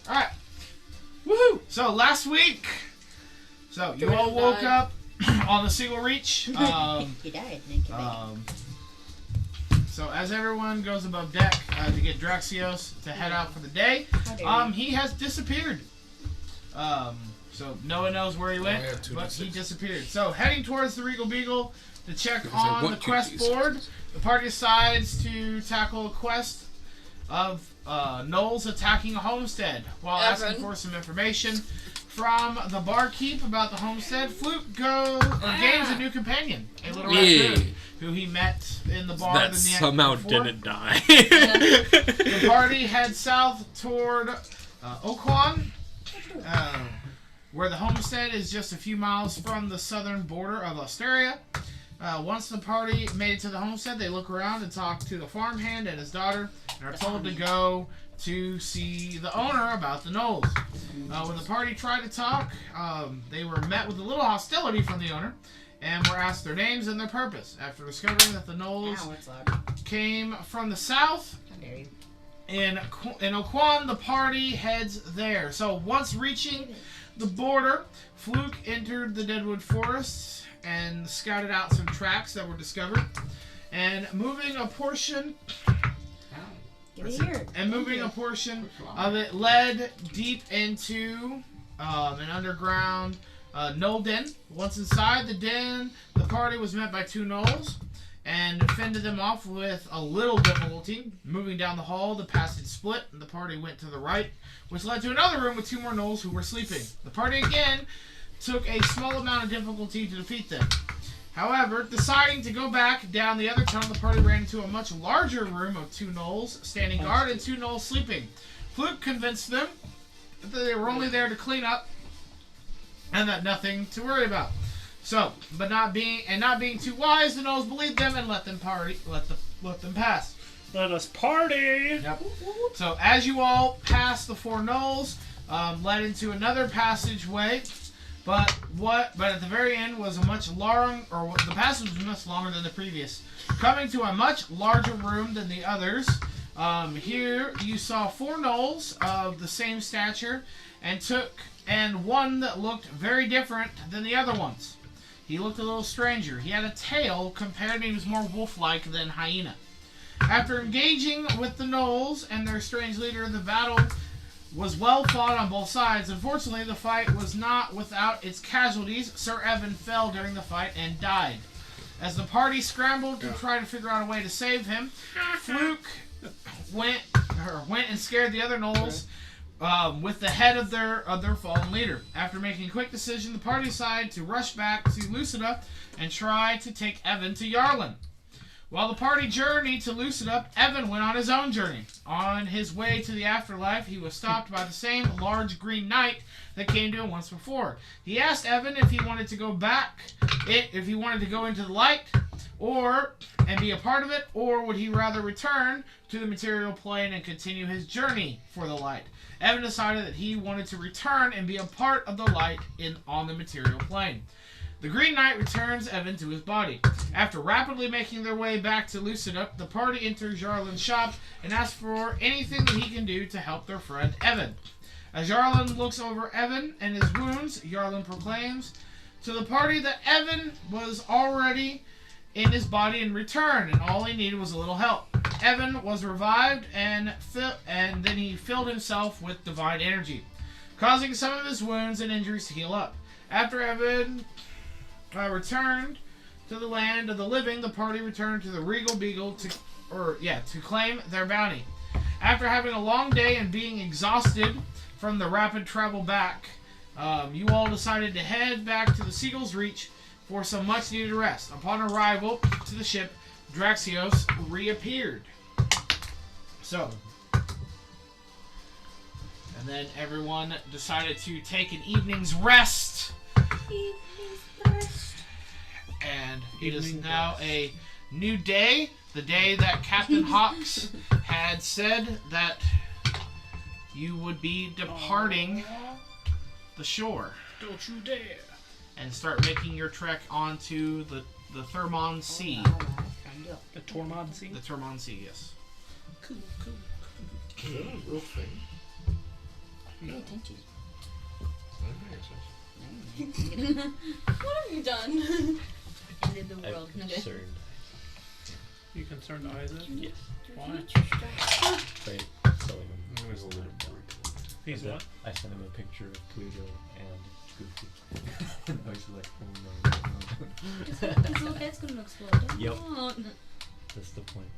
Alright. Woohoo! So, last week, you all woke up on the Seagulls Reach. He died. So, as everyone goes above deck to get Draxios to head out for the day, he has disappeared. So, no one knows where he went, but he disappeared. So, heading towards the Regal Beagle to check on the quest board, the party decides to tackle a quest of gnolls attacking a homestead. While asking for some information from the barkeep about the homestead, Fluakk gains a new companion, a little raccoon, who he met in the bar that the somehow night before. didn't die. The party heads south toward Oqun, where the homestead is just a few miles from the southern border of Austusira. Once the party made it to the homestead, they look around and talk to the farmhand and his daughter, and are told to go to see the owner about the gnolls. When the party tried to talk, they were met with a little hostility from the owner, and were asked their names and their purpose. After discovering that the gnolls came from the south, in Oqun, the party heads there. So once reaching the border, Fluakk entered the Deadwood Forest and scouted out some tracks that were discovered, and moving a portion of it led deep into an underground gnoll den. Once inside the den, the party was met by two gnolls and fended them off with a little difficulty. Moving down the hall, the passage split, and the party went to the right, which led to another room with two more gnolls who were sleeping. The party again took a small amount of difficulty to defeat them. However, deciding to go back down the other tunnel, the party ran into a much larger room of two gnolls standing guard and two gnolls sleeping. Fluakk convinced them that they were only there to clean up and that nothing to worry about. So, not being too wise, the gnolls believed them and let them pass. Let us party! Yep. So, as you all pass the four gnolls, led into another passageway. But at the very end was the passage was much longer than the previous. Coming to a much larger room than the others, here you saw four gnolls of the same stature, and one that looked very different than the other ones. He looked a little stranger. He had a tail compared to he was more wolf-like than hyena. After engaging with the gnolls and their strange leader, the battle was well fought on both sides. Unfortunately, the fight was not without its casualties. Sir Evan fell during the fight and died. As the party scrambled to try to figure out a way to save him, Fluakk went and scared the other gnolls with the head of their fallen leader. After making a quick decision, the party decided to rush back to Lucida and try to take Evan to Yarlan. While the party journeyed to Lucida, Evan went on his own journey. On his way to the afterlife, he was stopped by the same large green knight that came to him once before. He asked Evan if he wanted to go into the light, and be a part of it, or would he rather return to the material plane and continue his journey for the light. Evan decided that he wanted to return and be a part of the light on the material plane. The Green Knight returns Evan to his body. After rapidly making their way back to Lucida, the party enters Yarlan's shop and asks for anything that he can do to help their friend Evan. As Yarlan looks over Evan and his wounds, Yarlan proclaims to the party that Evan was already in his body and returned, and all he needed was a little help. Evan was revived, and then he filled himself with divine energy, causing some of his wounds and injuries to heal up. After Evan returned to the land of the living, the party returned to the Regal Beagle to claim their bounty. After having a long day and being exhausted from the rapid travel back, you all decided to head back to the Seagulls Reach for some much needed rest. Upon arrival to the ship, Draxios reappeared. So, and then everyone decided to take an evening's rest. And it is now a new day, the day that Captain Hawks had said that you would be departing the shore. Don't you dare. And start making your trek onto the Thermon Sea. The Tormod Sea? The Thermon Sea, yes. Cool. Is that a real thing? No. Pay attention. What have you done? Ended the world. I'm Okay. concerned. You concerned Isaac? Yes. Why? Right. Selling him. was a little He's what? I sent him a picture of Pluto and Goofy. And I was like, oh no. His little head's gonna explode. Yep. Oh, That's the point.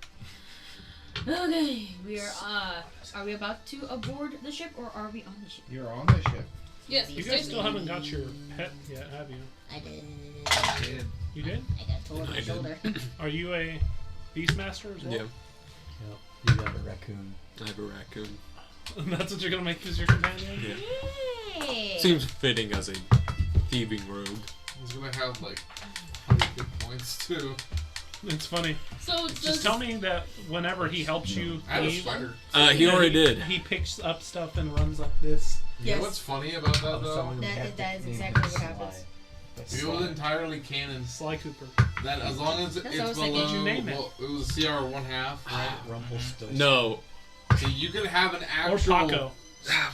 okay, we are we about to aboard the ship or are we on the ship? You're on the ship. Yes, You guys still haven't got your pet yet, have you? I did. You did? I got told on my I did. shoulder. Are you a Beastmaster as well? Yeah, Yep. You got a raccoon. I have a raccoon. That's what you're gonna make as your companion? Yeah. Yay! Seems fitting as a thieving rogue. He's gonna have like 100 good points too. It's funny. So Just tell me that whenever he helps you I have a leave, spider. He already did. He picks up stuff and runs like this. You know Yes. what's funny about that though? Someone who That- had that the is name exactly of what happens. Sly. It was entirely canon Sly Cooper. that as long as That's what I it's was thinking. below, What'd you name it? well, it was CR 1/2, right? Rumpelstiltskin. No. So you could have an Or actual Paco.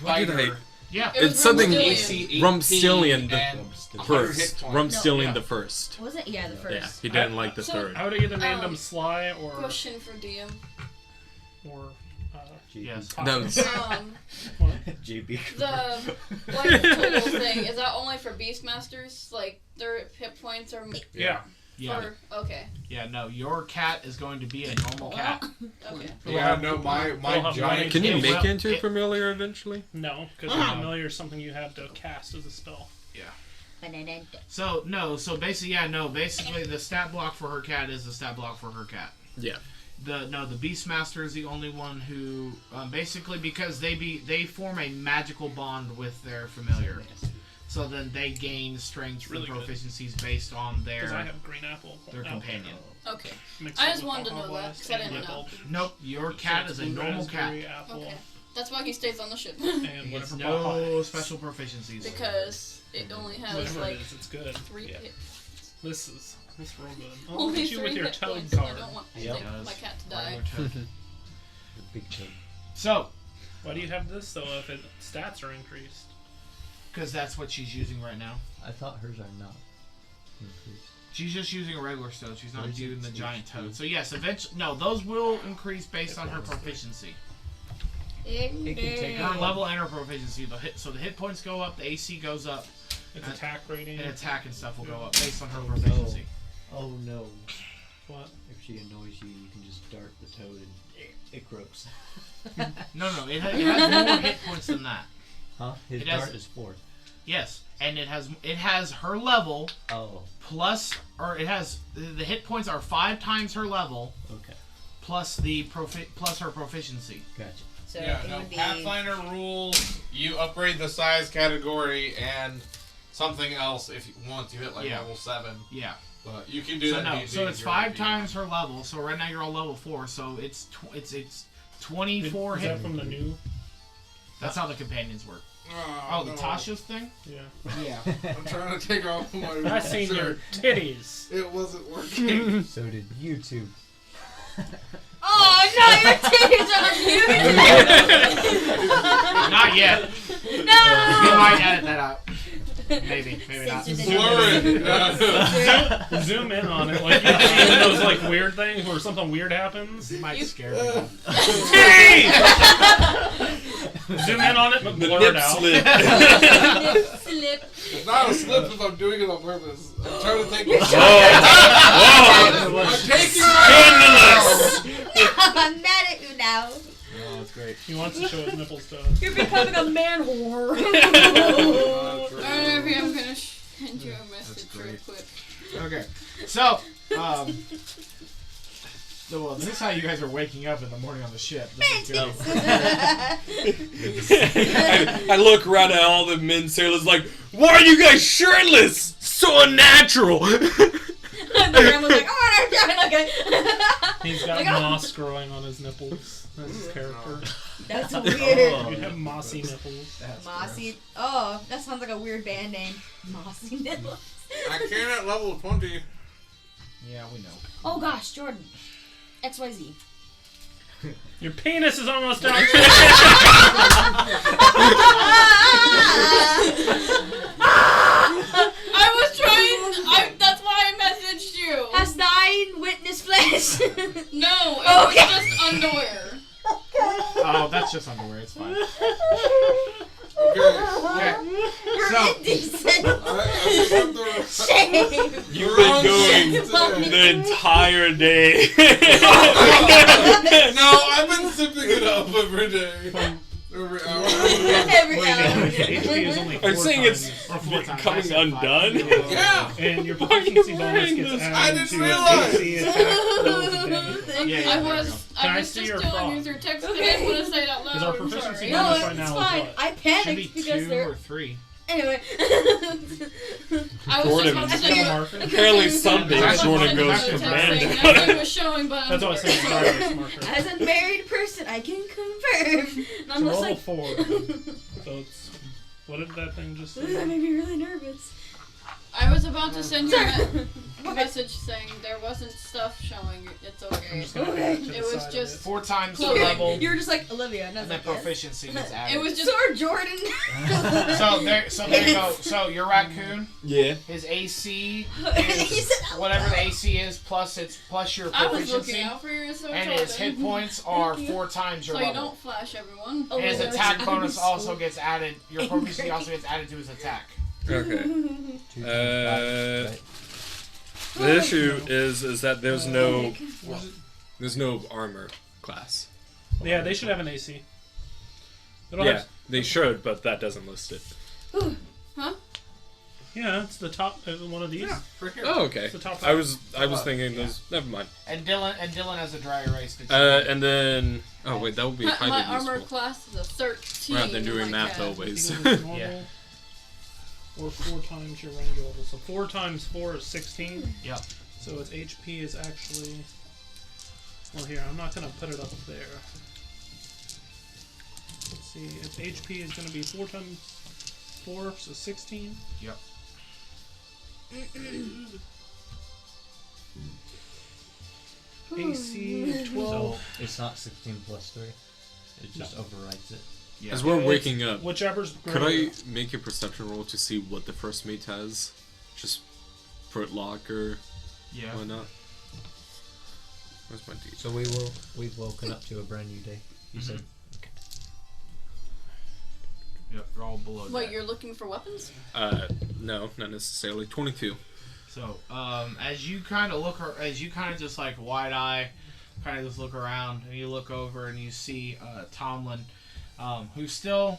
What did I? spider. Yeah. It was It's something Rumpelstiltskin. AC 18 Rumpelstiltskin the and Rumpelstiltskin. 100 hit first. points. Rumpelstiltskin yeah. the first. Was it? Yeah, the first. Yeah, he didn't like the So- third. I would have either named him Um, Sly or Question for DM. Yes. That was- What? JB. The life total thing, is that only for Beastmasters? Like, their hit points are Yeah. Yeah. for... Okay. Yeah, no, your cat is going to be a normal cat. Okay. Yeah, no, my We'll have giant. Can you It make will- it into a it- familiar eventually? No, because familiar is something you have to cast as a spell. So, no, so basically, basically the stat block for her cat is the stat block for her cat. Yeah. The Beastmaster is the only one who, basically because they form a magical bond with their familiar. So then they gain strengths Really and good. proficiencies based on Because I their have green apple. companion. Okay. Mixed I up just with wanted to know Outlaws that, 'cause I didn't and know. Nibble. Nope, your cat So is it's a normal cat. raspberry, Apple, Okay. That's why he stays on the ship. and He gets whatever no pie. special proficiencies. because it only has, Whatever like, it is, it's good. 3 Yeah. hit. This real good. Oh, Only look at you 3 with your hit toad points, and I card. don't want Yep. like, my cat to die. Regular toad. The big toad. So, Why do you have this though if its stats are increased? because that's what she's using right now. I thought hers are not increased. She's just using a regular toad. She's not What is using it? the giant HP? toad. So yes, eventually, no, those will increase based on her proficiency. It can take Her level and her proficiency. So the hit points go up, the AC goes up, Its attack rating. and attack and stuff will go up based on her proficiency. Oh no. What? If she annoys you, you can just dart the toad and it croaks. No, it has more hit points than that. Huh? His It has- dart is 4. Yes, and it has her level Oh, plus, or it has the hit points are 5 times her level okay. plus plus her proficiency. Gotcha. So Yeah, it no, would be Pathfinder rules, you upgrade the size category and something else if you want to hit like Yeah. level 7. Yeah. But you can do So that. no, D&D so if it's you're 5 a times her level. So right now you're on level 4. So it's 24 Is hit. that from the new? That's how the companions work. Oh, The no. Tasha's thing. Yeah. Yeah. I'm trying to take off my I seen your shirt. titties. It wasn't working. So did YouTube. Oh no, your titties are Not yet. beautiful. We No. might edit that out. Maybe not. Censored the Blur numbers. it. Zoom in on it, like you've seen those like weird things where something weird happens. It might scare me. Titties! Zoom in on it, but blur it out. Slip. It's not a slip if I'm doing it on purpose. I'm trying to take You're my Whoa! I'm taking my I'm mad at you now. Oh, that's great. He wants to show his nipples to us. You're becoming a man whore. Alright, I'm gonna send you a message real great. quick. Okay. So, well, this is how you guys are waking up in the morning on the ship. This is good. I look around at all the men sailors like, why are you guys shirtless? So unnatural! The grandma's like, oh, I'm okay. He's got Like, oh. moss growing on his nipples. That's his character. That's Oh. weird. You have mossy nipples. That's Mossy. Oh, that sounds like a weird band name. Mossy nipples. I can't at level 20. gross. Yeah, we know. Oh gosh, Jordan. XYZ. Your penis is almost out too. So, Indecent. Shame. You've been going the entire day. No, I've been sipping it up every day. Every hour. Every hour. HP is only 4 I'm saying times. it's or 4 times. I coming said 5. undone. Yeah. And your Why are you proficiency bonus wearing gets this? added I didn't to realize. AC attack rolls and damage. Yeah, I there we was Can I I was see just your telling frog? you through text, but I didn't want to say it out loud. Is our I'm proficiency sorry. No, bonus right it's now is fine. what? I Should panicked be because 2 they're. or 3. Anyway. I was Jordan. just about to Got a say marker? Apparently someday That's Jordan what- goes that's what- commando. Nothing was showing, but That's all I was saying. Virus marker. As a married person, I can confirm. And I'm So just roll like. 4. So it's. What did that thing just That say? made me really nervous. I was about to send you Sorry. a message saying there wasn't stuff showing. It's I'm okay. just gonna Okay. add to the It was side of just- it. 4 times the Clothing. level, You were just like Olivia, and I and was then like, yes. proficiency gets added. It was just Sword Jordan. So there you go. So your raccoon, Yeah. his AC He is said out whatever the loud. AC is plus your I was proficiency, looking out for you, so and his hit points are 4 times your So you level. don't flash everyone. Oh, And his Lord, attack I'm bonus so also gets added. Your proficiency angry. also gets added to his attack. Okay. 2 times 5, right? The issue is that there's no What is it? there's no armor class. Yeah, they should have an AC. They don't Yeah, have- they should, but that doesn't list it. Yeah, it's the top one of these. Yeah, for here. Oh, okay. It's the top I was Oh, thinking yeah. those. Never mind. And Dylan has a dry erase. that you- And then wait, that would be My highly armor useful. class is a 13. Rather than doing like math that. always. Normal, Yeah. Or 4 times your range level. So 4 times 4 is 16. Yep. So its HP is actually. Well, here, I'm not going to put it up there. Let's see, its HP is going to be 4 times 4, so 16. Yep. AC is 12. So it's not 16 plus 3. It just overwrites it. Yeah. As we're It's waking up, Whichever's could greater. I make a perception roll to see what the first mate has? Just put lock or Yeah. whatnot. Where's my D? So we've woken up to a brand new day. You said. Yep. They're all below. Wait, deck. you're looking for weapons? No, not necessarily. 22. So, as you kind of look, as you kind of just like wide eye, kind of just look around, and you look over and you see Tomlin, who's still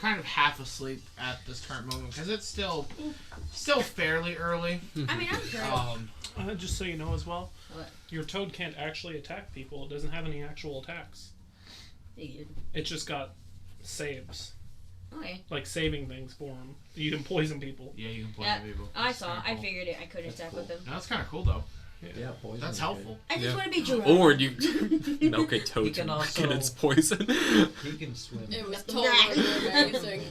kind of half asleep at this current moment because it's still fairly early. I mean, I'm great. Just so you know as well, What? your toad can't actually attack people. It doesn't have any actual attacks. It's just got saves. Okay. Like saving things for them. You can poison people. Yeah, you can play Yeah, people. I That's saw. kinda I cool. figured it. I couldn't attack with them. No, that's kind of cool though. Yeah, poison. That's is helpful. I just Yeah. want to be drunk. Or you milk a toad You can to also- get its poison. good. He can swim. It was totally amazing.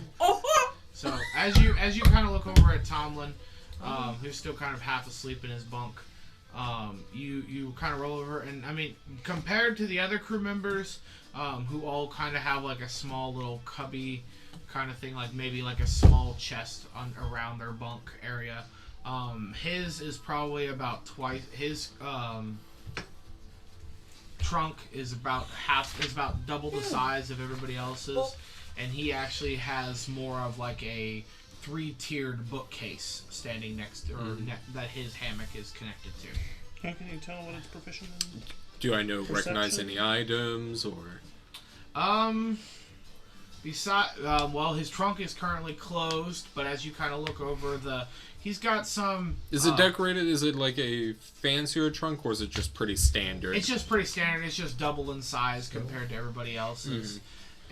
So as you kind of look over at Tomlin, who's still kind of half asleep in his bunk, you kind of roll over, and I mean, compared to the other crew members, who all kind of have like a small little cubby kind of thing, like maybe like a small chest around their bunk area. His is probably about twice. His trunk is about double the size of everybody else's, and he actually has more of like a 3-tiered bookcase standing next to, that his hammock is connected to. How can you tell what it's proficient in? Do I recognize Perception? any items or? Well, his trunk is currently closed, but as you kind of look over he's got some. Is it decorated? Is it like a fancier trunk, or is it just pretty standard? It's just pretty standard. It's just double in size compared to everybody else's.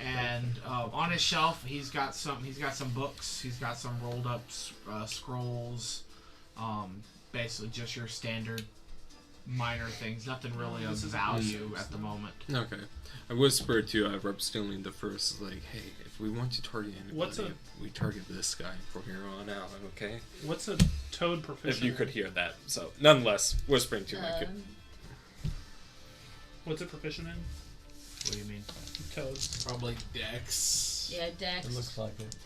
And on his shelf, he's got some books. He's got some rolled up scrolls. Basically, just your standard minor things. Nothing really of value at the moment. Okay. I whispered to Rep Stealing the First, like, hey, if we want to target anybody, we target this guy from here on out, okay? What's a toad proficient If you in? could hear that. So, nonetheless, whispering to my kid. What's it proficient in? What do you mean? Toads. Probably Dex. Yeah, Dex. It looks like it.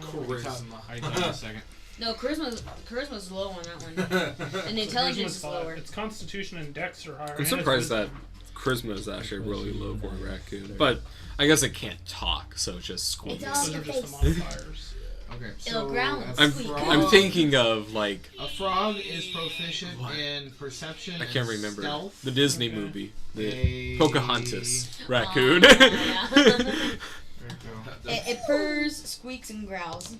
Charisma. I can tell you in a second. No, charisma's low on that one, and intelligence is Charisma's 5. lower. Its constitution and dex are higher. I'm and its surprised wisdom. that charisma is actually really low for a raccoon, but I guess it can't talk, so it just squeaks. It's all Those your are just the face. modifiers. Okay, It'll growl and a squeak. frog- I'm thinking of like A frog is proficient in perception. I can't and remember stealth. the Disney Okay. movie, the A- Pocahontas raccoon. Oh, yeah. There you go. It purrs, squeaks, and growls.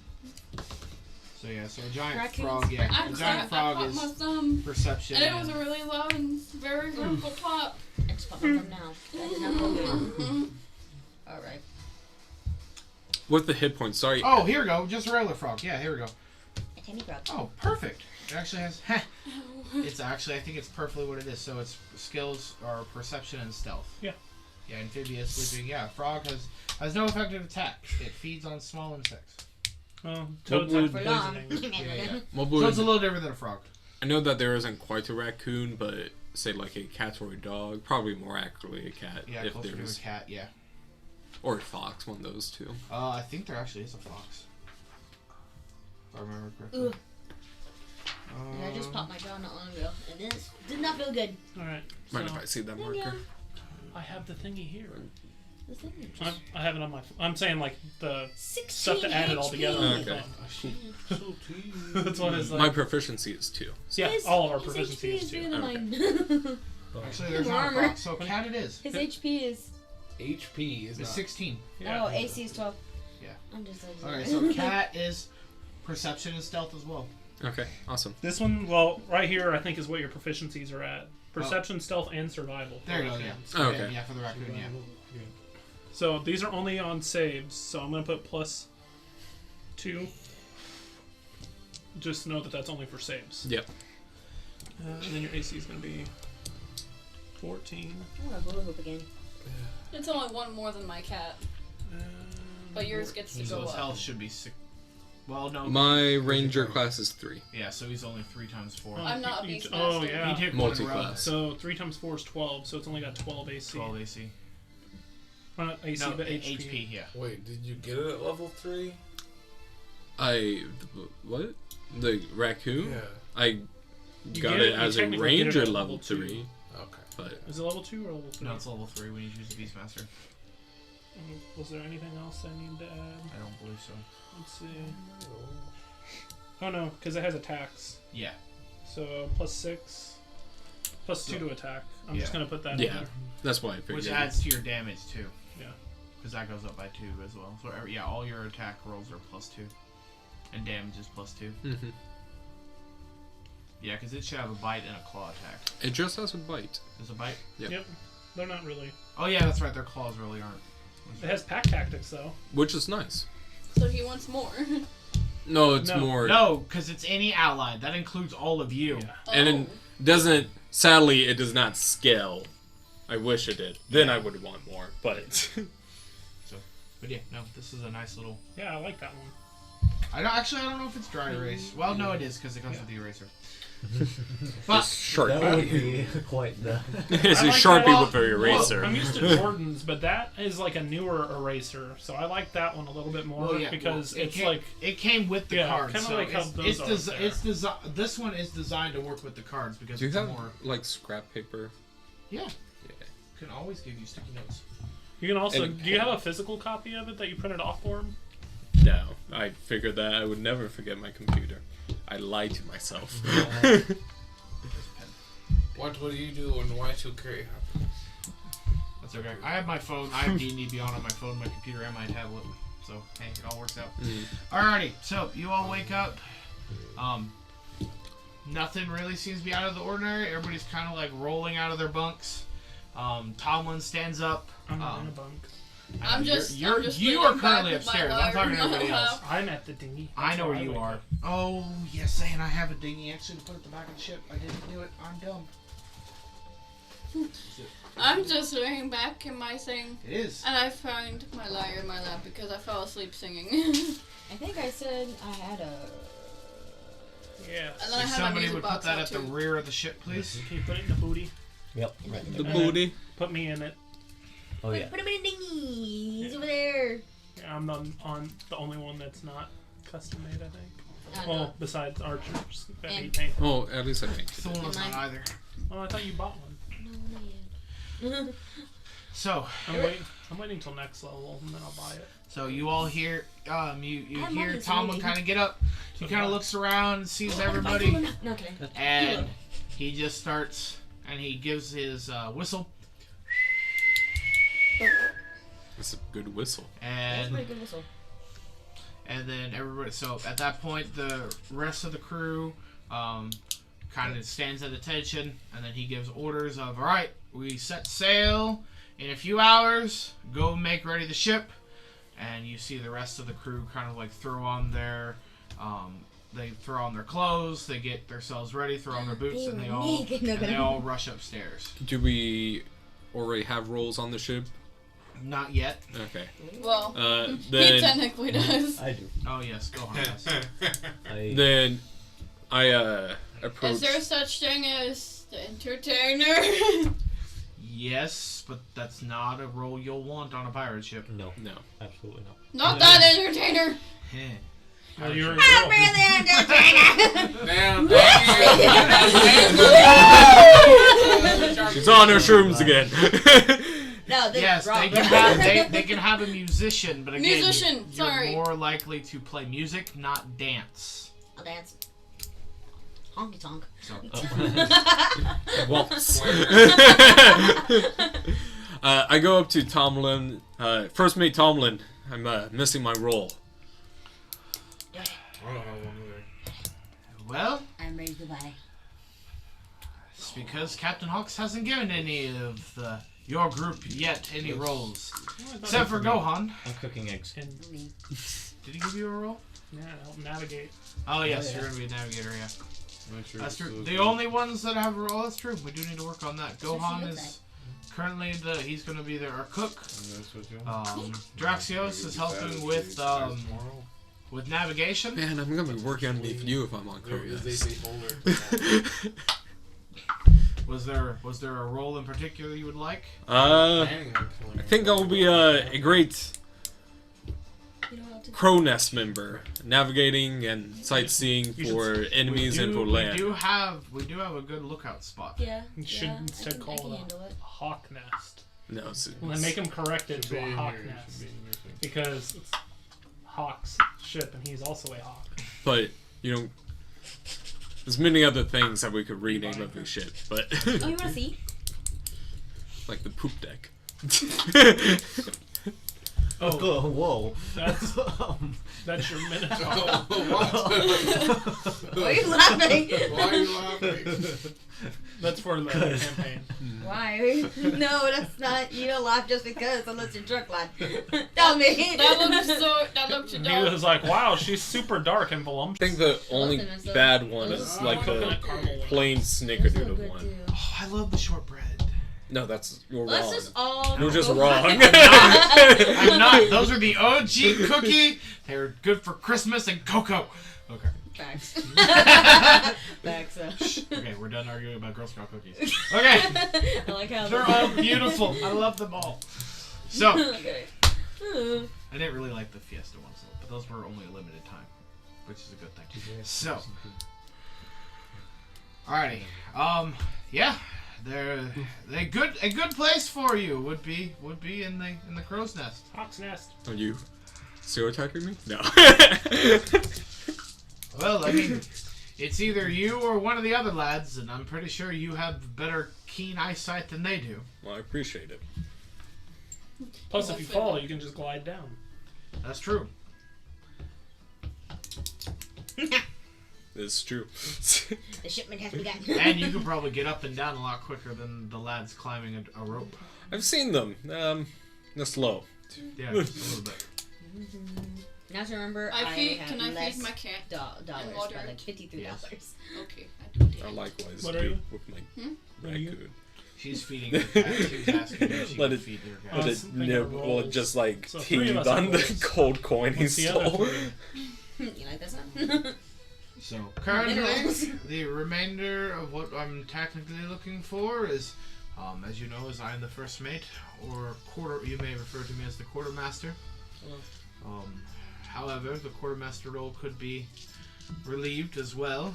So yeah, so a giant Raccoons? frog. Yeah, I a giant frog popped is my thumb, perception. and it was a really loud and very hurtful pop. I just popped my thumb now. That did not feel good. Alright. With the hit points, sorry. Oh, here we go. Just a regular frog. Yeah, here we go. A tiny frog. Oh, perfect. It actually has. It's actually, I think it's perfectly what it is. So its skills are perception and stealth. Yeah. Yeah, amphibious, sleeping. Yeah, frog has no effective attack. It feeds on small insects. Oh, toads would- have For long. poisoning. Yeah. What So it's a would, little different than a frog. I know that there isn't quite a raccoon, but say like a cat or a dog, probably more accurately a cat. Yeah, if closer to there's a cat. Yeah. or a fox, one of those two. I think there actually is a fox. If I remember correctly. Ugh. And I just popped my jaw not long ago, and this did not feel good. Alright, so Mind if I see that Yeah. marker? I have the thingy here. This thing is I have it on my. I'm saying like the 16 stuff to add it all HP. together. on my Okay. phone. That's what it's like. My proficiency is 2. Yeah, His- all of our his proficiency HP is bigger too. than Okay. mine. Actually, there's More not a armor. fox. So cat it is. His HP is HP is It's not. 16. Yeah. oh AC is 12. Yeah. I'm just like Okay, so cat is perception and stealth as well. Okay, awesome. This one, well, right here, I think is what your proficiencies are at. Perception, stealth, and survival. There you go. Yeah. Oh, okay. Yeah, for the raccoon. Yeah. So these are only on saves, so I'm gonna put +2. Just know that that's only for saves. Yep. And then your AC is gonna be 14. Oh, I'll go hoop again. It's only one more than my cat, but yours gets to So go his up. health should be 6. Well, no. My ranger class is 3. Yeah, so he's only 3 times 4. Oh, I'm not a you- beast oh, master. yeah. He'd hit one Multi-class. round. So 3 times 4 is 12, so it's only got 12 AC. 12 AC. Not AC, No, but HP. Yeah. Wait, did you get it at level 3? What? The raccoon? Yeah. I You got get it it- as you a technically get it ranger at level level 2. 3, Okay. but Is it level 2 or level 3? No, it's level 3 when you choose the Beastmaster. Was there anything else I need to add? I don't believe so. Let's see. Oh no, because it has attacks. Yeah. So +6, +2 to attack. I'm just Yeah. gonna put that in yeah, there. that's why I figured. Which adds to your damage too. Yeah. Because that goes up by 2 as well. So yeah, all your attack rolls are +2. And damage is +2. Mm-hmm. Yeah, because it should have a bite and a claw attack. It just has a bite. There's a bite? Yep. Yep. They're not really. Oh yeah, that's right. Their claws really aren't. It has pack tactics though. Which is nice. So he wants more. No, it's No. more. No, because it's any ally. That includes all of you. Yeah. And it doesn't. Sadly, it does not scale. I wish it did. Then I would want more. But But yeah, no, this is a nice little. Yeah, I like that one. I don't know if it's dry erase. Well, no, it is because it comes with the eraser. it's But sharp. That would be quite the. It's I a like sharpie that. with an eraser. I'm used to Jordan's, but that is like a newer eraser, so I like that one a little bit more because it's like it came with the Yeah, cards. kinda So like how those are there. this one is designed to work with the cards because Do you it's have more. like scrap paper? Yeah, Yeah. can always give you sticky notes. you can also. And- Do you have a physical copy of it that you printed off for him? No, I figured that I would never forget my computer. I lied to myself. What would you do when Y2K happened? That's okay. I have my phone. I have D&D Beyond on my phone, my computer, and my tablet. So hey, it all works out. Alrighty, so you all wake up. Nothing really seems to be out of the ordinary. Everybody's kind of like rolling out of their bunks. Tomlin stands up. I'm not in a bunk. I'm just. You are leaning back currently with my upstairs. I'm talking to lyre in my everybody else. lap. I'm at the dinghy. I know That's where you I are. wake Oh yes, and I have a dinghy actually to put at the back of the ship. I didn't do it. I'm dumb. I'm just laying back in my thing, It is. and I find my lyre in my lap because I fell asleep singing. I think I said I had a. up. Yeah. And then I If had my somebody music would put box that out at the too. rear of the ship, please. Can you put it in the booty? Yep. Right The there. booty. Put me in it. Oh yeah. Put him in a dinghy. He's over there. Yeah, I'm the only one that's not custom made, I think. I Well, know. besides Archer's that And- he painted. Oh, at least I painted It's the one it. that's not either. Oh, I thought you bought one. No, not yet. So I'm waiting till next level and then I'll buy it. So you all hear, you I hear love Tomlin this kind of get up. He kind of looks around, sees everybody, No kidding. and he just starts, and he gives his whistle, It's a good whistle. That's a and pretty good whistle. and then everybody. So at that point, the rest of the crew kind of stands at attention, and then he gives orders of, all right, we set sail in a few hours. Go make ready the ship. And you see the rest of the crew kind of like throw on their clothes, they get themselves ready, throw on their boots, and they all rush upstairs. Do we already have roles on the ship? Not yet. Okay. Well, he Then technically does. I do. Oh yes, go on. Yes. then I approach. Is there such thing as the entertainer? Yes, but that's not a role you'll want on a pirate ship. No, No. absolutely not. Not that entertainer. Oh, you're a I'm girl. really entertaining. She's on her shrooms again. No, this Yes, is wrong. they can have a musician, but again, Musician, you're sorry. more likely to play music, not dance. I'll dance. Honky tonk. So, Waltz. I go up to Tomlin. First mate Tomlin. I'm missing my role. well, I'm ready to buy. it's because Captain Hawks hasn't given any of your group yet any roles, except for Gohan. I'm cooking eggs. And, Did he give you a role? yeah, I'll navigate. Oh yes, yeah. you're gonna be a navigator. Yeah. Make sure That's it's true. still The good. only ones that have a role, that's true. We do need to work on that. what she Gohan looks is currently he's going to be our cook. And that's what you want. Draxios is helping with navigation. Man, I'm gonna be working underneath you if I'm on crew. Was there a role in particular you would like? I think I'll be a great You know what to crow nest member, navigating and sightseeing for enemies and for land. We do have a good lookout spot. Yeah. You should yeah, instead I call can it handle it. a hawk nest. No, it's, And then make him correct it to a hawk nest. Because it's Hawk's ship and he's also a hawk. but you know, there's many other things that we could rename of the ship, but Oh, you want to see? like the poop deck. Oh, Whoa. that's your minotaur. Why are you laughing? Why are you laughing? That's for the campaign. Why? No, that's not. You don't laugh just because, unless you're drunk, lad. Tell me. That looked And he was like, wow, she's super dark and I voluptuous. think the only Listen, it's bad one is like the coconut caramel one. plain Those look snickerdoodle good, one. too. Oh, I love the shortbread. No, you're Let's wrong. just all. You're just go- wrong. I'm not. Those are the OG cookie. They're good for Christmas and cocoa. Okay. Facts. Facts. Okay, we're done arguing about Girl Scout cookies. Okay. I like how They're all beautiful. I love them all. So, Okay. I didn't really like the Fiesta ones, though, but those were only a limited time, which is a good thing. So, alrighty. Yeah, they good. A good place for you would be in the crow's nest. Hawk's nest. Are you stereotyping me? No. Well, I mean, it's either you or one of the other lads, and I'm pretty sure you have better keen eyesight than they do. Well, I appreciate it. Plus, if you fall, you can just glide down. That's true. It's true. The shipment has begun. And you can probably get up and down a lot quicker than the lads climbing a rope. I've seen them. They're slow. Yeah, just a little bit. Now to remember, Can I less feed my cat? dollars water by it? like $53. Yes. Okay, I do I that. likewise What are do you? with my What are you? raccoon. She's feeding her cat. She's asking if she Let can it- feed her I But cat. was it thinking nib of will rolls. just like So three of teethe us on have the rolls. cold coin he What's the other stole. three? You like that sound? So currently, Minerals. the remainder of what I'm technically looking for is, as you know, is I am the first mate, or quarter. You may refer to me as the quartermaster. However, the quartermaster role could be relieved as well,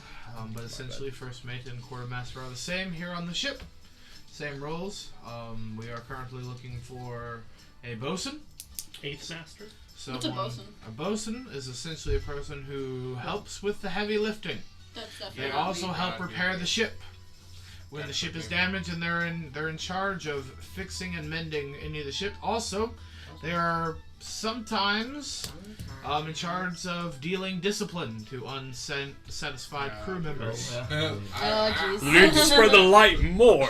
but essentially, first mate and quartermaster are the same here on the ship. Same roles. We are currently looking for a bosun. 8th master. What's a bosun? A bosun is essentially a person who helps with the heavy lifting. That's definitely They not also me. help repair the ship. When the ship is damaged, and they're in charge of fixing and mending any of the ship. Also, they are sometimes in charge of dealing discipline to unsatisfied crew members. Oh, jeez. You need to spread the light more.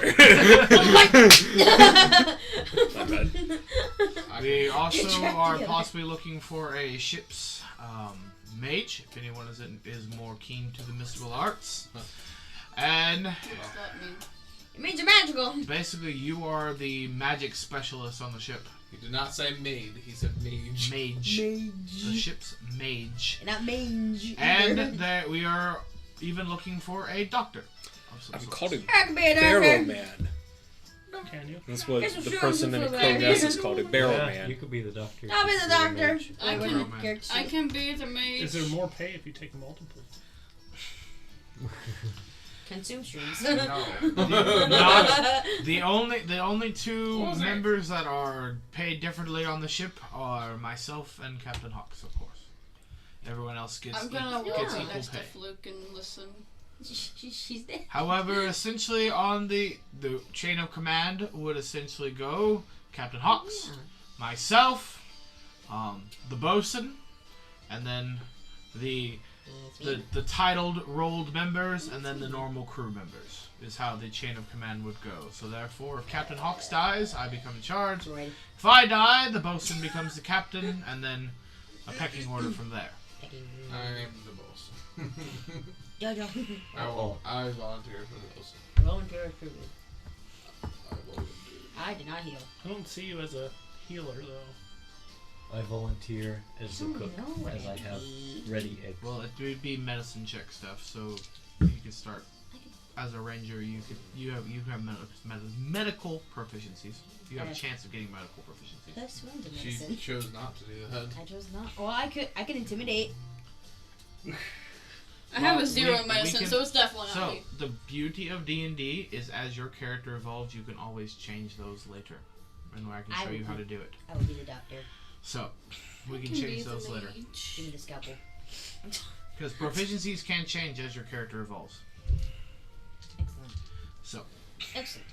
My bad. We also Get your are together. possibly looking for a ship's mage, if anyone is more keen to the mystical arts. And What does that mean? It means you're magical. basically, you are the magic specialist on the ship. He did not say maid, he said mage. Mage. The ship's mage. Not mange. And that we are even looking for a doctor. of some I'm sort. called a I can be a barrel doctor. man. Can you? That's what Guess I'm the sure person in I'm the so bad. Krogas is called, a barrel Yeah, man. You could be the doctor. I'll be the doctor. I Barrel can, man. I can be the mage. Is there more pay if you take multiple? Consume streams. No. Not, the only two What was that? members that are paid differently on the ship are myself and Captain Hawks, of course. Everyone else gets, I'm gonna gets walk equal next to pay. Fluakk and listen. She's there. However, essentially on the chain of command would essentially go Captain Hawks, myself, the bosun, and then the titled rolled members, and then the normal crew members is how the chain of command would go. So therefore, if Captain Hawks dies, I become in charge. Right. If I die, the bosun becomes the captain, and then a pecking order from there. I am the boss. Jojo. I volunteer for the boss. Volunteer privilege. I volunteer. I did not heal. I don't see you as a healer though. I volunteer as the Oh, cook, no as I have way. ready eggs. Well, it would be medicine check stuff, so you can start as a ranger. You have medical proficiencies. You have a chance of getting medical proficiencies. Plus one to She medicine. chose not to do that. I chose not. Well, I could intimidate. I have Well, a 0 we in medicine, can- so it's definitely not So me. the beauty of D&D is as your character evolves, you can always change those later, and I can show you how to do it. I will be the doctor. So we I can be change the those later mage. Give me the scalpel. because proficiencies can change as your character evolves. Excellent. So, Excellent.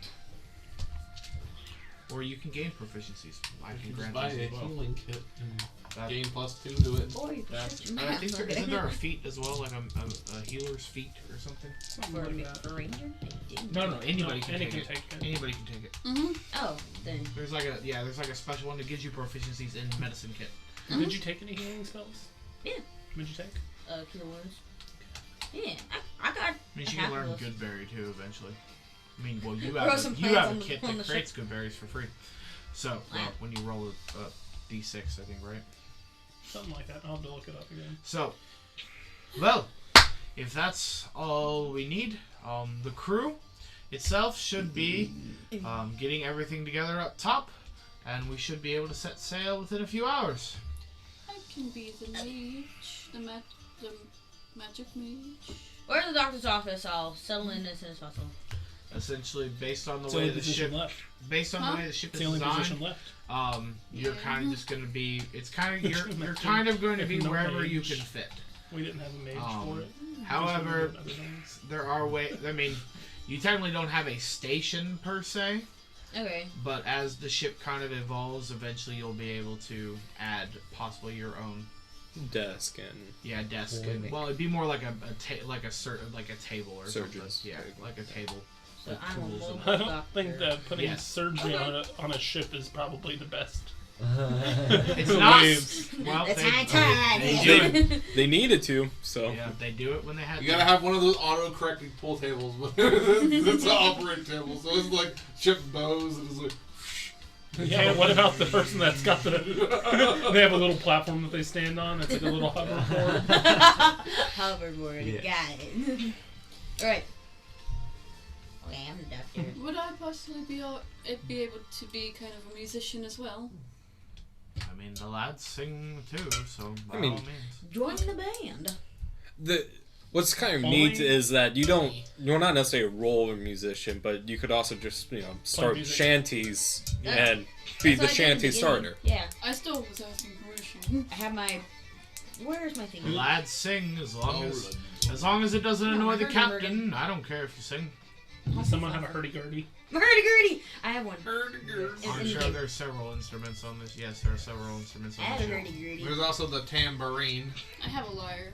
or you can gain proficiencies. I You can can just grant buy those a as well. healing kit and That- gain +2 to it. Or you can That's- switch And I think math. isn't there a feat as well, like a healer's feat or something? For a ranger? I didn't. No, anybody can any take can it. take it. Anybody can take it. Mm-hmm. Oh, then. There's like a special one that gives you proficiencies in medicine kit. Did you take any healing spells? Yeah. What'd you take? Cure wounds. Yeah, I got. I mean, you half can learn of those. Goodberry too eventually. I mean, well, you Grow have some you plants have on a the- kit on that the creates Goodberries for free. So, well, Wow. when you roll a D6, I think, right? Something like that. I'll have to look it up again. So, well, if that's all we need, the crew itself should be getting everything together up top, and we should be able to set sail within a few hours. I can be the mage. The magic mage. Where's the doctor's office? I'll settle in as soon as possible. Essentially, based on the It's the way only the position ship, left. based on Huh? the way the ship It's is the only position designed, left. you're kind of just going to be. It's kind of you're Imagine kind of going to if be no wherever you mage. can fit. We didn't have a mage for it. However, Other things. there are ways. I mean, you technically don't have a station per se, Okay. but as the ship kind of evolves, eventually you'll be able to add possibly your own Desk and desk. Clinic. Well, it'd be more like a table or Surgeon's something. Yeah, table. like a table. So with I'm a tools and- mobile I don't doctor. think that putting Yes. surgery Okay. on a ship is probably the best. It's The not. waves. Well, It's they, high tide. they do it. they needed to, so Yeah, they do it when they have You to. gotta have one of those auto-correcting pull tables, but it's an operating table, so it's like ship bows and it's like. Yeah, but what about the person that's got the... They have a little platform that they stand on. It's like a little hoverboard. Hoverboard. Yeah. Got it. Alright. Okay, I'm the doctor. Would I possibly be able to be kind of a musician as well? I mean, the lads sing too, so by I mean- all means. Join the band. What's kind of Only- neat is that you're not necessarily a role of musician, but you could also just, start music. shanties Yeah. and be That's the what I did in shanty beginning. starter. Yeah, I still was asking permission. I have my. Where's my thing? Lads sing as long as it doesn't No, annoy the hurdy-gurdy. captain. I don't care if you sing. Does someone have a hurdy-gurdy? Hurdy-gurdy! I have one. I'm in sure the- there's several instruments on this. Yes, there are several instruments I on have the a show. hurdy-gurdy. There's also the tambourine. I have a lyre.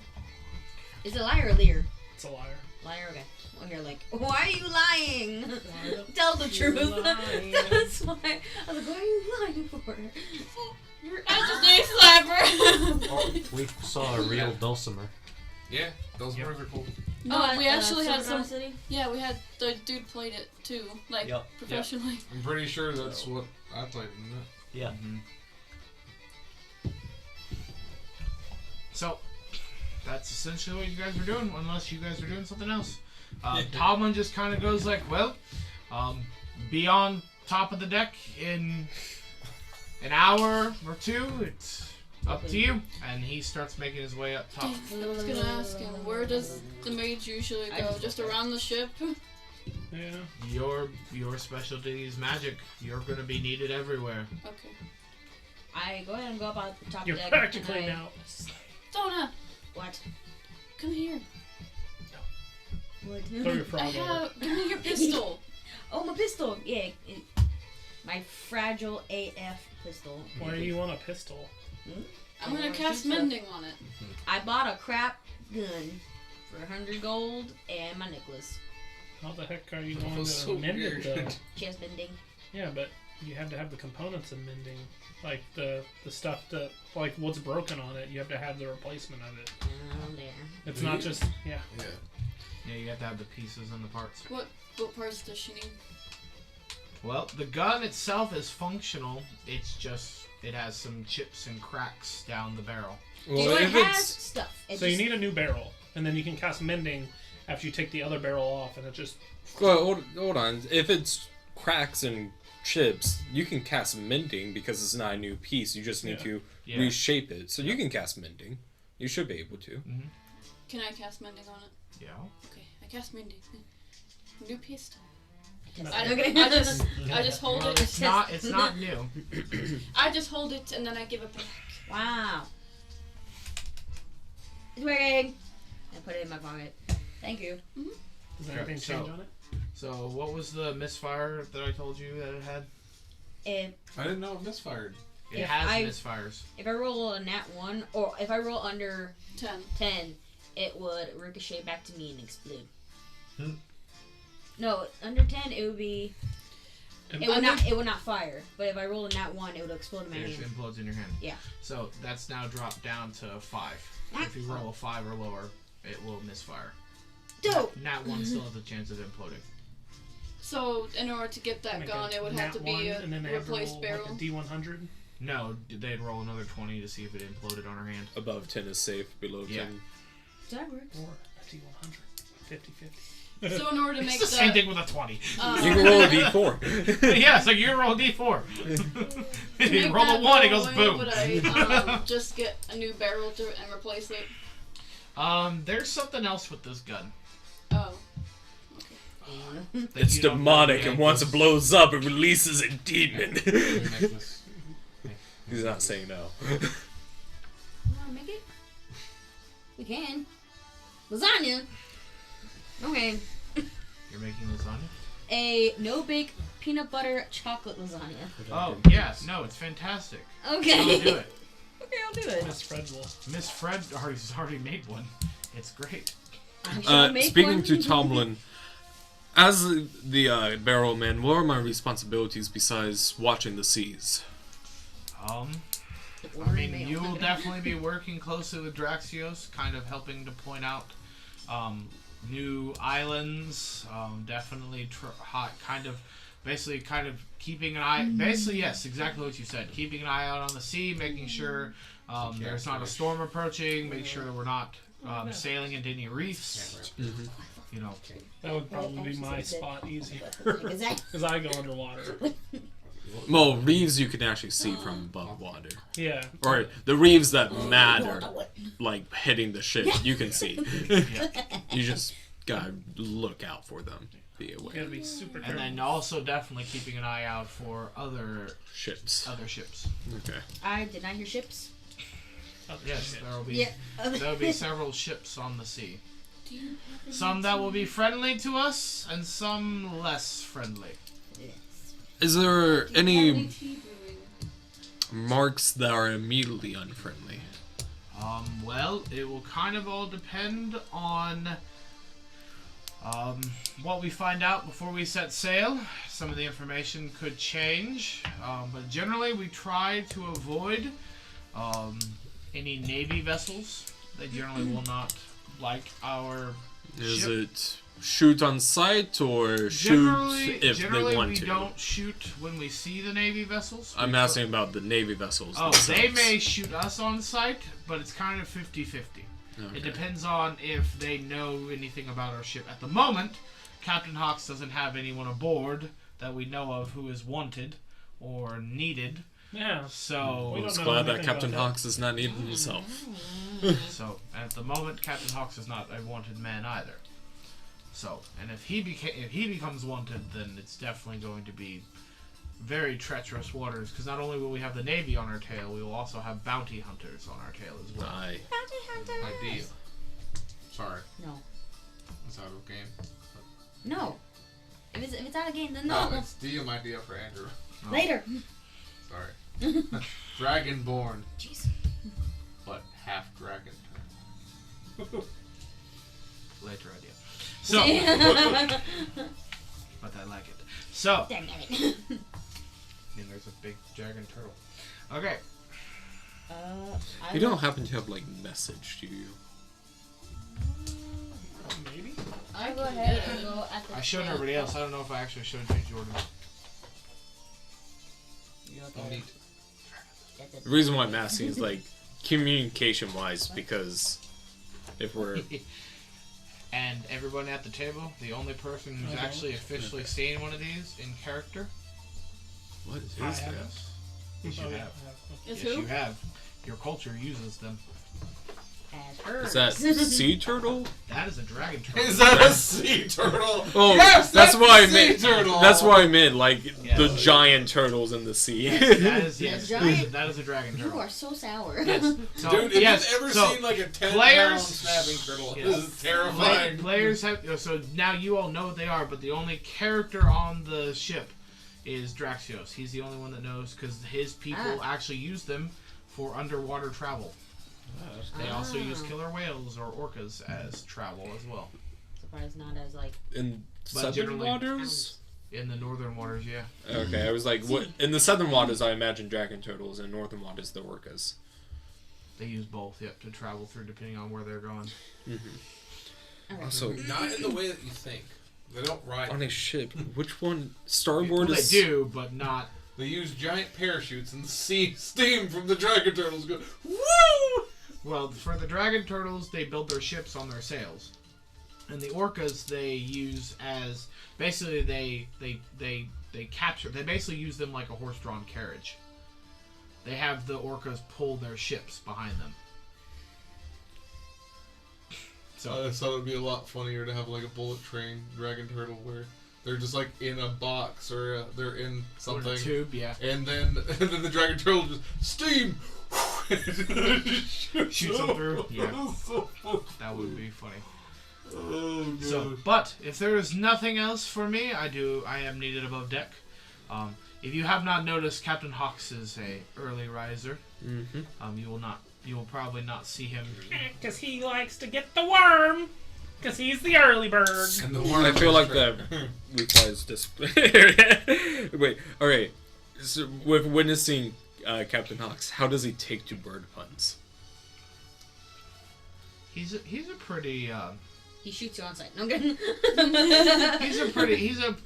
Is it liar or lear? It's a liar. Liar, okay. Well, you're like, why are you lying? Tell the You're truth. lying. That's why. I was like, what are you lying for? You're just a slapper. Oh, we saw a real dulcimer. Yeah, those birds are cool. No, we actually had Silver some. City? Yeah, we had the dude played it too, like Yep. professionally. I'm pretty sure that's what I played in it. Yeah. So, that's essentially what you guys are doing, unless you guys are doing something else. Tomlin just kind of goes like, well, be on top of the deck in an hour or two. It's up to you. And he starts making his way up top. I was gonna ask him, where does the mage usually go? Just around the ship? Yeah. Your specialty is magic. You're going to be needed everywhere. Okay. I go ahead and go up on the top You're deck. practically and I- now. Donna, What? come here. What? Throw your frog over. Give me your pistol. Oh, my pistol. Yeah. My fragile AF pistol. Why do you want a pistol? I'm gonna cast mending on it. I bought a crap gun for 100 gold and my necklace. How the heck are you That going was to so mend it weird. though? Chest bending. Yeah, but you have to have the components of mending. Like the stuff that, like what's broken on it, you have to have the replacement of it. Oh, there. It's Do not you? just, yeah. Yeah. Yeah, you have to have the pieces and the parts. What parts does she need? Well, the gun itself is functional. It's just, it has some chips and cracks down the barrel. So Well, it if has it's stuff. It So you just- need a new barrel, and then you can cast mending after you take the other barrel off, and it just well, hold on. If it's cracks and chips, you can cast mending because it's not a new piece. You just need Yeah. to Yeah. reshape it. So you can cast mending. You should be able to. Can I cast mending on it? Yeah. Okay, I cast mending. New pistol. Okay. I just hold Well, it. it's not new. I just hold it and then I give it back. Wow. It's working. I put it in my pocket. Thank you. does anything So- change on it? So, what was the misfire that I told you that it had? If I didn't know it misfired. It If has I- misfires. I roll a nat 1, or if I roll under 10. 10, it would ricochet back to me and explode. Hmm. No, under 10 it would be. And It would not fire. But if I roll a nat 1, it would explode in my It hand. implodes in your hand. Yeah. So, that's now dropped down to 5. If you roll a 5 or lower, it will misfire. Dope. Nat 1 still has a chance of imploding. So, in order to get that make gun, a it would have nat to be one, a and then they have to replaced roll barrel. like a D100. No, they'd roll another 20 to see if it imploded on her hand. Above 10 is safe. Below 10. Yeah. That works. Or a D100. 50-50. So, in order to It's make the same thing with a 20. You can roll a d4. Yeah, it's like you roll a d4. to You make roll that a 1, it go goes away, boom. Would I just get a new barrel and replace it? There's something else with this gun. Oh. that It's you don't know demonic, yet. and once it blows up, it releases a demon. Let me make this. He's not saying no. You wanna make it? We can. Lasagna. Okay. You're making lasagna? A no-bake peanut butter chocolate lasagna. Oh, yes. No, it's fantastic. Okay. I'll do it. Okay, I'll do it. Miss Fred will. Miss Fred has already made one. It's great. I shall make Speaking one. to Tomlin, as the barrel man, what are my responsibilities besides watching the seas? I mean, you will definitely be working closely with Draxios, kind of helping to point out new islands. Definitely basically keeping an eye. Basically, yes, exactly what you said. Keeping an eye out on the sea, making sure there's not a storm approaching. Make sure that we're not sailing into any reefs. You know. That would probably be my spot easier. Exactly. Because I go underwater. Well, reefs you can actually see from above water. Yeah. Or the reefs that matter, like hitting the ship, you can see. Yeah. You just gotta look out for them. Be You aware. gotta be super And careful. then also definitely keeping an eye out for other Ships. ships. Okay. I did not hear ships. Oh, Yes, shit. there will be Yeah. there will be several ships on the sea. Do you have Some that will be friendly to us, and some less friendly. Yes. Is there any tea brewing? marks that are immediately unfriendly? Well, it will kind of all depend on what we find out before we set sail. Some of the information could change, but generally we try to avoid any Navy vessels. They generally will not like our Is ship. it shoot on sight or shoot if Generally they want we to? don't shoot when we see the Navy vessels. I'm asking about the Navy vessels. Oh, they themselves. may shoot us on sight, but it's kind of 50-50. Okay. It depends on if they know anything about our ship. At the moment, Captain Hawks doesn't have anyone aboard that we know of who is wanted or needed. Yeah. So, We don't It's know glad that anything Captain about that. Hawks is not needed himself. at the moment, Captain Hawks is not a wanted man either. So, and if he becomes wanted, then it's definitely going to be very treacherous waters. Because not only will we have the Navy on our tail, we will also have bounty hunters on our tail as well. Aye. Idea. Sorry. No. It's out of game. No. If it's out of game, then No, no. it's DM idea for Andrew. Later. Sorry. Dragonborn, Jeez. but half dragon. Later idea. So, but I like it. So, Dang it. and there's a big dragon turtle. Okay. I You don't happen to have like message, do you? Maybe. I go ahead and go at the I showed tail. everybody else. I don't know if I actually showed you, Jordan. You go at Oh, the- neat. at the- The reason why I'm asking is like communication wise, because if we're And everyone at the table, the only person who's Okay. actually officially seen one of these in character. what is I that? haven't. Yes, you Oh, yeah. have. Is Yes, who? you have. Your culture uses them. As hers. Is that sea turtle? That is a dragon turtle. Is that a sea turtle? Oh, Yes, that's what I a sea meant. turtle. That's what I meant. Like Yeah. the giant turtles in the sea. That is yes. giant- That is a dragon You turtle. are so sour. Yes. So, Dude, if yes. you've ever so, seen like a 10-pound players- snapping turtle, Yes. this is terrifying. Players have so now you all know what they are, but the only character on the ship is Draxios. He's the only one that knows because his people actually use them for underwater travel. They also use killer whales or orcas as travel as well. Surprised not as like. In But southern generally- waters? In the northern waters, yeah. Okay, I was like, what? In the southern waters, I imagine dragon turtles. In northern waters, the orcas. They use both, yep, to travel through depending on where they're going. Okay. Also, Not in the way that you think. They don't ride. on a ship, which one? Well, Starboard they is. do, but not. They use giant parachutes and see steam from the dragon turtles go, woo! Well, for the dragon turtles, they build their ships on their sails, and the orcas they use as basically they capture. They basically use them like a horse-drawn carriage. They have the orcas pull their ships behind them. So I thought it would be a lot funnier to have like a bullet train dragon turtle where they're just like in a box or they're in something, a tube, yeah, and then the dragon turtle just steam shoots them through. Yeah, that would be funny. So, but if there is nothing else for me, I am needed above deck. If you have not noticed, Captain Hawks is a early riser. Mm-hmm. You will probably not see him. Because he likes to get the worm. Because he's the early bird. And the I feel like that requires discipline. Wait, alright. So, with witnessing Captain Hawks, how does he take to bird puns? He's a pretty. He shoots you on sight. No, I'm kidding.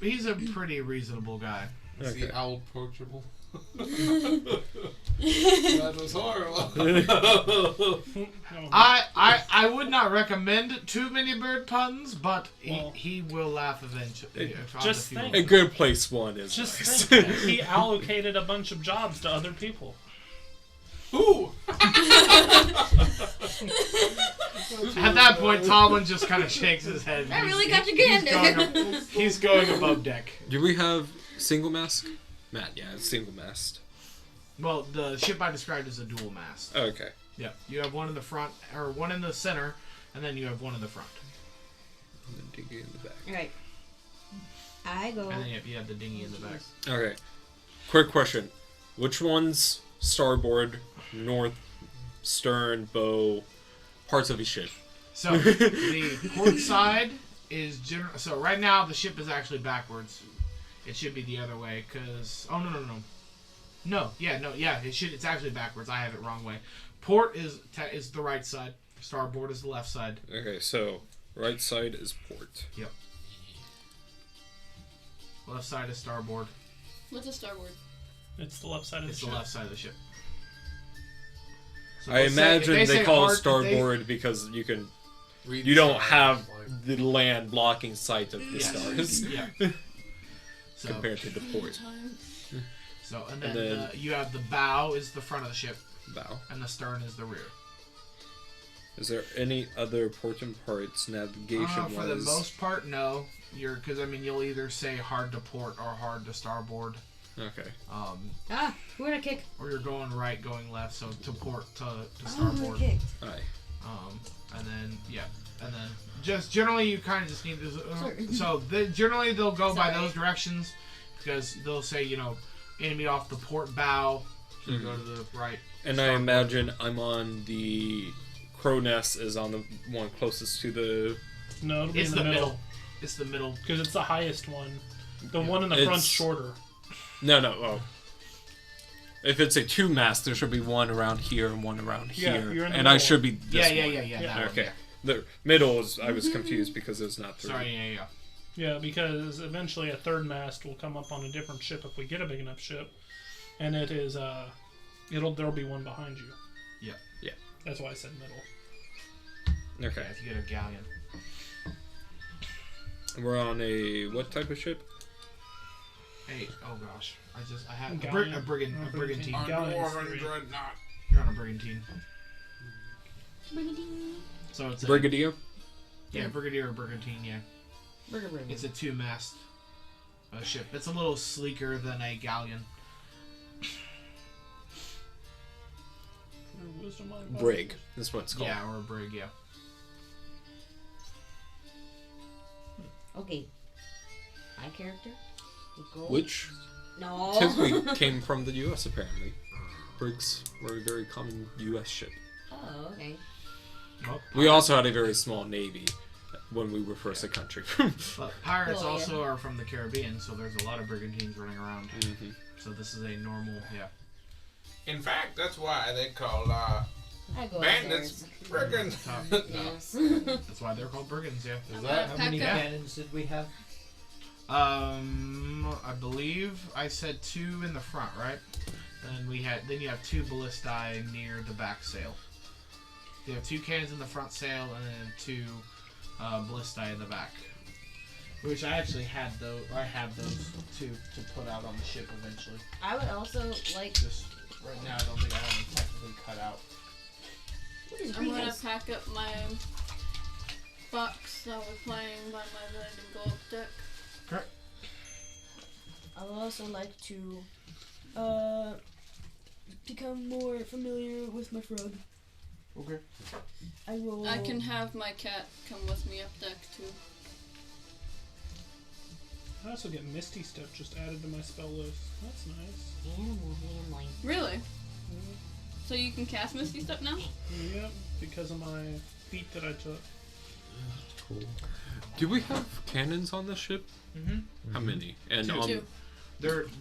He's a pretty reasonable guy. Is Okay. the owl approachable? That was horrible. I would not recommend too many bird puns, but Well, he will laugh eventually. just think. A good place one is Just nice. think, he allocated a bunch of jobs to other people. Who? that point, Tomlin just kind of shakes his head. I really got your gander. He's going above deck. Do we have single mast? Matt, yeah, it's single mast. Well, the ship I described is a dual mast. Okay. Yeah, you have one in the front, or one in the center, and then you have one in the front. And then dinghy in the back. Right. I go. And then you have the dinghy in the back. Okay. Quick question. Which one's starboard, north, stern, bow, parts of each ship? So, the port side is so right now the ship is actually backwards. It should be the other way, because... Oh, no. No, it's actually backwards. I have it wrong way. Port is the right side. Starboard is the left side. Okay, so right side is port. Yep. Left side is starboard. What's a starboard? It's the left side of the It's ship. the left side of the ship. So I imagine they call it hard- starboard because you can... Read You don't signs, have like- the land blocking sight of the Yes. stars Yeah. So, compared to the port. and then, then- you have the bow is the front of the ship, Bow. and the stern is the rear. Is there any other important parts navigation-wise? For the most part, no. Because you'll either say hard to port or hard to starboard. Okay. We're gonna kick. Or you're going right, going left, so to port to I'm starboard. kicked. Aye. And then just generally you kind of just need to. Sorry. So generally they'll go by Sorry. those directions because they'll say enemy off the port bow, so you go to the right. And I imagine I'm on the crow nest is on the one closest to the... No, it'll be It's in the middle. It's the middle. Because it's the highest one. The Yeah. one in the It's- front's shorter. No. Oh. If it's a two-mast, there should be one around here and one around Yeah, here. you're in the and I middle. should be this Yeah. one. That one, Okay. yeah. The middle is... I was confused because there's not three. Sorry, yeah. Yeah, because eventually a third mast will come up on a different ship if we get a big enough ship. And it is, there'll be one behind you. Yeah. Yeah. That's why I said middle. Okay. Yeah, if you get a galleon. We're on a... What type of ship? Hey, oh gosh, I had a Galleon. brigantine. Galleon's Dwarven three. dreadnought. You're on a brigantine. So it's a Brigadier? Yeah, brigadier or brigantine. Yeah, it's a two-mast ship. It's a little sleeker than a galleon. Wisdom on Brig. That's what it's called. Yeah, or a brig. Yeah. Okay. My character. Go. Which No. typically came from the U.S. apparently. Brigs were a very common U.S. ship. Oh, okay. Well, We also had a very small navy when we were first a country. but pirates Oh, yeah. also are from the Caribbean, so there's a lot of brigantines running around. Mhm. So this is a normal. Yeah. In fact, that's why they call I go bandits upstairs. brigands. Yes. That's why they're called brigands. Yeah. Is that how many Yeah. cannons did we have? I believe I said 2 in the front, right? Then you have 2 ballistae near the back sail. You have 2 cannons in the front sail and then 2 ballistae in the back. Which I actually had those. I have those to put out on the ship eventually. I would also like. Just right now, I don't think I have them technically cut out. What is I'm gonna Regal's? pack up my box that we're playing by my red and gold deck. I would also like to become more familiar with my frog. Okay. I will. I can have my cat come with me up deck too. I also get Misty Step just added to my spell list. That's nice. Really? So you can cast Misty Step now? Yep, because of my feat that I took. Cool. Do we have cannons on the ship? Mm-hmm. How many? And 2. on 2.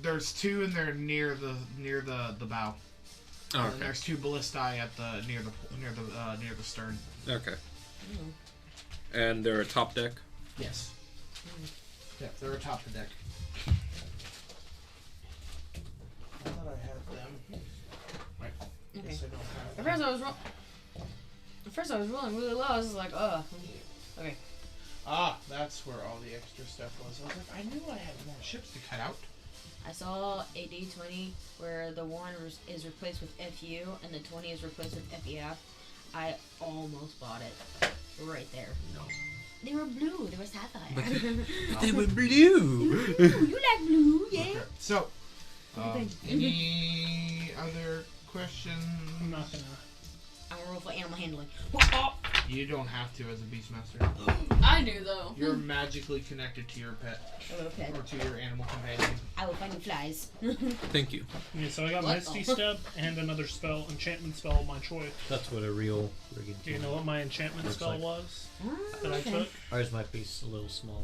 There's 2 and they're near the bow. Oh, And okay. there's 2 ballistae at the near the stern. Okay. And they're a top deck. Yes. Yeah, they're atop the deck. I thought I had them. Right. Okay. Guess I don't have At them. first I was rolling really low. I was like, oh. Okay. Ah, that's where all the extra stuff was. I was like, I knew I had more ships to cut out. I saw a D20 where the 1 is replaced with FU and the 20 is replaced with FEF. I almost bought it. right there. No. They were blue. They were sapphire. But they were blue. Ooh, you like blue, yeah? Okay. So, Okay. any other questions? I'm not gonna. I'm gonna roll for animal handling. You don't have to as a Beastmaster. I do though. You're magically connected to your pet Okay. or to your animal companion. I will find you flies. Thank you. Yeah, so I got What? Misty Step and another spell, enchantment spell of my choice. That's what a real brigand. Do you know what my enchantment Looks spell like- was that I Okay. took? Ours might be a little smaller.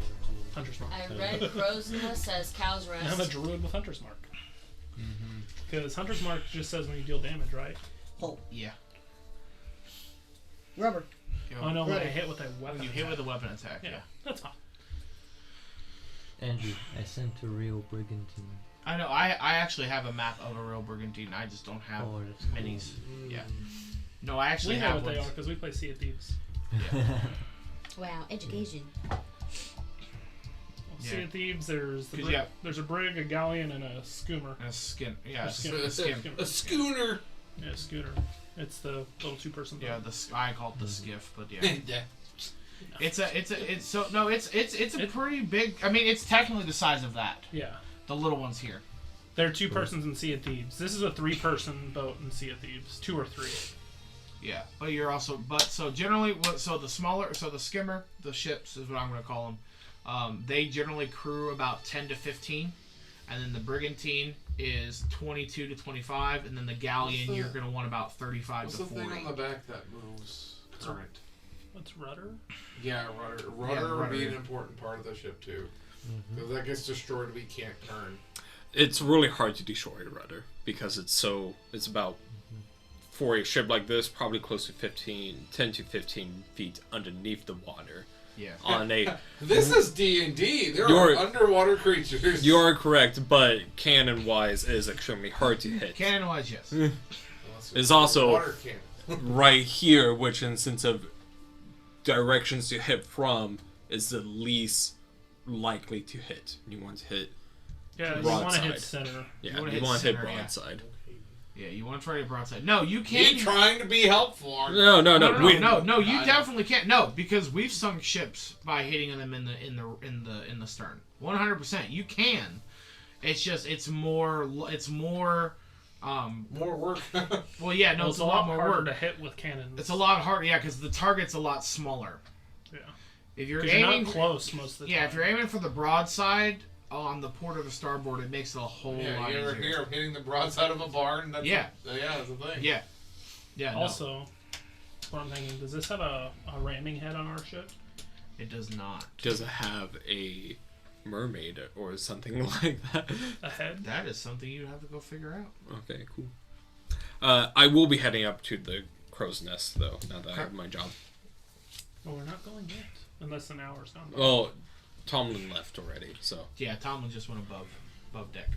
Hunter's Mark. I read Crow's Nest says cow's And I'm a rest. druid with Hunter's Mark. Mm-hmm. Because Hunter's Mark just says when you deal damage, right? Oh, Yeah. rubber. Oh no, when I Ready. hit with a weapon. When you hit attack. with a weapon attack, Yeah, that's fine. Andrew, I sent a real brigantine. I know. I actually have a map of a real brigantine. I just don't have Oh, that's cool. minis. Yeah. No, I actually We know have what they ones. are because we play Sea of Thieves. Wow, education. Sea Yeah. of Thieves, there's the 'Cause, brig, yeah. there's a brig, a galleon, and a schooner. And a skin. Yeah, A a skin- skin. A schooner. Yeah, schooner. It's the little two-person boat. Yeah, I call it the skiff, but yeah. It's a pretty big. I mean, it's technically the size of that. Yeah. The little ones here. There are two persons in Sea of Thieves. This is a three-person boat in Sea of Thieves. 2 or 3. Yeah, but you're also so generally the skimmer, the ships is what I'm going to call them. They generally crew about 10 to 15, and then the brigantine is 22 to 25, and then the galleon What's the- you're going to want about 35 What's to the 40. thing on the back that moves current? What's rudder? Yeah, rudder. Rudder would be rudder. an important part of the ship too, Mhm. because that gets destroyed if we can't turn. It's really hard to destroy a rudder because it's about for a ship like this, probably close to 10 to 15 feet underneath the water. Yeah. On a, This is D&D. There You're- are underwater creatures. you are correct, but cannon-wise is extremely hard to hit. Cannon-wise, yes. Unless It's also- water cannon. Right here, which in sense of directions to hit from, is the least likely to hit. You want to hit, Yeah, you want to hit Broadside. center. yeah, wanna you hit want to hit center, yeah. broadside. Yeah, you want to try to broadside. No, you You can't. trying to be helpful, aren't you? No, No, you I- definitely can't. No, because we've sunk ships by hitting them in the stern. 100%. You can. It's just it's more More work. well, yeah, no, Well, it's a lot more harder work. to hit with cannons. It's a lot harder, yeah, because the target's a lot smaller. Yeah. If you're Because you're aiming, not close most of the yeah, time. if you're aiming for the broadside on the port or the starboard, it makes it a whole Yeah, lot you ever easier. hear of hitting the broadside of a barn? That's Yeah. That's the thing. Yeah, yeah. No, Also, what I'm thinking, does this have a ramming head on our ship? it does not. Does it have a mermaid or something like that? A head? That is something you have to go figure out. Okay, cool. I will be heading up to the crow's nest though. Now that I have my job. Well, we're not going yet. Unless an hour's gone by. Well, Tomlin left already, so Yeah, Tomlin just went above deck.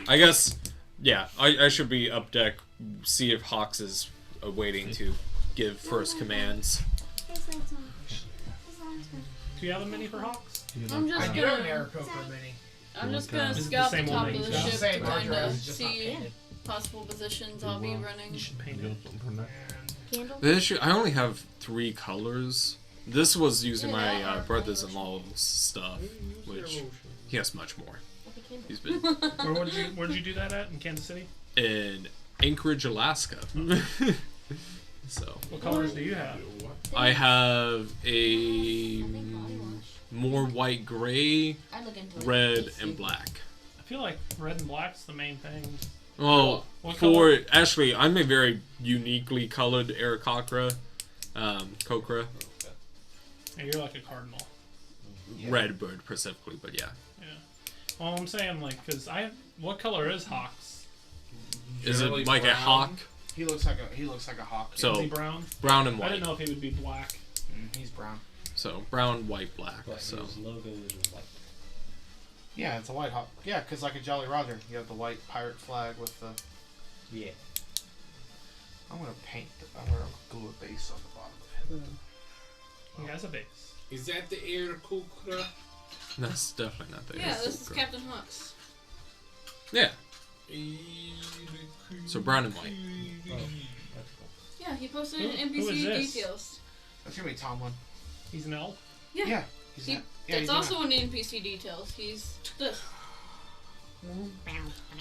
I guess yeah. I should be up deck. See if Hawks is waiting to give first commands. Do you have a mini for Hawks? I'm just I do have an gonna. Aarakocra mini. I'm just gonna Is it the scout the same top one of that the you ship got? Same to kind Marjorie, of it's just not see painted. possible positions I'll be running. You should paint it. Candle? The issue, I only have 3 colors. This was using Yeah, my that are brothers-in-law's stuff, which he has much more. He's been Where'd you do that at? In Kansas City? in Anchorage, Alaska. So What colors do you have? I have a more white gray, I look into it. red, and black. I feel like red and black's the main thing. Well, What for color? actually, I'm a very uniquely colored Aarakocra, Kokra, Yeah, you're like a cardinal. red bird specifically, but yeah. Yeah. Well, I'm saying like, cause what color is Hawks? Is Generally it like a brown. hawk? He looks like a hawk. So- Is he brown? Brown and I white. didn't know if he would be black. He's brown. So brown, white, black. But So his logo is white. Yeah, it's a white hawk. Yeah, because like a Jolly Roger, you have the white pirate flag with the. Yeah. I'm gonna glue a base on the bottom of him. He has a base. Is that the Aarakocra? that's definitely not the Yeah, this is Aarakocra. Captain Hawks. Yeah. So brown and white. Oh, that's cool. Yeah, he posted Who in is NPC this? details. That's gonna be Tomlin. He's an elf. Yeah. He's He, not- that's he's also not. in NPC details. He's this.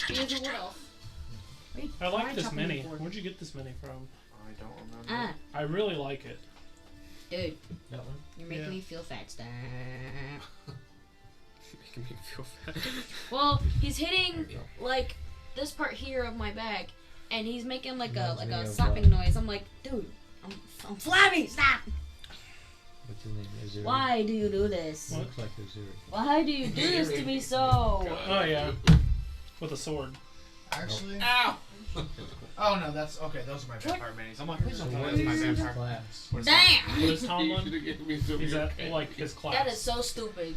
He is a wood elf. Wait, I like try this chopping mini. the board. Where'd you get this mini from? I don't remember. I really like it. Dude, That one? you're making Yeah. me feel fat. Stop. Making me feel fat. Well, he's hitting like this part here of my back, and he's making like Reminds me a of, slapping noise. I'm like, dude, I'm flabby. Stop. What's his name? Azuri? Why do you do this? What? Looks like Azuri. Why do you do this to me so? Oh yeah, with a sword. Actually. Ow! Oh no, that's okay. Those are my vampire minis. I'm like, please So don't tell me what that's is my his vampire. class? What is Damn. What is You Tomlin? should've given me some Is of your that candy. like his class? That is so stupid.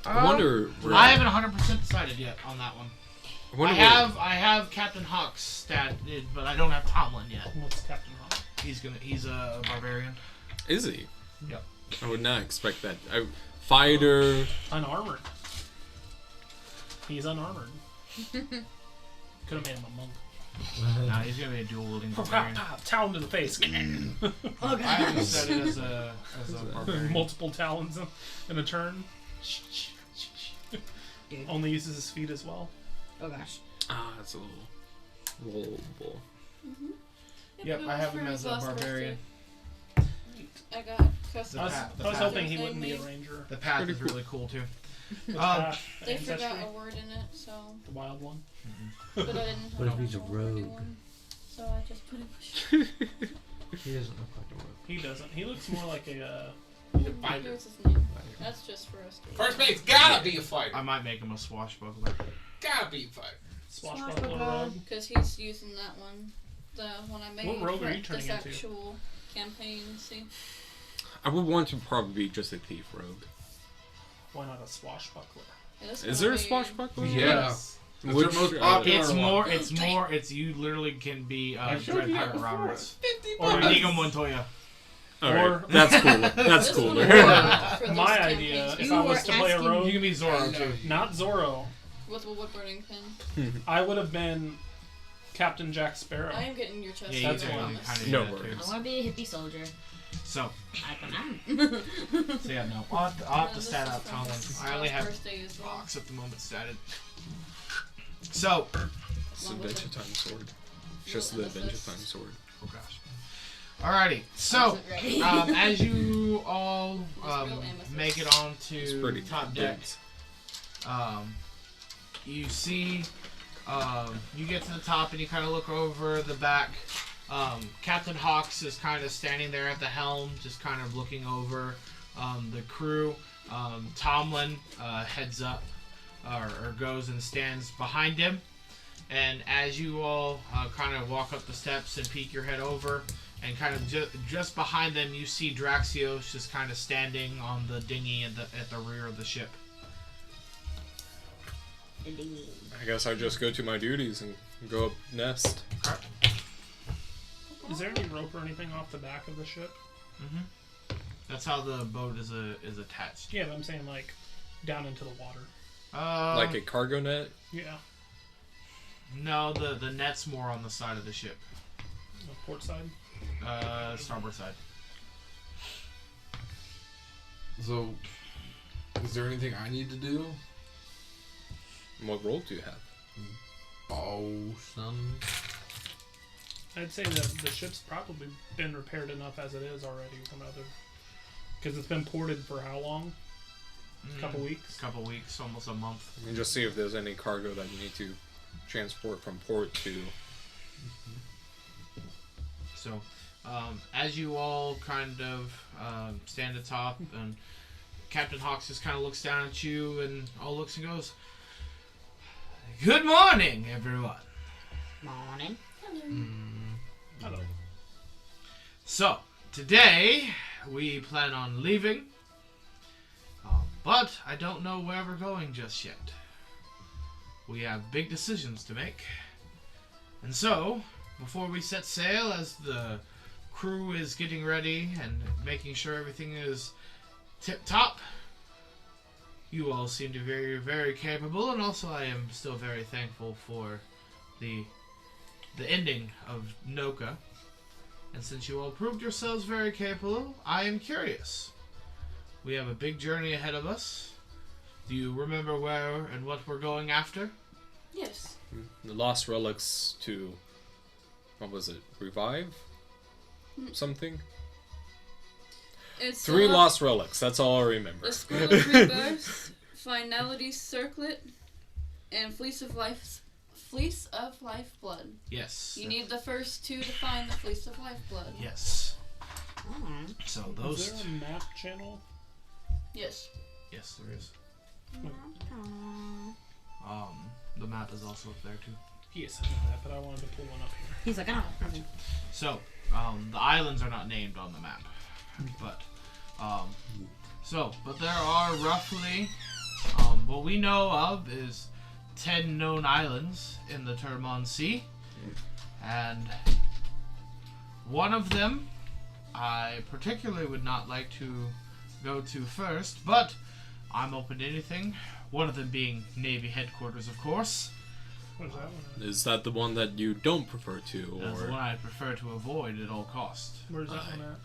I wonder. I haven't 100% decided yet on that one. I wonder I have Captain Hawk's statted, but I don't have Tomlin yet. What's Captain Hawk? He's a barbarian. Is he? Yep. I would not expect that. Fighter. Unarmored. He's unarmored. Could have made him a monk. Nah, he's gonna be a dual wielding Pow, barbarian. pow, talon to the face. I haven't set it as a barbarian. Multiple talons in a turn. Dude. Only uses his feet as well. Oh gosh. Ah, it's a little rollable. Yep, I have him as a barbarian. I got custom. I was, path- the I was path. hoping he wouldn't be a ranger. The path Pretty is cool. really cool too. The Um, path, the They ancestry, forgot a word in it, so. the wild one. But I didn't What if have he's a word rogue? anyone, so I just put it. He doesn't look like a rogue. He doesn't. He looks more like a. Here's his name. That's just for us. to- First base gotta be a fighter. I might make him a swashbuckler. Gotta be a fighter. Swashbuckler rogue. Because he's using that one. The one I made. What rogue are for you turning this into? actual campaign, see? I would want to probably be just a thief rogue. Why not a swashbuckler? Yeah, this Is one there a I made- swashbuckler? Yeah. It's their most popular one. It's you literally can be I showed Dread you Pirate that before. Roberts. 50 Or bucks. Inigo Montoya. Alright, Or- that's cooler. That's This one cooler. was for this My campaign idea, if You I were was to play a asking- You rogue, can be Zorro too. not Zorro, with a wood burning pin. I would have been Captain Jack Sparrow. I am getting your chest. Yeah, That's you one. kind of No do that worries. too. I want to be a hippie soldier. So, I can. so yeah, no. I'll have No, to this stat is out from Tomlin. his I only have birthday as well. box at the moment statted. So, It's the Adventure Time sword. It's just the Adventure Time sword. oh gosh. Alrighty, so I wasn't ready. as you all It's real amethyst. make it It's onto pretty top big. deck, you see, you get to the top and you kind of look over the back. Captain Hawks is kind of standing there at the helm, just kind of looking over the crew. Tomlin heads up or goes and stands behind him. And as you all kind of walk up the steps and peek your head over, and kind of just behind them, you see Draxios just kind of standing on the dinghy at the rear of the ship. I guess I just go to my duties and go up nest. Is there any rope or anything off the back of the ship? That's how the boat is attached. Yeah, but I'm saying like down into the water. Like a cargo net? Yeah, No, the net's more on the side of the ship. the port side. Starboard side. So, is there anything I need to do? What role do you have? Oh, son. I'd say that the ship's probably been repaired enough as it is already from other, because it's been ported for how long? A couple weeks. Couple weeks, almost a month. And just see if there's any cargo that you need to transport from port to. So, as you all kind of stand atop, and Captain Hawks just kind of looks down at you and all looks and goes, "Good morning, everyone." Morning. Hello. So, today we plan on leaving, but I don't know where we're going just yet. We have big decisions to make. And so, before we set sail, as the crew is getting ready and making sure everything is tip-top, you all seem to be very, very capable, and also I am still very thankful for the ending of Noka. And since you all proved yourselves very capable, I am curious. We have a big journey ahead of us. Do you remember where and what we're going after? Yes. The lost relics to, what was it? Revive? Something? It's 3 lost relics. That's all I remember. The Scroll of Rebirth, Finality Circlet, and Fleece of Lifeblood. Yes. You need the first 2 to find the Fleece of Lifeblood. Yes. So those. Is there a map channel? Yes. Yes, there is. The map is also up there too. Yes, I know that, but I wanted to pull one up here. He's like, oh. So, the islands are not named on the map, but but there are roughly what we know of is 10 known islands in the Termon Sea, and one of them I particularly would not like to go to first, but I'm open to anything. One of them being Navy headquarters, of course. Where's that one at? Is that the one that you don't prefer to, That's the or one I prefer to avoid at all costs. Where's that one at?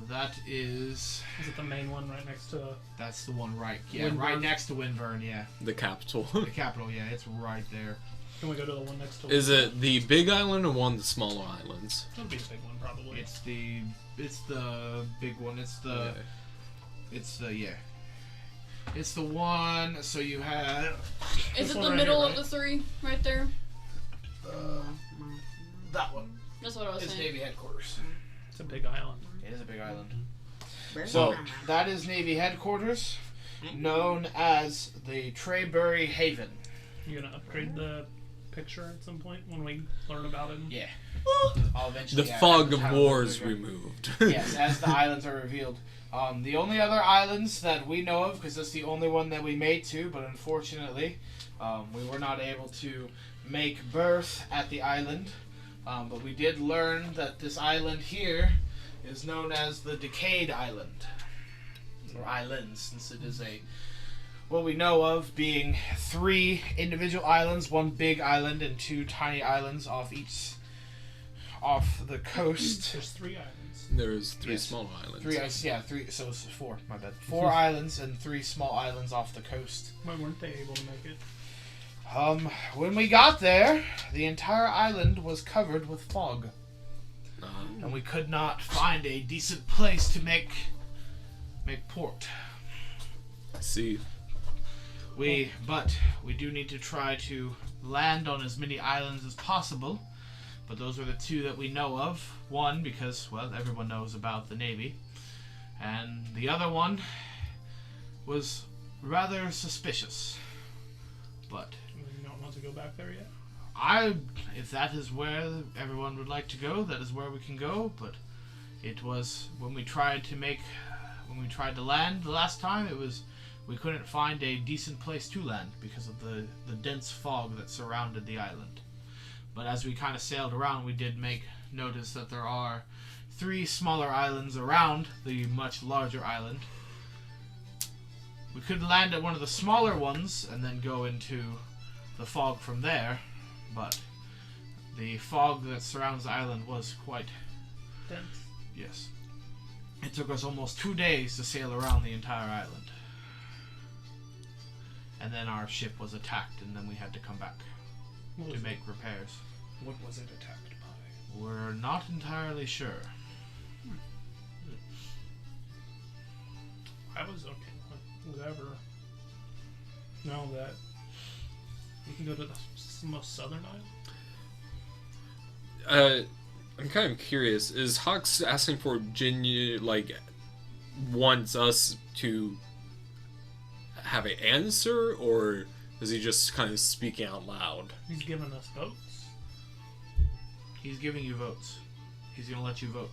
That is... Is it the main one right next to... That's the one right... Yeah, Windburn? right next to Windburn, yeah. the capital? The capital, yeah, it's right there. Can we go to the one next to... Is it the big island or one of the smaller islands? It'll be the big one, probably. It's the big one. It's the one, so you have... Is This it one the right middle here, of the 3 right there? That one. That's what I was It's saying. Navy headquarters. It's a big island. It is a big island. So, that is Navy headquarters, known as the Treybury Haven. You gonna upgrade the picture at some point when we learn about it? Yeah. I'll eventually The add fog the of town war is bigger. removed. Yes, as the islands are revealed. The only other islands that we know of, because that's the only one that we made to, but unfortunately, we were not able to make birth at the island. But we did learn that this island here is known as the Decayed Island. Or islands, since it is what we know of being 3 individual islands, 1 big island and 2 tiny islands off the coast. There's 3 islands. There's 3 Yes. smaller islands. 3, so it's 4, my bad. 4 islands and 3 small islands off the coast. Why weren't they able to make it? When we got there, the entire island was covered with fog. And we could not find a decent place to make port. I see. But we do need to try to land on as many islands as possible. But those are the 2 that we know of. One, because, well, everyone knows about the Navy. And the other one was rather suspicious. But You don't want to go back there yet? if that is where everyone would like to go, that is where we can go. But it was, when we tried to land the last time, we couldn't find a decent place to land because of the dense fog that surrounded the island. But as we kind of sailed around, we did notice that there are 3 smaller islands around the much larger island. We could land at one of the smaller ones and then go into the fog from there, but the fog that surrounds the island was quite... Dense. Yes. It took us almost 2 days to sail around the entire island. And then our ship was attacked, and then we had to come back to make repairs. What was it attacked by? We're not entirely sure. I was okay with whatever. Know that you can go to the most southern island. I'm kind of curious. Is Hawks asking for wants us to have an answer, or is he just kind of speaking out loud? He's giving us votes. He's giving you votes. He's gonna let you vote.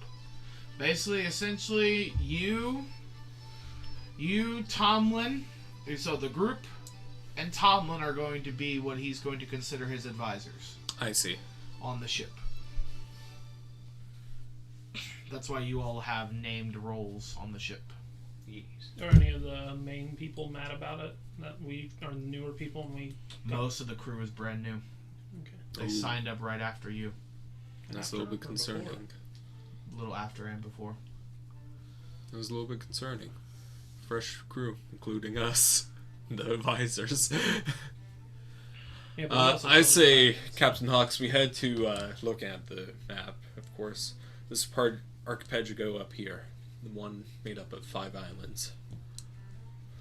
Basically, essentially, you, Tomlin, so the group and Tomlin are going to be what he's going to consider his advisors I see. on the ship. That's why you all have named roles on the ship. Are any of the main people mad about it? That we are newer people and we... Most of the crew is brand new. Okay. They signed up right after you. That's a After little bit or before? concerning. little after and before. It was a little bit concerning. Fresh crew, including us, the advisors. Yeah, but we also I know say, that- Captain Hawks, we head to look at the map, of course. This is part archipelago up here. The one made up of 5 islands.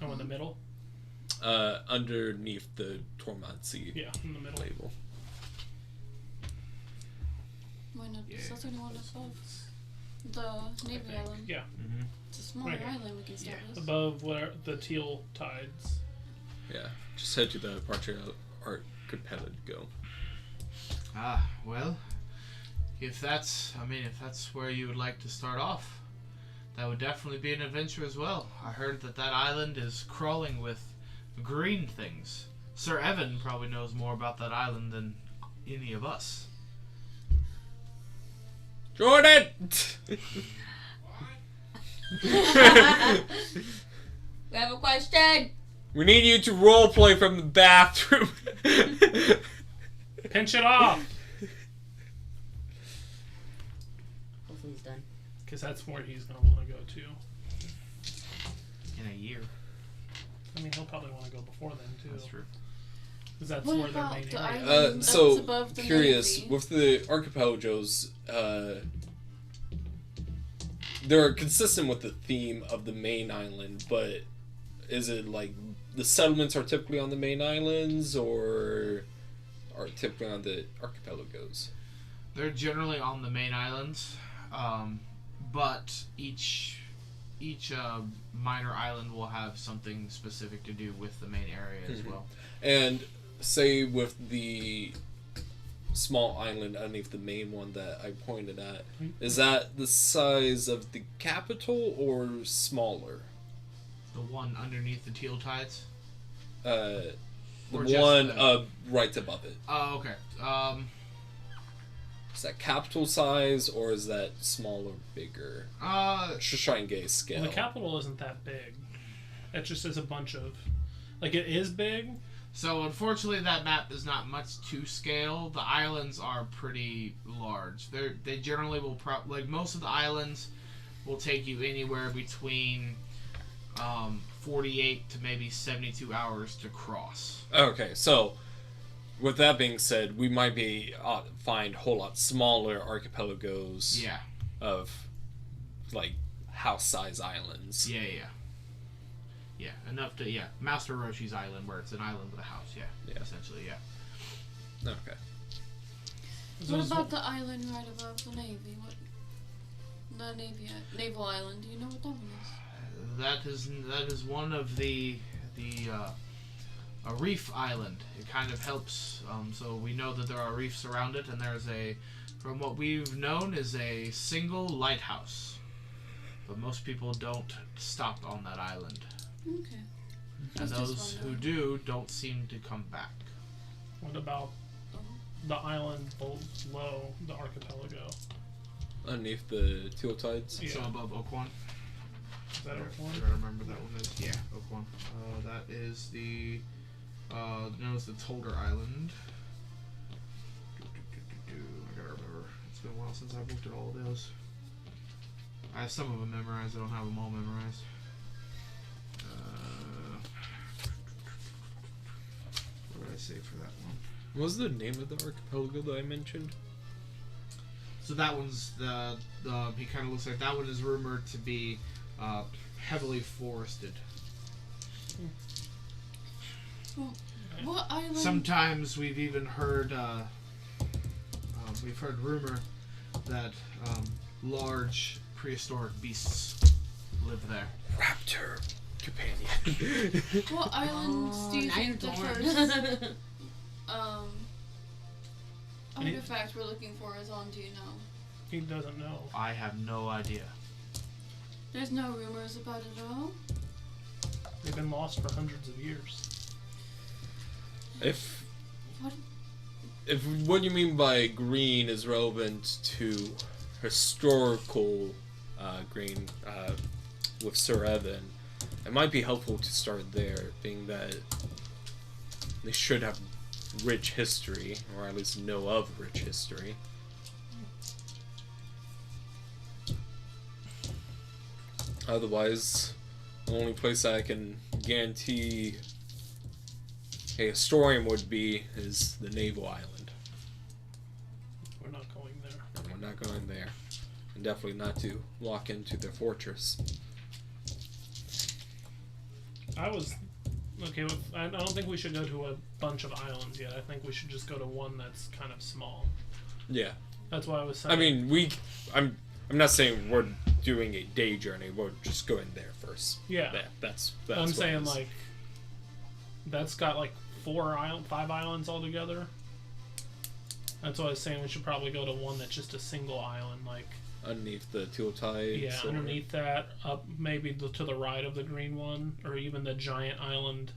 Oh, in the middle? Underneath the Tormont Sea Yeah, in the middle. label. Why not the Yeah. southern one above the Navy think. Island? Yeah, It's a smaller Right here. island we can start with. above where the teal tides. Yeah, just head to the archipelago. Ah, well, if that's where you would like to start off, that would definitely be an adventure as well. I heard that island is crawling with green things. Sir Evan probably knows more about that island than any of us. Jordan! We have a question! We need you to roleplay from the bathroom. Pinch it off! Hopefully he's done. Because that's where he's going to want to go to. In a year. I mean, he'll probably want to go before then, too. That's true. Because that's What where their about main the area island? is. That's So, above the curious, Navy. with the archipelagos, they're consistent with the theme of the main island, but is it like the settlements are typically on the main islands, or are typically on the archipelagos? They're generally on the main islands, but each minor island will have something specific to do with the main area as well. And say with the small island underneath the main one that I pointed at, is that the size of the capital or smaller? The one underneath the teal tides. The Or just one the- right above it. Oh, okay. Is that capital size or is that smaller, bigger? Just try and get a scale. Well, the capital isn't that big. It just is a bunch of... Like, it is big. So unfortunately, that map is not much to scale. The islands are pretty large. They generally will like most of the islands will take you anywhere between 48 to maybe 72 hours to cross. Okay, so with that being said, we might be find a whole lot smaller archipelagos Yeah. of like house-size islands. Yeah. Enough to Master Roshi's island, where it's an island with a house. Yeah. Essentially, yeah. Okay. What about the island right above the Navy? The naval island. Do you know what that one is? That is one of the a reef island. It kind of helps. So we know that there are reefs around it, and there's from what we've known, is a single lighthouse. But most people don't stop on that island, Okay. and That's just those one who island. do don't seem to come back. What about the island below the archipelago? Underneath the teal tides. Yeah. So above Oqun. Is that I Oqun? remember that one is Oqun. That is the known as the Tolder Island. I gotta remember. It's been a while since I've looked at all of those. I have some of them memorized. I don't have them all memorized. What did I say for that one? What was the name of the archipelago that I mentioned? So that one's the he kind of looks like that one is rumored to be heavily forested. Well, what island? Sometimes we've even heard rumor that large prehistoric beasts live there. Raptor companion. What islands do you now you're think the torn. first artifact we're looking for is on? Do you know? He doesn't know. I have no idea. There's no rumors about it at all. They've been lost for hundreds of years. If What? what you mean by green is relevant to historical green with Sir Evan, it might be helpful to start there, being that they should have rich history, or at least know of rich history. Otherwise, the only place I can guarantee a historian would be is the naval island. We're not going there. And we're not going there. And definitely not to walk into their fortress. I was okay. I don't think we should go to a bunch of islands yet. I think we should just go to one that's kind of small. Yeah. That's why I was saying. I mean, I'm not saying we're doing a day journey. We're just going there first. Yeah. That's I'm what saying it is. like that's got like 5 islands altogether. That's why I was saying we should probably go to one that's just a single island, like underneath the teal tides. yeah, or- underneath that, up maybe to the right of the green one, or even the giant island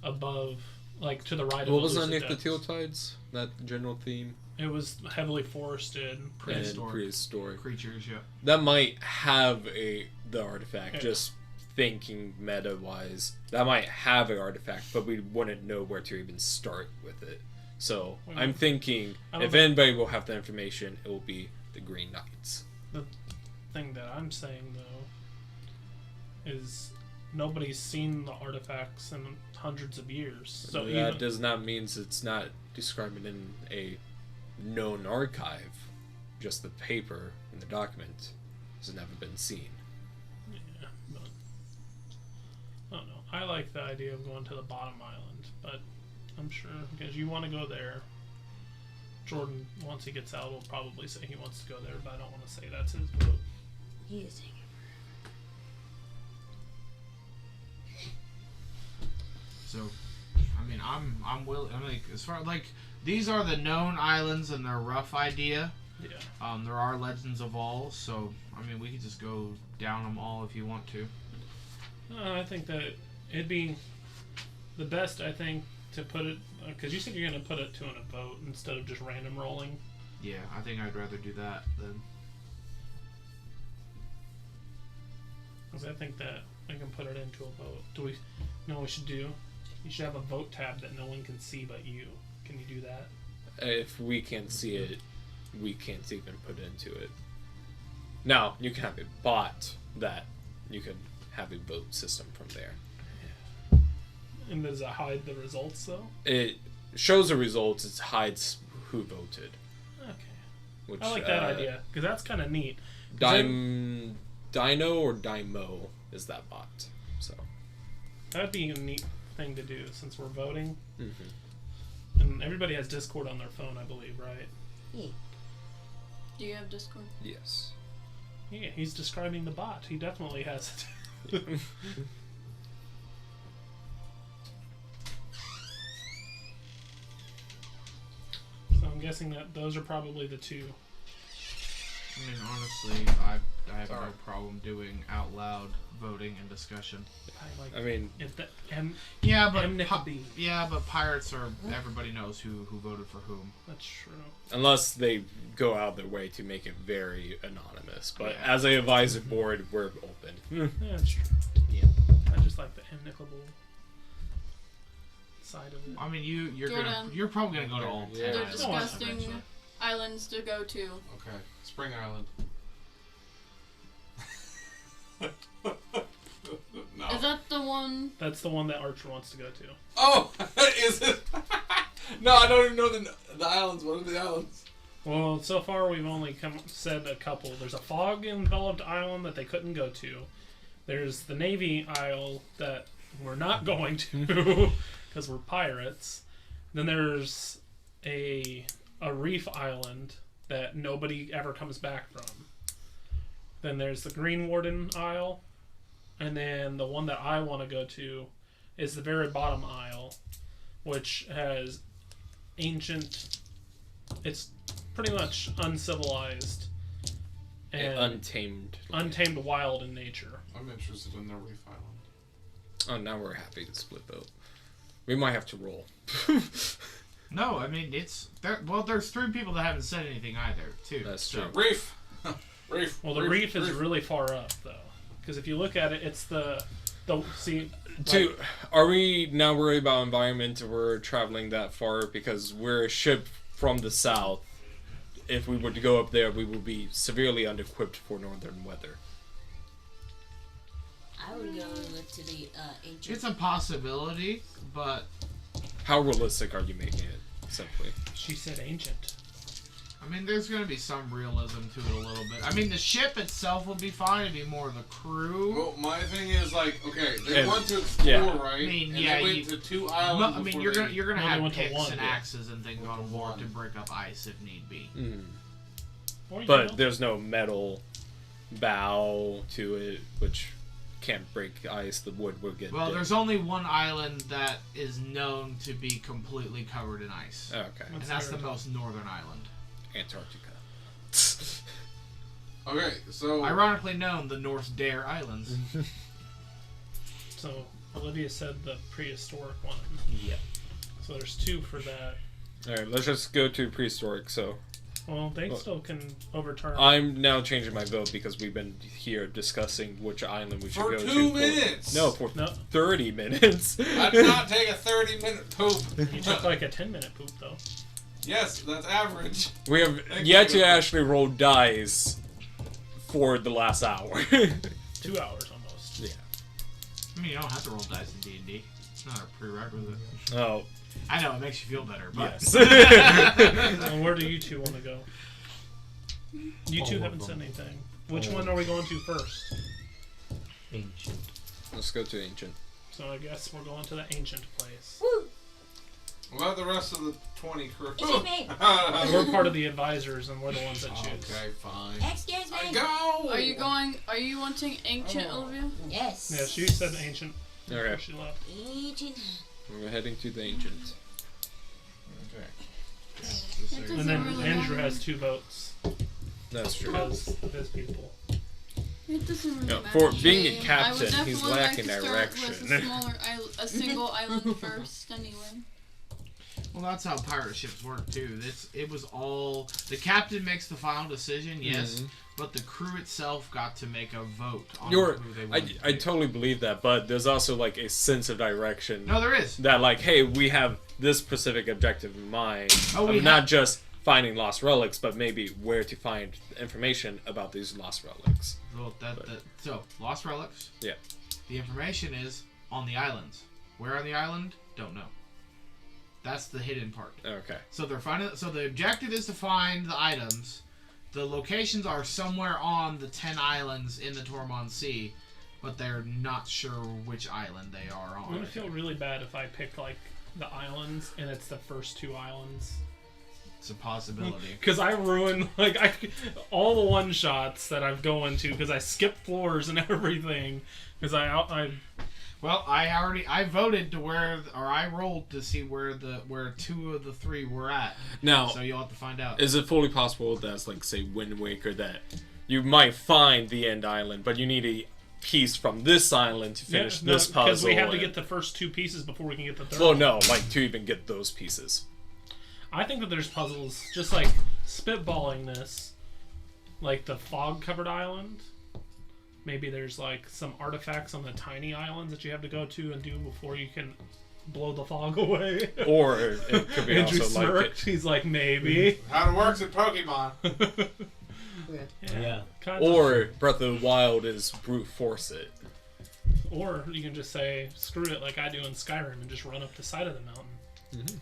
above, like to the right. What of was the underneath the Lucid teal Depths. tides? That general theme. It was heavily forested. And Prehistoric. prehistoric. Creatures, yeah. That might have the artifact. Yeah. Just thinking meta wise, that might have an artifact, but we wouldn't know where to even start with it. So Well, I'm thinking I don't if think- anybody will have the information, it will be the Green Knights. The thing that I'm saying though is nobody's seen the artifacts in hundreds of years. So that even does not mean it's not described in a known archive. Just the paper and the document has never been seen. yeah, but I don't know. I like the idea of going to the bottom island, but I'm sure because you want to go there. Jordan, once he gets out, will probably say he wants to go there, but I don't want to say that's his vote. He is taking. So, I mean, I'm willing. I'm like, as far like these are the known islands and their rough idea. Yeah. There are legends of all, so I mean, we could just go down them all if you want to. I think that it'd be the best, I think, to put it, because you said you're going to put it to in a vote instead of just random rolling. Yeah, I think I'd rather do that than. Because I think that we can put it into a vote. Do we, you know what we should do? You should have a vote tab that no one can see but you. Can you do that? If we can't see it, we can't even put it into it. Now, you can have a bot that you can have a vote system from there. And does it hide the results, though? It shows the results, it hides who voted. Okay. Which, I like that idea, because that's kind of neat. 'Cause then- Dino or Dymo is that bot. So. That'd be a neat thing to do, since we're voting. Mm-hmm. And everybody has Discord on their phone, I believe, right? Do you have Discord? Yes. Yeah, he's describing the bot. He definitely has it. So I'm guessing that those are probably the two. I mean, honestly, I have no problem doing out loud voting and discussion. I mean, If the M, Yeah, but M-Nick-B. yeah, but pirates are everybody knows who voted for whom. That's true. unless they go out of their way to make it very anonymous. But Yeah. as a advisor board, we're open. Yeah, that's true. Yeah. I just like the amicable side of it. I mean, you're Jordan. you're probably gonna go to all 10 Yeah. They're islands No, I- disgusting eventually. islands to go to. Okay, Spring Island. No. Is that the one? That's the one that Archer wants to go to. Oh, is it? No, I don't even know the islands. What are the islands? Well, so far we've only said a couple. There's a fog-enveloped island that they couldn't go to. There's the Navy Isle that we're not going to because we're pirates. Then there's a reef island that nobody ever comes back from. Then there's the Green Warden Isle. And then the one that I want to go to is the very bottom isle, which has ancient... It's pretty much uncivilized and Untamed. untamed wild in nature. I'm interested in the Reef Island. Oh, now we're happy to split vote. We might have to roll. No, I mean it's there. Well, there's 3 people that haven't said anything either, too. That's So- true. Reef! Reef! Well, the reef is really far up, though. Because if you look at it, it's the see... Are we now worried about environment if we're traveling that far? Because we're a ship from the south. If we were to go up there, we would be severely unequipped for northern weather. I would go to the ancient. It's a possibility, but How realistic are you making it? Simply. She said ancient. I mean, there's going to be some realism to it a little bit. I mean, the ship itself will be fine. It'd be more the crew. Well, my thing is like, okay, they And- went to explore, yeah. right? I mean, and yeah, they went you- to 2 No, islands. I mean, before you're they- gonna Well, they have went to picks one, and yeah. axes and things Went on to board one. to break up ice if need be. Or you But know, there's no metal bow to it, which can't break ice. The wood will get. Well, dead. there's only one island that is known to be completely covered in ice, Okay. and that's the most northern island. Antarctica. Okay, so Ironically known, the North Dare Islands. so Olivia said the prehistoric one. Yep. So there's 2 for that. All right, let's just go to prehistoric. So Well, they still can overturn. I'm now changing my vote because we've been here discussing which island we should for go 2 to. minutes. No, for No. 30 minutes. I did not take a 30-minute poop. You took like a 10-minute poop though. Yes, that's average. We have Thank yet you. to actually roll dice for the last hour. 2 hours almost. Yeah. I mean, you don't have to roll dice in D&D. It's not a prerequisite. Oh, I know, it makes you feel better, but... yes. And where do you 2 want to go? You 2 All of haven't them. said anything. Which All one of are we going to first? Ancient. Let's go to ancient. So I guess we're going to the ancient place. Woo! What about the rest of the 20 crew? Excuse me. We're part of the advisors, and we're the ones that choose. Okay, fine. Excuse I me. go. Are you wanting ancient, Oh. Olivia? Yes. Yeah, she said ancient. Okay. Before she left. Ancient. We're heading to the ancient. Okay. That doesn't And then really Andrew matter. has 2 votes That's true. because of his people. It doesn't really No, matter. for being a I would captain, definitely he's like lacking to start direction. With a smaller a single island first, anyway. Well, that's how pirate ships work too. It was all the captain makes the final decision, yes, but the crew itself got to make a vote on who they wanted. I totally believe that, but there's also like a sense of direction No, there is. that like, hey, we have this specific objective in mind. Oh, of we not just finding lost relics, but maybe where to find information about these lost relics. Well, so lost relics. Yeah. The information is on the islands. Where on the island? Don't know. That's the hidden part. Okay. So they're finding. So the objective is to find the items. The locations are somewhere on the 10 islands in the Tormund Sea, but they're not sure which island they are I'm on. gonna feel really bad if I pick like the islands and it's the first 2 islands. It's a possibility. Because I ruin like all the one shots that I've going to because I skip floors and everything because I Well, I voted to I rolled to see where 2 of the 3 were at. Now, So you'll have to find out. is it fully possible that's like, say, Wind Waker, that you might find the end island, but you need a piece from this island to finish this puzzle? because we have to and- get the first 2 pieces before we can get the third. Well, no, like to even get those pieces. I think that there's puzzles just like spitballing this, like the fog-covered island. Maybe there's like some artifacts on the tiny islands that you have to go to and do before you can blow the fog away. Or it could be Andrew also like smirked. He's like, maybe. How it works in Pokemon. Yeah. Kind of. or Breath of the Wild is brute force it. Or you can just say, screw it, like I do in Skyrim, and just run up the side of the mountain.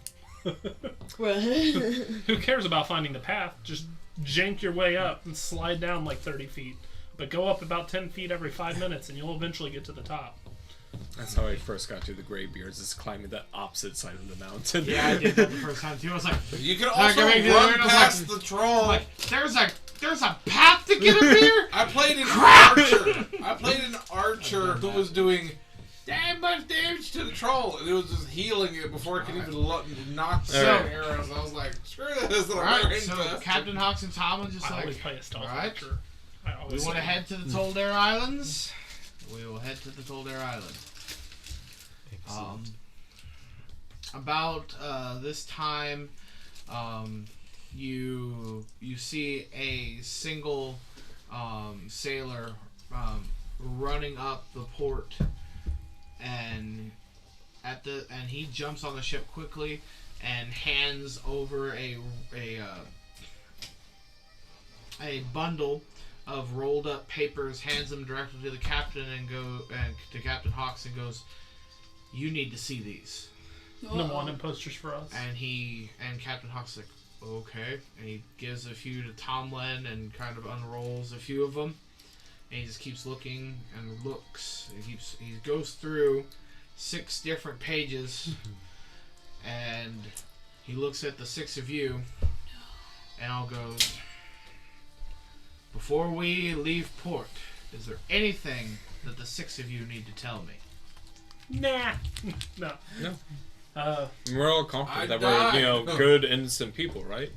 Who cares about finding the path? Just jank your way up and slide down like 30 feet. But go up about 10 feet every 5 minutes, and you'll eventually get to the top. That's how I first got to the Greybeards, is climbing the opposite side of the mountain. Yeah, I did that the first time too. I was like, You can Not also gonna make it run there, I was past the troll. like there's a path to get up here. I played an archer. I played an archer who was doing damn much damage to the troll, and it was just healing it before it could even knock the So- arrows. I was like, screw this. All right, so Captain Hawks and Tomlin just I like, always play a stealth alright. archer. I we always want to say- head to the Toldare Islands. We will head to the Toldare Island. About this time, you see a single sailor running up the port, and he jumps on the ship quickly and hands over a bundle of rolled up papers, hands them directly to the captain and to Captain Hawks and goes, "You need to see these." The wanted posters for us. And Captain Hawks is like, "Okay," and he gives a few to Tomlin and kind of unrolls a few of them, and he just keeps looking and looks. He goes through 6 different pages, and he looks at the 6 of you, and all goes, "Before we leave port, is there anything that the 6 of you need to tell me?" Nah. No. We're all confident I that we're, died. good, innocent people, right?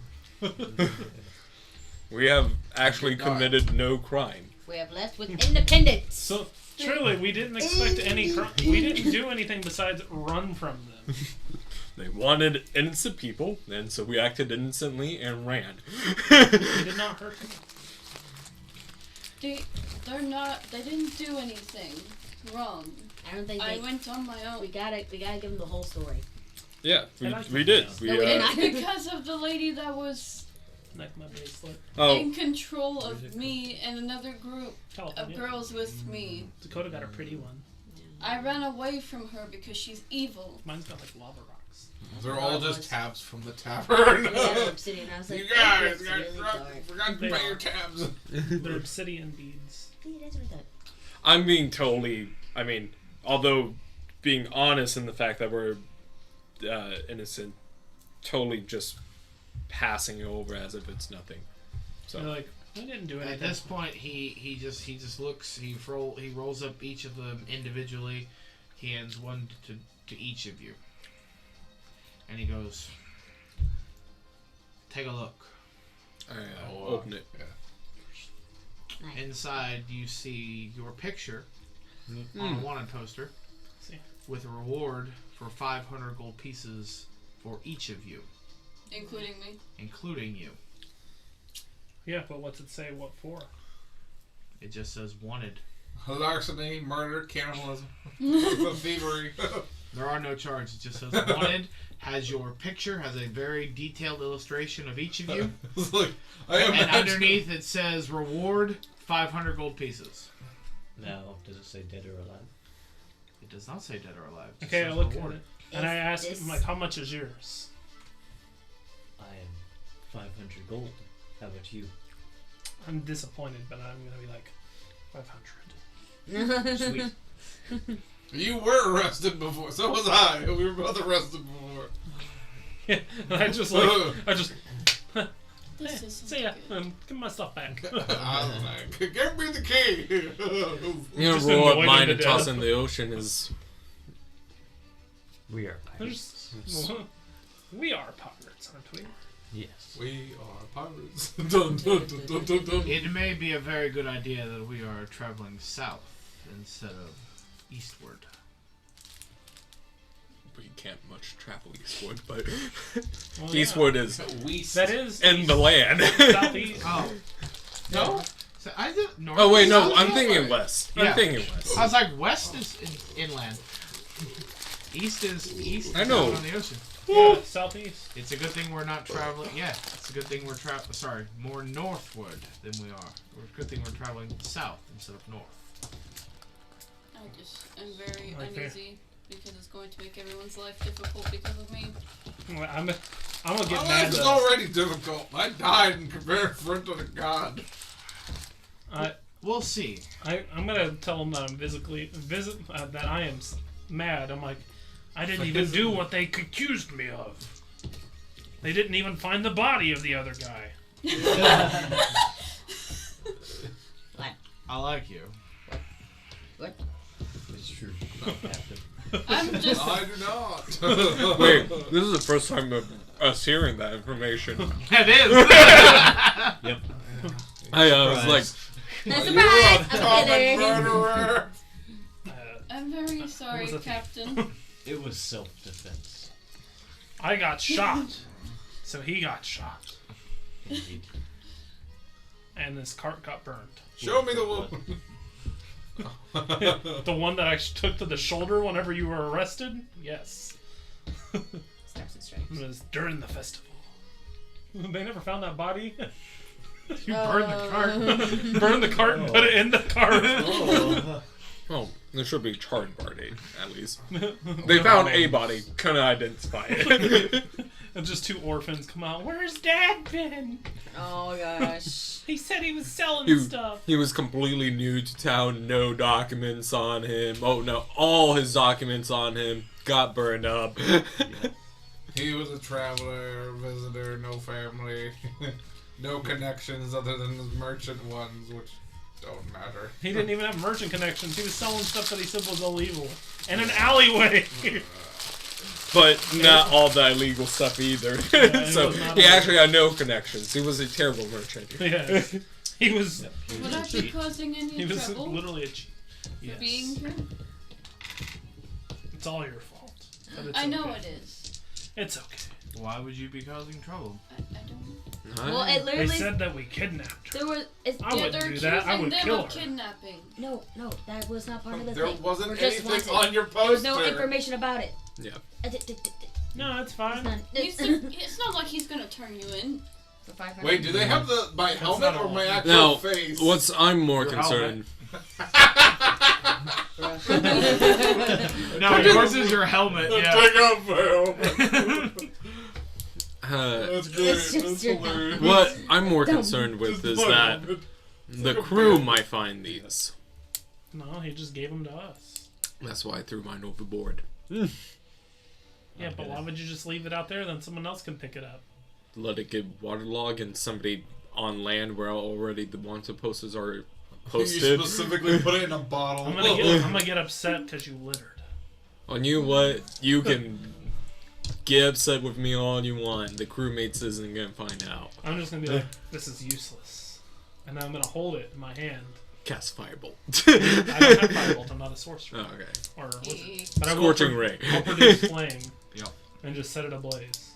We have actually committed no crime. We have left with independence. So, truly, we didn't expect any crime. We didn't do anything besides run from them. They wanted innocent people, and so we acted innocently and ran. We did not hurt them. They didn't do anything wrong. I don't think I went on my own. we gotta give them the whole story. Yeah, I like we that. did. No, we did not. Because of the lady that was Like my bracelet. in control of me and another group of California. girls with me. Dakota got a pretty one. I ran away from her because she's evil. Mine's got like lava rocks. They're all just tabs from the tavern. Yeah, obsidian. I was like, You guys that's got really drunk. dark. Forgot to They pay your are. tabs. They're obsidian beads. Yeah, that's what I thought. I'm being totally. Although being honest in the fact that we're innocent, totally just passing it over as if it's nothing. So they're like, I didn't do anything. At this point, he just looks. He rolls up each of them individually. He hands one to each of you, and he goes, "Take a look." I open it. Yeah. Nice. Inside, you see your picture on a wanted poster See. with a reward for 500 gold pieces for each of you, Including me. including you. Yeah, but what's it say? What for? It just says wanted. Larceny, murder, cannibalism, thievery. There are no charges. It just says wanted. Has your picture, has a very detailed illustration of each of you. It's like, I And imagine. underneath it says reward 500 gold pieces. Now, does it say dead or alive? It does not say dead or alive. It just Okay, I says look reward. at it. And I ask This- him, like, how much is yours? I am 500 gold. How about you? I'm disappointed, but I'm going to be like, 500. Sweet. You were arrested before. So was I. We were both arrested before. Yeah, and I just This is see ya, and give my stuff back. I was like, give me the key. Just roll up annoyed mine him to and toss death. in the ocean is. We are pirates. We are pirates, aren't we? Yes. We are pirates. Dun, dun, dun, dun, dun, dun. It may be a very good idea that we are traveling south instead of eastward. We can't much travel eastward, but Well, eastward is We That is in the land. southeast. Oh. No? So I did north. Oh wait, no, south, I'm north? thinking west. Yeah. I'm thinking west. I was like, west is inland. East is east. I know. Down on the ocean. Yeah, southeast. It's a good thing we're not traveling. Yeah, it's a good thing we're Sorry, more northward than we are. It's a good thing we're traveling south instead of north. I just am very Right there. uneasy because it's going to make everyone's life difficult because of me. Well, I'm gonna get My mad life is though. already difficult. I died in front of a god. We'll see. I'm gonna tell them that I'm that I am mad. I'm like, I didn't even do what they accused me of. They didn't even find the body of the other guy. I like you. It's true. Captain. I'm just. I do not. Wait, this is the first time of us hearing that information. It is. Yep. I was like, Surprise! You're a I'm common kidding. murderer. I'm very sorry, was a- Captain. It was self-defense. I got shot, so he got shot, Indeed. and this cart got burned. Show me the woman. The one that I took to the shoulder whenever you were arrested? Yes. Stars and stripes. It was during the festival. They never found that body. You burned the cart. Burn the cart and put it in the cart. Oh, there should be charred body, at least. They found a body. Couldn't identify it. And just 2 orphans come out. Where's Dad been? Oh gosh. He said he was selling He- stuff. He was completely new to town, no documents on him. Oh no, all his documents on him got burned up. He was a traveler, visitor, no family, no connections other than his merchant ones, which don't matter. He didn't even have merchant connections. He was selling stuff that he said was illegal. In an alleyway. But not all the illegal stuff either. it So was not he illegal. actually had no connections. He was a terrible merchant. Yes. He was... Would I be causing He any was trouble literally a cheat. for Yes. being here? It's all your fault. But it's I know okay. it is. It's okay. Why would you be causing trouble? I don't. Well, it They literally. said that we kidnapped her. There was. It's, I Yeah, wouldn't they're do that. I accusing would them kill of her. kidnapping. No, that was not part of the There thing. wasn't We're just anything wanted. on your There was poster. no information about it. Yeah. No, it's fine. None. It's not like he's gonna turn you in. For 500. Wait, do they have my helmet not or my all. actual Now, face? I'm more Your concerned. No, yours is your helmet. Yeah. Take off my helmet. That's great. It's just That's your hilarious. What I'm more Dumb. concerned with is Just my that helmet. the crew might find these. No, he just gave them to us. That's why I threw mine overboard. Yeah, but why would you just leave it out there? Then someone else can pick it up. Let it get waterlogged and somebody on land where already the wanted posters are You posted. specifically put it in a bottle. I'm gonna get upset because you littered. On you what? You can get upset with me all you want. The crewmates isn't gonna find out. I'm just gonna be like, this is useless, and I'm gonna hold it in my hand. Cast firebolt. I don't have firebolt. I'm not a sorcerer. Oh, okay. Or wizard. Hey. But I will Scorching ray. I'll produce flame. Yep. And just set it ablaze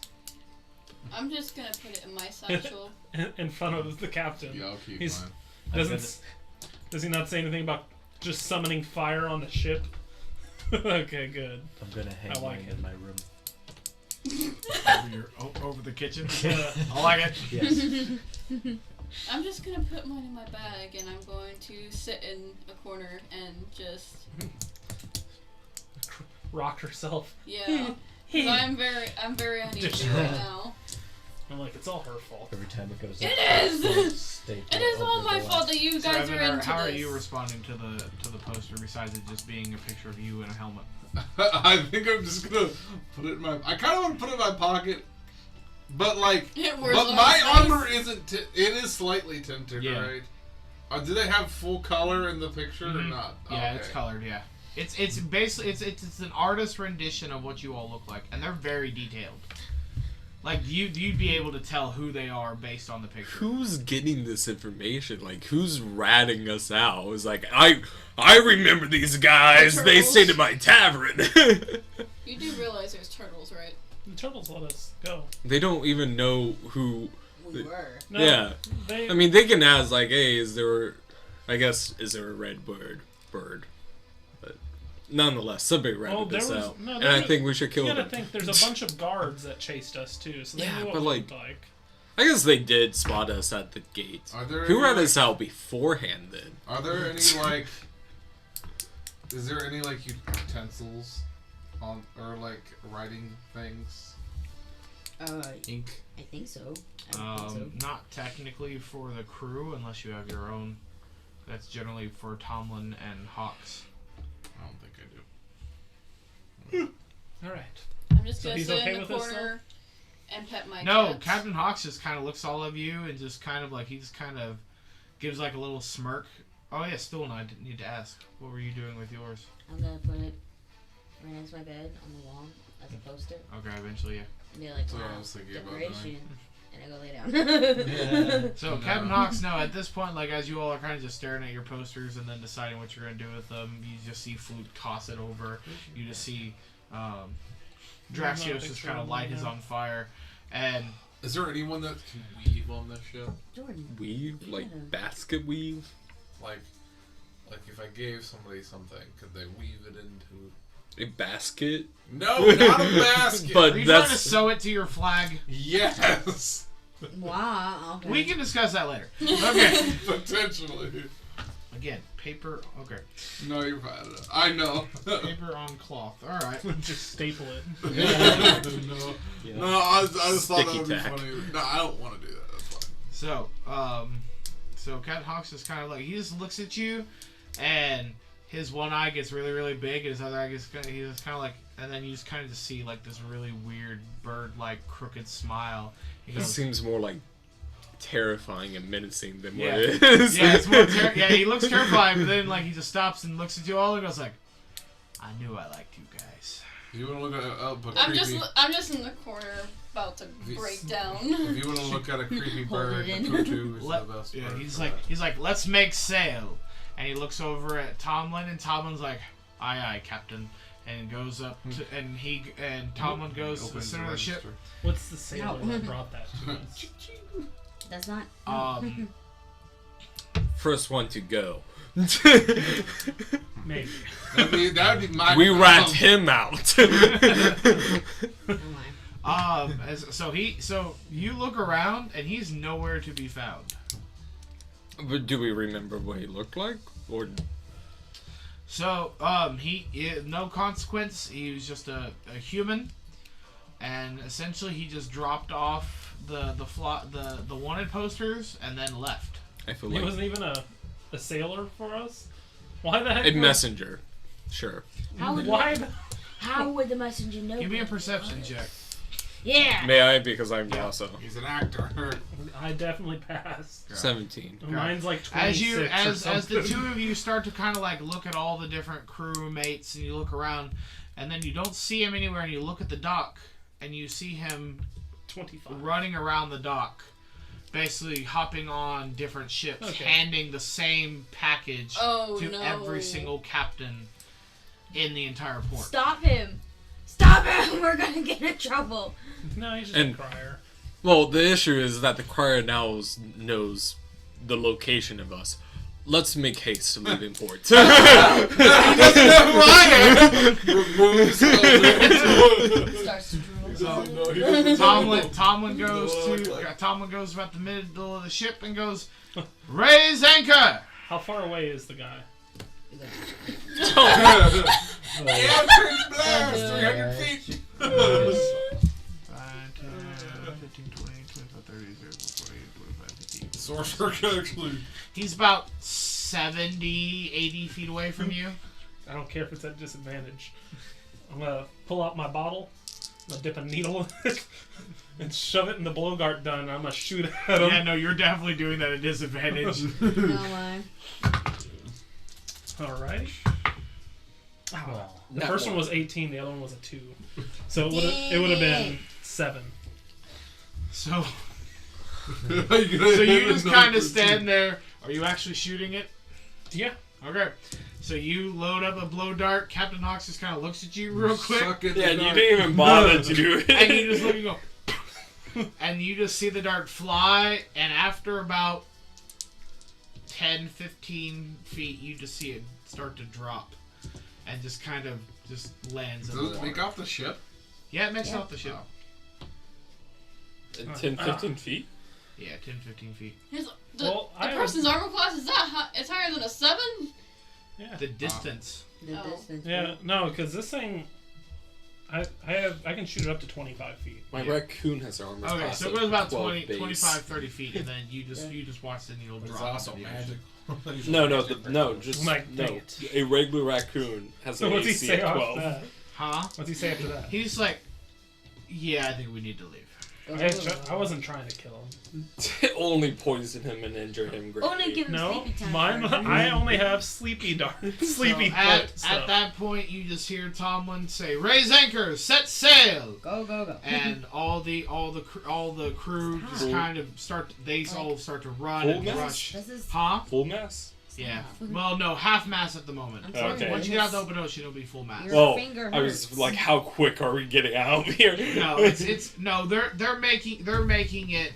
I'm just gonna put it in my satchel. in front of the captain. Yeah, I'll keep He's- mine. Does he not say anything about just summoning fire on the ship? Okay, good. I'm gonna hang I like mine it. in my room. Over the kitchen. Yeah. I like it. Yes. I'm just gonna put mine in my bag and I'm going to sit in a corner and just Rock herself. yeah. 'Cause I'm very uneasy right now. I'm like, it's all her fault. Every time it goes It up, is! the staple It is all over my the fault last- that you So, guys are Evan, into how are this. you responding to the poster besides it just being a picture of you in a helmet? I think I'm just gonna put it in my. I kind of want to put it in my pocket, but like, It wears but on my his armor face. isn't. It is slightly tinted, Yeah. right? Do they have full color in the picture or Mhm. not? Yeah, Okay. it's colored. Yeah, it's basically it's an artist rendition of what you all look like, and they're very detailed. Like you'd be able to tell who they are based on the picture. Who's getting this information? Like, who's ratting us out? It's like, I remember these guys. The They turtles. stayed at my tavern. You do realize there's turtles, right? The turtles let us go. They don't even know who. We were. No, Yeah. They, I mean, they can ask, like, hey, is there a red bird? But nonetheless, somebody ratted Oh, there this was- out. no, and there I was- think we should kill you gotta them. think there's a bunch of guards that chased us too, so they Yeah, knew what but, we like- looked like. I guess they did spot us at the gate. Are there Who any, ratted like, us out beforehand then? Are there any like? Is there any like utensils on or like writing things? Ink. I think so. I think so. Not technically for the crew unless you have your own. That's generally for Tomlin and Hawks. I don't think I do. All right. I'm just So gonna he's sit okay in the with this, corner and pet my No, cats. Captain Hawks just kind of looks all of you and just kind of like he just kind of gives like a little smirk. Oh yeah, still and I didn't need to ask. What were you doing with yours? I'm gonna put it right next to my bed on the wall as a poster. Okay, eventually, yeah. And be like, That's what I wow, was thinking about decoration. And I go lay down. So No. Captain Hawks, no, at this point, like as you all are kind of just staring at your posters and then deciding what you're gonna do with them, you just see Fluakk toss it over. You just see Draxios just kind of light his on fire, and Is there anyone that can weave on this ship? Jordan. Weave? Like, Yeah. basket weave? Like if I gave somebody something, could they weave it into? A basket? No, not a basket. But are you trying to that's... sew it to your flag? Yes. Wow. Okay. We can discuss that later. Okay. Potentially. Again, paper. Okay. No, you're fine. I know. Paper on cloth. All right. Just staple it. No, Yeah. no, I just thought that Sticky would be tack. funny. No, I don't want to do that. That's fine. So Captain Hawks is kind of like, he just looks at you, and his one eye gets really, really big, and his other eye gets kind of like, and then you just kind of just see like this really weird bird-like crooked smile. He It goes, seems more like terrifying and menacing than Yeah. what it is. yeah, it's more yeah, he looks terrifying, but then like he just stops and looks at you all and goes like, I knew I liked you guys. If you want to look at a I'm creepy, just in the corner about to If- break down. if you want to look at a creepy Hold bird, it in. the cuckoo is Let- the best yeah, bird he's for like, that. let's make sail, and he looks over at Tomlin, and Tomlin's like, aye aye, Captain, and goes up to, and Tomlin goes to the Opens center of the ship. register. What's the sailor No. that brought that to us? That's not. First one to go. Maybe. That'd be my. We rat him out. Oh my. So you look around, and he's nowhere to be found. But do we remember what he looked like? Or So, he no consequence. He was just a human, and essentially he just dropped off the wanted posters and then left. I feel He like wasn't even a sailor for us? Why the heck? a messenger. Sure. How would Why? How would the messenger know? Give me a who it perception was? check. Yeah. May I? Because I'm also He's an actor. I definitely passed. 17. Mine's like 26 As the two of you start to kind of like look at all the different crewmates, and you look around, and then you don't see him anywhere, and you look at the dock, and you see him 25. running around the dock, basically hopping on different ships, Okay. handing the same package Oh, to no. every single captain in the entire port. Stop him! Stop him! We're gonna get in trouble. No, he's just And- a crier. Well, the issue is that the crier now knows the location of us. Let's make haste to leave in port. Starts to drool. Tomlin goes about the middle of the ship and goes, raise anchor. How far away is the guy? Yeah, Prince Blast, 300 feet. 5, 10, 15, 20, 25, 30, 30, 40, 25, 50. Sorcerer can actually. He's about 70, 80 feet away from you. I don't care if it's at disadvantage. I'm gonna pull out my bottle, I'm gonna dip a needle in it, and shove it in the blowguard gun, and I'm gonna shoot at him. Yeah, no, you're definitely doing that at disadvantage. No way. Alright. Oh, the Not first one one. was 18, the other one was a 2. So it would have been 7. So So you just kind of stand there. Are you actually shooting it? Yeah. Okay. So you load up a blow dart. Captain Hawks just kind of looks at you real quick. Yeah, you didn't even bother to do it. And you just look and go, and you just see the dart fly, and after about 10, 15 feet, you just see it start to drop, and just kind of just lands in the Does it water. make off the ship? Yeah, it makes it off the ship. 10, 15 feet? Yeah, 10, 15 feet. The Well, I have- person's armor class is that high? It's higher than a 7? Yeah. The distance. The Oh. distance. Yeah, no, because this thing, I can shoot it up to 25 feet. My Yeah. raccoon has an armor Okay, class so it of goes about 12 20, base. 25, 30 feet, and then you just watch the needle But it's drop. also into the magic. Just Like, dang no. it. A regular raccoon has So an what's he AC say of off 12. that? Huh? What's he say after that? He's like, yeah, I think we need to leave. I wasn't trying to kill him. Only poison him and injure him greatly. Only give him No, sleepy time. mine. I only have sleepy dart, sleepy So at stuff. that point, you just hear Tomlin say, "Raise anchor, set sail," Go, go, go. and all the crew just kind of start. They all start to run Full and mast? rush. This is. Huh? Full mass? Yeah. Well, no, half mast at the moment. I'm sorry. Okay. Once you get out the open ocean, it'll be full mast. Your Well, finger I was hurts. like, how quick are we getting out of here? No, it's no. They're making it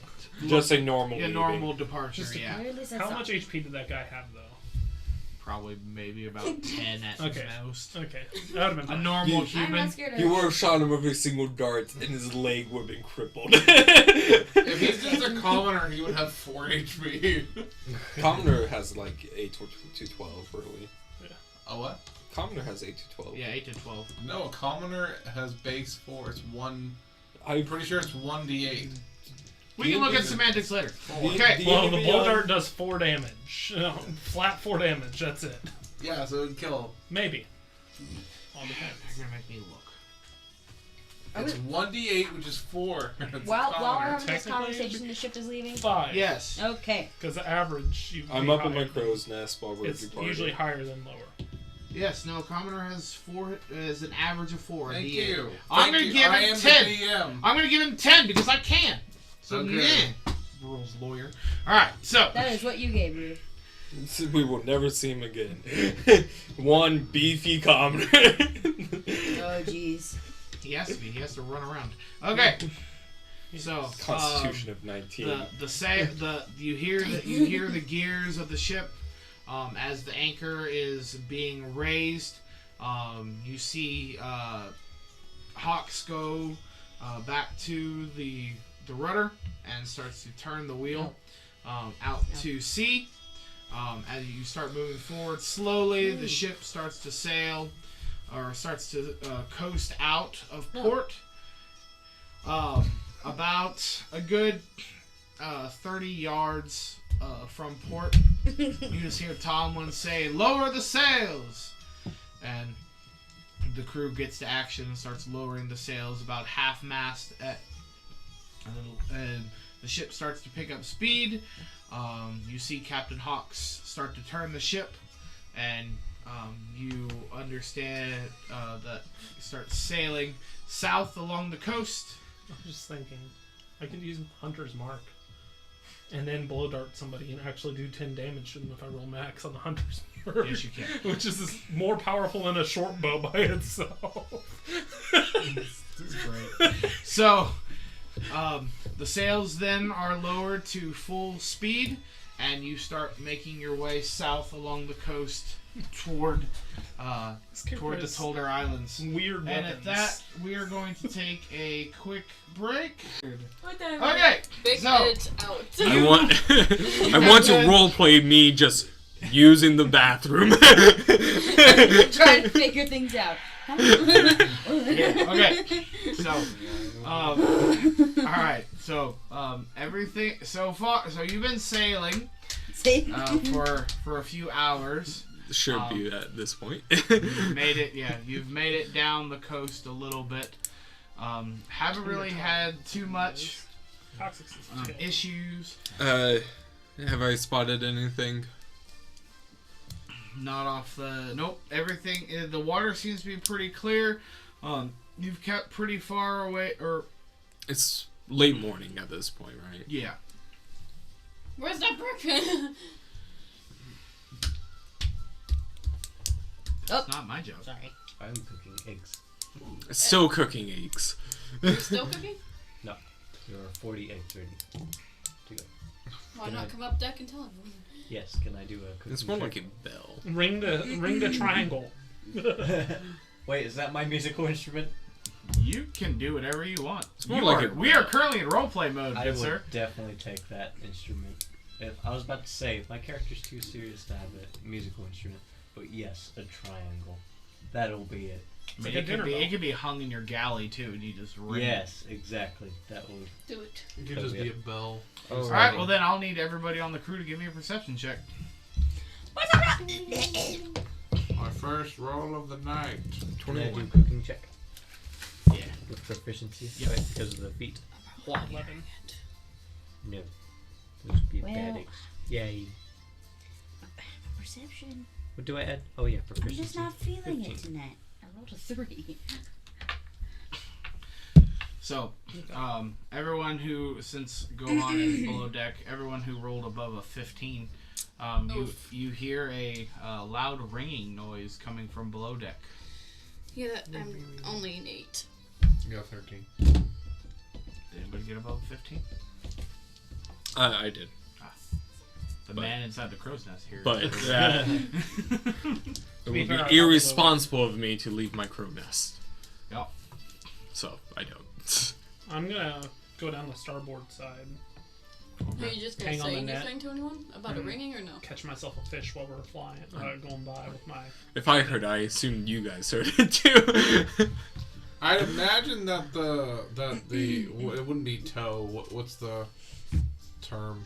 Just a normal a leaving. normal departure. Just a- Yeah, Really says How so. much HP did that guy have, though? probably maybe about 10 at Okay. most. Okay. That would have A been normal I'm human. not scared of He it. would have shot him with a single dart, and his leg would have been crippled. If he's just a commoner, he would have 4 HP. Commoner has like 8 to 12, really. A what? Commoner has 8 to 12. Yeah, 8 to 12. No, a commoner has base 4. It's 1. I'm I'm pretty sure it's 1d8. We can look at semantics later. Four. Okay. Well, the blow dart does 4 damage. Flat 4 damage. That's it. Yeah, so it would kill. Maybe. All depends. You're gonna make me look. It's 1d8, which is 4. It's While a we're commoner. having this Technically, conversation, the ship is leaving. 5. Yes. Okay. Because the average. I'm up in my crow's nest while we're It's departing. usually higher than lower. Yes. No. Commoner has 4. Is an average of 4. Thank D8. you. I'm gonna Thank give you. I him am 10. the DM. I'm gonna give him 10 because I can. So Okay. yeah. Rules lawyer. All right. So. That is what you gave, Ruth. We will never see him again. One beefy commoner. Oh, jeez. He has to be. He has to run around. Okay. So. Constitution of 19. You hear the gears of the ship as the anchor is being raised. You see Hawks go back to the rudder and starts to turn the wheel out to sea. As you start moving forward slowly, the ship starts to sail or starts to coast out of port. About a good 30 yards from port, you just hear Tomlin say, "Lower the sails!" And the crew gets to action and starts lowering the sails about half-mast and the ship starts to pick up speed. You see Captain Hawks start to turn the ship, and you understand that you start sailing south along the coast. I was just thinking, I could use Hunter's Mark and then blow dart somebody and actually do 10 damage to them if I roll max on the Hunter's Mark. Yes, you can. Which is more powerful than a short bow by itself. This is great. So, the sails then are lowered to full speed, and you start making your way south along the coast toward the Tolder Islands. Weird And weapons. at that, we are going to take a quick break. Whatever. Okay, Big so edit out. I want to roleplay me just using the bathroom. Trying to figure things out. okay, so all right, so everything so far. So you've been sailing See? for a few hours. Should be at this point. You've made it. Yeah, you've made it down the coast a little bit. Haven't really had too much issues. Have I spotted anything? Not off the. Nope. Everything. The water seems to be pretty clear. You've kept pretty far away. Or It's late morning at this point, right? yeah. Where's that brick? Oh. It's not my job. Sorry. I'm cooking eggs. Still cooking eggs. Still cooking? There are 40 eggs ready to go. Why Can not I- come up deck and tell everyone? Yes, can I do a cooking It's more check? like a bell. Ring the triangle. Wait, is that my musical instrument? You can do whatever you want. more like We are currently in roleplay mode, I good would sir. definitely take that instrument. If I was about to say, my character's too serious to have a musical instrument, but yes, a triangle. That'll be it. I mean, like a dinner bell. it could be hung in your galley too, and you just ring. Yes, exactly. That will. Do it. It could just be a bell. All right. Well, then I'll need everybody on the crew to give me a perception check. My first roll of the night. Can I do cooking check? Yeah. With proficiency? Yep. Right, because of the feet? 11. No. Those would be Well- bad eggs. Yay. Perception. What do I add? Oh yeah, I'm proficiency. just not feeling 15. it tonight. I rolled a 3. So, everyone who, since Gohan is below deck, everyone who rolled above a 15, you hear a loud ringing noise coming from below deck. Yeah, that I'm only an 8. You got 13. Did anybody get above a 15? I did. The man inside the crow's nest here. But it would be fair, I irresponsible of me to leave my crow nest. Yep. So I don't. I'm gonna go down the starboard side, Are you just gonna Hang on say the net. anything to anyone about it ringing or no? catch myself a fish while we're flying, going by with my. If I heard, I assumed you guys heard it too. I'd imagine that it wouldn't be tow. What's the term?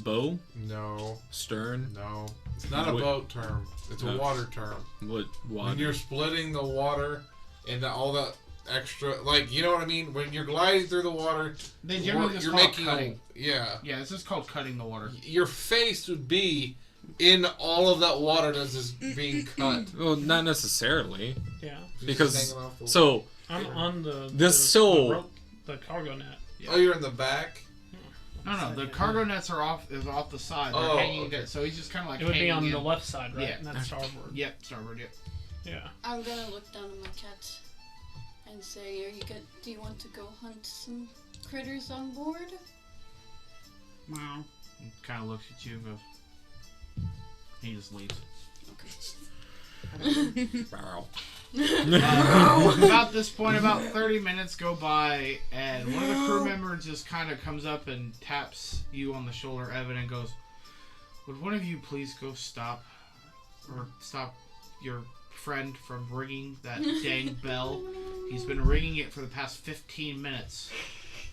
Bow, No, stern, no. It's not a What- boat term. It's a No. water term. what? When you're splitting the water and all that extra, like, you know what I mean? When you're gliding through the water, They generally just you're call it making cutting. yeah. Yeah, it's just called cutting the water. Your face would be in all of that water that's just being cut. Well, not necessarily, Yeah, Just because hanging off the- so I'm on the the cargo net. Oh, you're in the back. No, the cargo nets are off the side. They're Oh, hanging okay. there, so he's just kind of like It would be on hanging the in. left side, right? Yeah. And that's starboard. Yep, starboard. Yep. Yeah. I'm gonna look down at my cat and say, do you want to go hunt some critters on board? Wow. Kind of looks at you and goes. He just leaves. Wow. About this point, about 30 minutes go by, and one of the crew members just kind of comes up and taps you on the shoulder, Evan, and goes, "Would one of you please go stop your friend from ringing that dang bell? He's been ringing it for the past 15 minutes."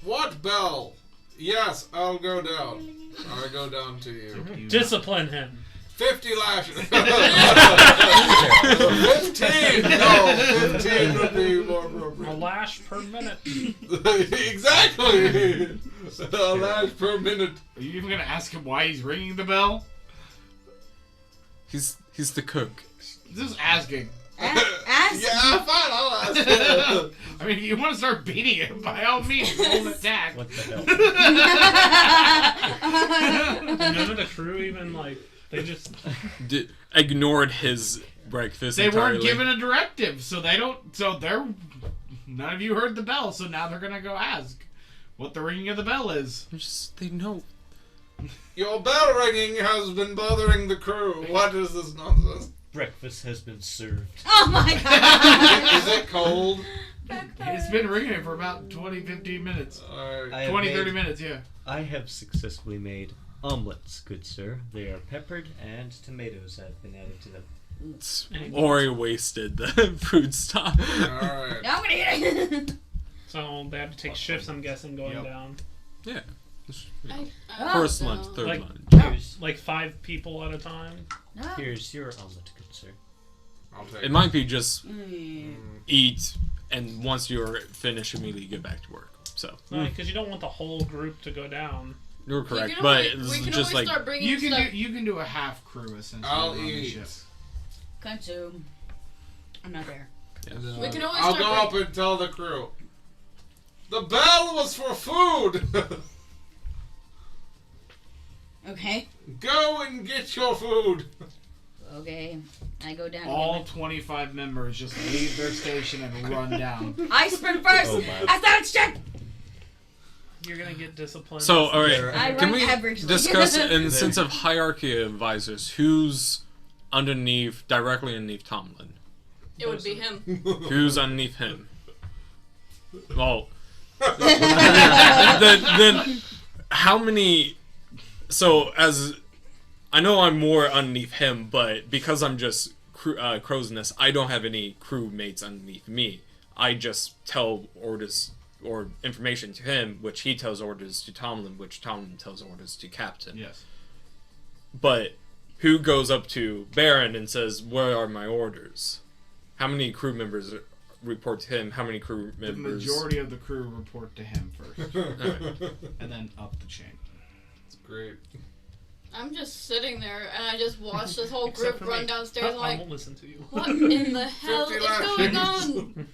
What bell? Yes, I'll go down. I'll go down to you. You Discipline him. 50 lashes. 15. No, 15 would be more A appropriate. lash per minute. Exactly. A lash per minute. Are you even gonna ask him why he's ringing the bell? He's the cook. Just asking. Ask. Yeah, fine. I'll ask. I mean, if you want to start beating him, by all means, roll an attack. What the hell? None of the crew even they just. Ignored his breakfast. They entirely. weren't given a directive, so they don't. So they're. None of you heard the bell, so now they're gonna go ask what the ringing of the bell is. They know. Your bell ringing has been bothering the crew. What is this nonsense? Breakfast has been served. Oh my god. Is it cold? It's been ringing for about 20, 15 minutes. Alright. I have 20, made- 30 minutes, yeah. I have successfully made omelets, good sir. They are peppered and tomatoes have been added to them. Ori wasted the food stuff. Alright. Now I'm gonna eat it. So they have to take shifts, I'm guessing, going Yep. down. Yeah. First First lunch, third Like- lunch. Here's, Like 5 people at a time. No. here's your omelet, good sir. I'll take It might be just Mm. eat, and once you're finished, immediately get back to work. So Because you don't want the whole group to go down. you're correct, We can but always, it's we can just always like start bringing You stuff. can do a half crew essentially. I'll on the eat. ship. Consume. I'm not there. And then We can always I'll start go up and tell the crew. The bell was for food. Okay. Go and get your food. Okay. I go down. All 25 members just leave their station and run down. I sprint first. Oh my. I thought it's check. You're gonna get disciplined. so. All There right, I can run we everything. discuss in the sense of hierarchy of advisors? Who's directly underneath Tomlin? It would be him. Who's underneath him? Well, then how many? So as I know, I'm more underneath him, but because I'm just crow's nest, I don't have any crewmates underneath me. I just tell orders or information to him, which he tells orders to Tomlin, which Tomlin tells orders to Captain. Yes. But who goes up to Baron and says, "Where are my orders?" How many crew members report to him? How many crew The members? majority of the crew report to him first, and then up the chain. It's great. I'm just sitting there and I just watch this whole Except group for run me. downstairs. I I'm like, won't listen to you. what in the hell 50 is going lashes. on?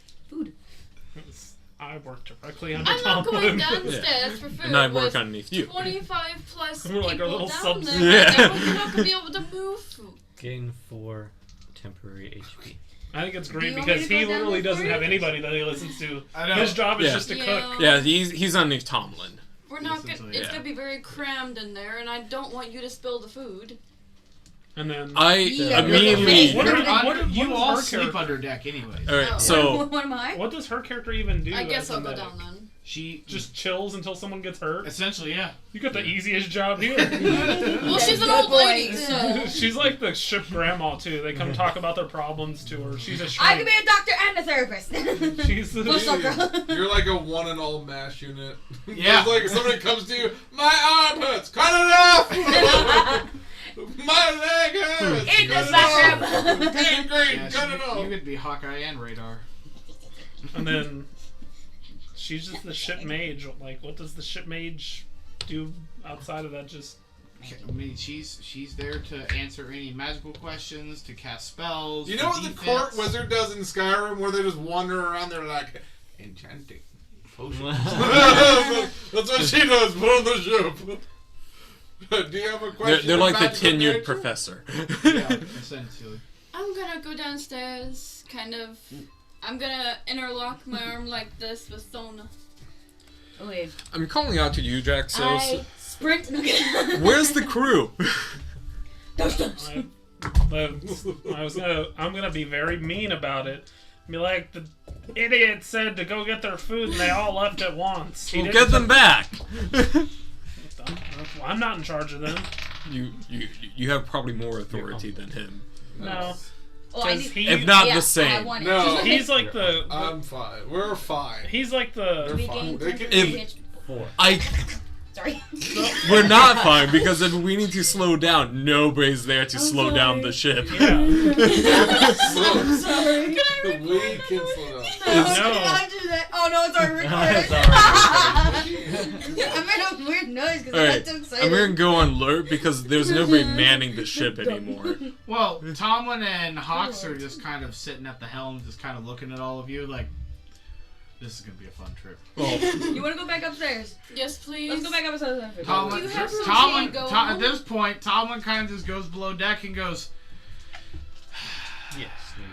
I work directly under I'm not going Tomlin. downstairs for food. And I work with underneath you. 25 plus We're like our people little down subs. there. Yeah. You're not gonna be able to move. Gain 4 temporary HP. I think it's Do great you want because me to he go down literally there doesn't for have you? anybody that he listens to. I know. His job is Yeah. just to Yeah. cook. Yeah, he's underneath Tomlin. We're not gonna. Essentially, It's yeah. gonna be very crammed in there, and I don't want you to spill the food. And then I Yeah, immediately. What You're are- under, what you is all her sleep character? under deck anyways. All right, Oh. so What am I? what does her character even do? I guess as a I'll go medic? down then. She Just chills until someone gets hurt. essentially, yeah. You got the easiest job here. Well, she's an Good old boy. lady, so. She's like the ship grandma too. They come talk about their problems to her. She's a I shrink. could be a doctor and a therapist. She's the What's up, girl? You're like a one and all mash unit. Yeah. It's like if somebody comes to you, my arm hurts, cut it off! My leg hurts! In the cut it back off! room. Green, Yeah, cut it off! you could be Hawkeye and Radar. And then she's just the ship mage. Like, what does the ship mage do outside of that? Just I mean, she's there to answer any magical questions, to cast spells. You for know what the defense. court wizard does in Skyrim, where they just wander around there like, enchanting potions? That's what she does, put on the ship. Do you have a question? they're like the about magical tenured nature? professor. Yeah, essentially. I'm gonna go downstairs, kind of. I'm gonna interlock my arm like this with Thona. Okay. I'm calling out to you, Draxios. I sprint. Where's the crew? I'm gonna be very mean about it. Be like, the idiot said to go get their food and they all left at once. He We'll didn't get them back. I'm not in charge of them. You have probably more authority than him. No. Oh, I Because need- he, If not yeah, the same. I want it. No. he's like the I'm fine. We're fine. he's like They're the We fine. gained They 10 can If- pitch. I. Sorry. We're not fine because if we need to slow down, nobody's there to slow down the ship. yeah. I'm sorry. We can slow down. No. I do that. Oh no, it's already recorded. Sorry. I made a weird noise because I Alright, got too excited. I'm gonna go on alert because there's nobody manning the ship anymore. Well, Tomlin and Hawks are just kind of sitting at the helm, just kind of looking at all of you like, this is gonna be a fun trip. Well, You want to go back upstairs? Yes, please. Let's go back upstairs. Tomlin, Do you have Tomlin, routine Tom, at going? this point, Tomlin kind of just goes below deck and goes, Yes,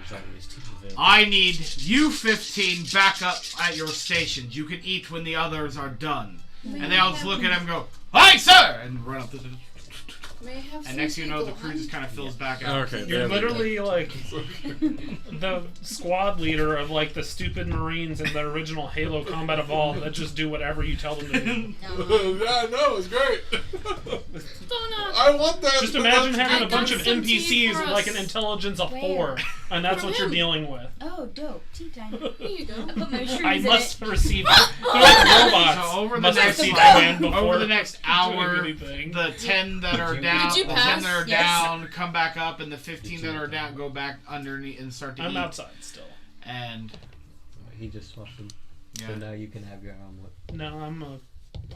there's always two available. I need you 15 back up at your stations. You can eat when the others are done. And they all just look at him and go, aye, sir! And run up the... May I have And some next thing you know, the Seagull, crew hon? just kind of fills back out. okay. You're there we go. literally like the squad leader of like the stupid Marines in the original Halo Combat Evolved that just do whatever you tell them to do. Yeah, no, it's great. Thona! I want that. Just but imagine that's having a good. bunch of some tea NPCs for with like us. an intelligence of Where? 4, and that's From what you're him. dealing with. Oh, dope. Tea time. Here you go. I put my shrooms I in must it. receive. They're like robots. So over the must next receive month- command before Over the next hour, doing anything. the 10 that are Did down, you the 10 pass? that are Yes. down come back up, and the 15 that are down go back underneath and start to I'm eat. outside still. And He just swapped them. yeah, So now you can have your omelet. No, I'm a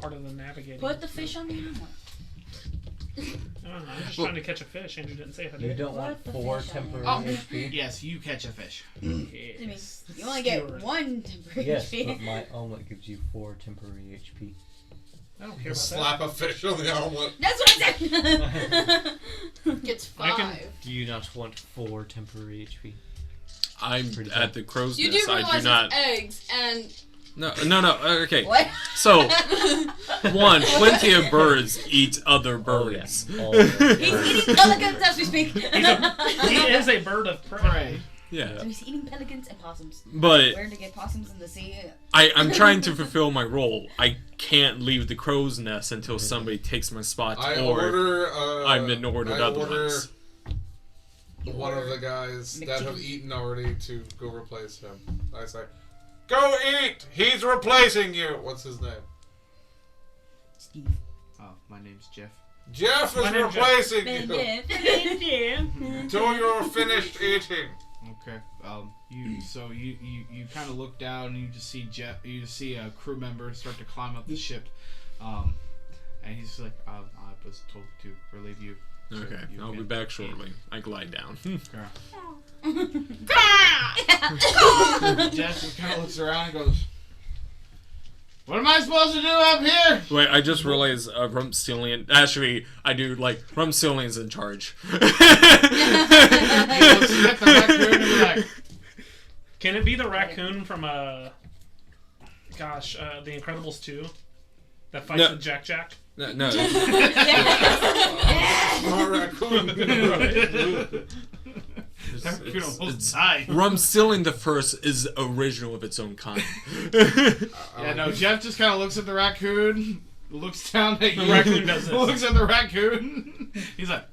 part of the navigating. Put the fish on the animal. I don't know, I'm just trying to catch a fish. Andrew didn't say if I You did. don't What want the 4 fish temporary Oh. HP? yes, you catch a fish. Yes. You only get Skewer. one temporary Yes, HP. but my omelet gives you 4 temporary HP. I don't care about Slap a fish on the omelet. That's what I said. Gets I 5. can- Do you not want 4 temporary HP? I'm Pretty at good. the crow's You do nest. realize I do not. it's eggs, and No. Okay. What? So, one, plenty of birds eat other birds. Oh, yeah. He's eating pelicans as we speak. He is a bird of prey. Prey. Yeah. So he's eating pelicans and possums. But Where to get possums in the sea? I'm trying to fulfill my role. I can't leave the crow's nest until somebody takes my spot, I or order. I'm been ordered I order otherwise. one of the guys that have McChicken. eaten already to go replace him. I say, "Go eat. He's replacing you." What's his name? Steve. Oh, my name's Jeff. Jeff is My name's Jeff. replacing you. Yeah. Till you're finished eating. Okay. You kind of look down and you just see Jeff. You just see a crew member start to climb up the ship, and he's just like, "I was told to relieve you." so Okay, you I'll be can back eat." shortly. I glide down. Jeff just kind of looks around and goes, "What am I supposed to do up here?" Wait, I just realized Rumstillion. Actually, I do like Rumstillion's in charge. He looks at the raccoon and be like, Can it be the raccoon from The Incredibles 2? That fights No. with Jack. No. Smart raccoon. Raccoon almost died. Rumstilling the First is original of its own kind. Yeah, no, Jeff just kind of looks at the raccoon, looks down at you. The raccoon does this. Looks at the raccoon. He's like,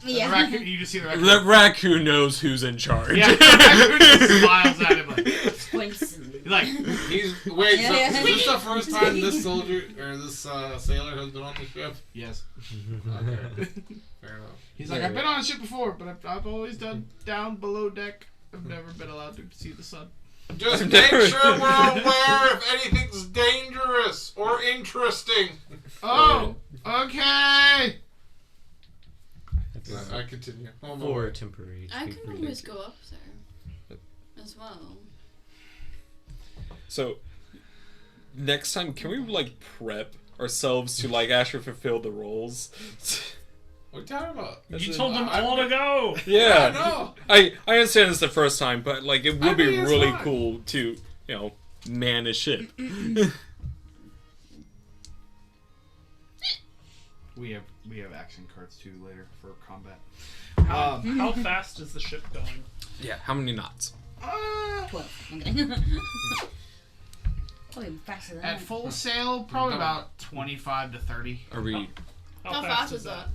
Yeah. the raccoon, you just see the raccoon. The raccoon knows who's in charge. Yeah, the raccoon just smiles at him like, Squints. he's like, Wait, so Yeah. is this the first time this soldier or this sailor has been on the ship? yes. Okay. Fair enough. He's like, I've been on a ship before, but I've always done down below deck. I've never been allowed to see the sun. Just make sure we're aware if anything's dangerous or interesting. Oh, okay. I continue. Oh, no. For temporary. I speak can for always later. go up there as well. So, next time, can we, like, prep ourselves to, like, actually fulfill the roles? What are you talking about? You told them all to go. I Yeah. know. I understand it's the first time, but, like, it would be mean, it's really fine. cool to, man a ship. We have action cards too later for combat. How fast is the ship going? Yeah, how many knots? 12. Okay. Probably faster than At that. full sail, probably about 25 to 30. Are we... How fast is that?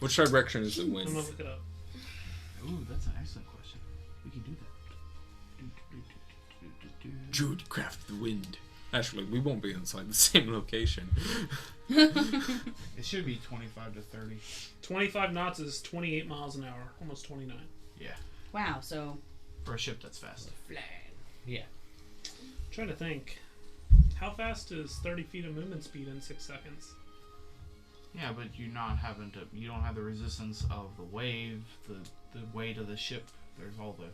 Which direction is the I'm gonna wind? look it up. Ooh, that's an excellent question. We can do that. Druid craft the wind. Actually, we won't be inside the same location. It should be 25 to 30. 25 knots is 28 miles an hour, almost 29. Wow, so. For a ship that's fast. Yeah. Trying to think. How fast is 30 feet of movement speed in 6 seconds? Yeah, but you don't have the resistance of the wave, the weight of the ship. There's all the...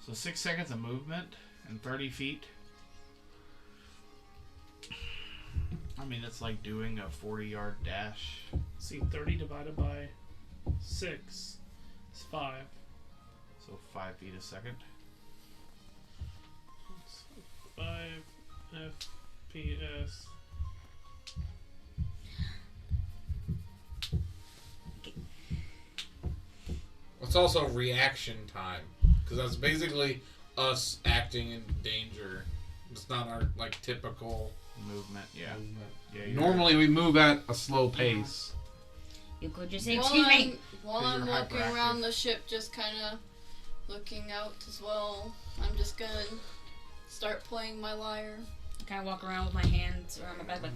So 6 seconds of movement and 30 feet. I mean, it's like doing a 40-yard dash. See, 30 divided by 6 is 5. So 5 feet a second. 5 FPS. It's also reaction time, because that's basically us acting in danger. It's not our typical Movement, yeah. movement. Yeah, you're Normally we move at a slow pace. You could just say, While excuse me. While I'm You're walking hyperactive. around the ship, just kind of looking out as well, I'm just gonna start playing my lyre. I kind of walk around with my hands around my back, like,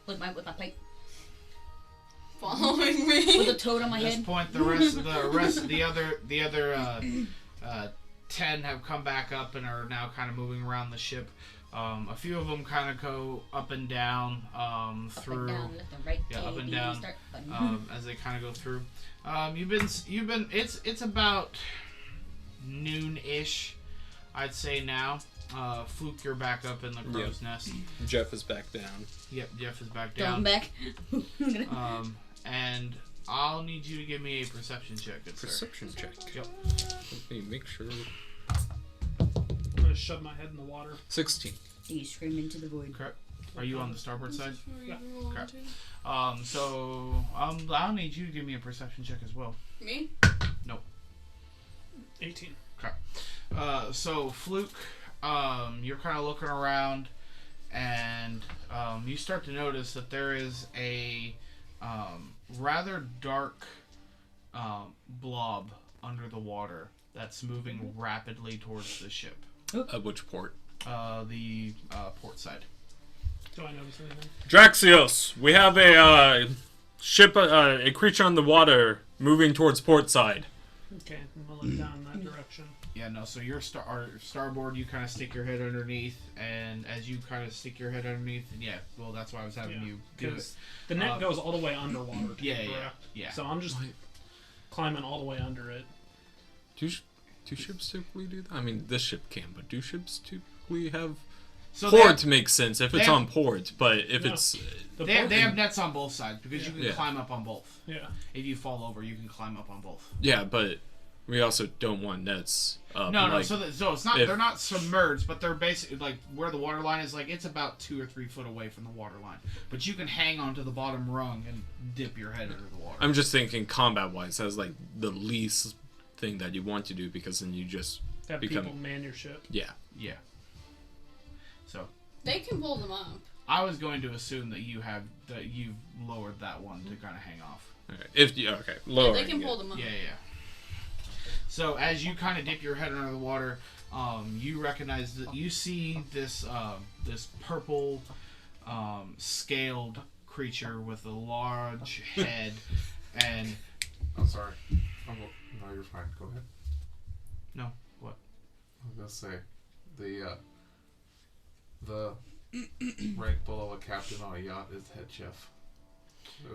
with my pipe, Following with a me. toad on my At this head. point, the other 10 have come back up and are now kind of moving around the ship. A few of them kind of go up and down through. Up and down, left and right. Yeah, A, up and B, down. Start button. As they kind of go through. You've been. It's about noon-ish, I'd say now. Fluakk, you're back up in the crow's nest. Jeff is back down. Yep, Jeff is back Going down. back. And I'll need you to give me a perception check, good sir. Perception check. Yep. Let me make sure. I'm gonna shove my head in the water. 16. You scream into the void. Correct. Are you on the starboard side? Yeah. Crap. So I'll need you to give me a perception check as well. Me? 18. So Fluakk, you're kind of looking around, and you start to notice that there is a rather dark blob under the water that's moving rapidly towards the ship. Which port? The port side. Do I notice anything? Draxios, we have a ship, a creature on the water moving towards port side. Okay, I'm gonna look down that direction. Yeah, no, so your starboard, you kind of stick your head underneath, and as you kind of stick your head underneath, yeah, well, that's why I was having you do it. Because the net goes all the way underwater. Yeah. So I'm just climbing all the way under it. Do ships typically do that? I mean, this ship can, but do ships typically have... So port makes sense if it's have- on port, but if No. it's... they have nets on both sides, because you can Yeah. climb up on both. Yeah. If you fall over, you can climb up on both. Yeah, but we also don't want nets up. No. like, So it's not. if- They're not submerged, but they're basically like where the water line is. Like it's about 2 or 3 foot away from the water line. But you can hang onto the bottom rung and dip your head into the water. I'm just thinking combat-wise, that's like the least thing that you want to do because then you just Have become people man your ship. Yeah. So They can pull them up. I was going to assume that you've lowered that one to kind of hang off. okay. If you okay, lower. They can pull them up. Yeah. So as you kind of dip your head under the water, you recognize that you see this this purple scaled creature with a large head, and I'm sorry. No, you're fine. Go ahead. no, what? I was gonna say the rank below a captain on a yacht is head chef.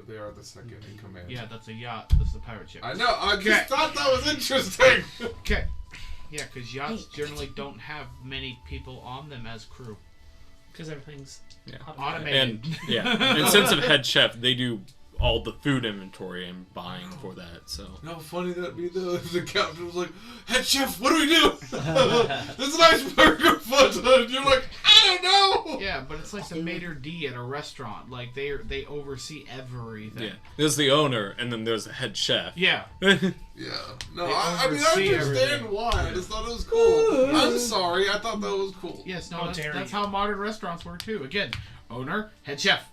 They are the second in command. Yeah, that's a yacht. That's the pirate ship. I know. I Okay. just thought that was interesting. Okay. Yeah, because yachts generally don't have many people on them as crew. Because everything's Yeah. automated. Automated. And and since of head chef, they do all the food inventory and buying for that. So You know how funny that'd be though if the captain was like, "Head chef, what do we do? This is nice burger foot." And you're like, "I don't know." Yeah, but it's like the maitre d' at a restaurant. Like they oversee everything. yeah, there's the owner, and then there's the head chef. Yeah. Yeah. No, They I mean I oversee understand everything. why. I just thought it was cool. I'm sorry. I thought that was cool. Yes. No. How That's, dare that's you. how modern restaurants work too. Again, owner, head chef.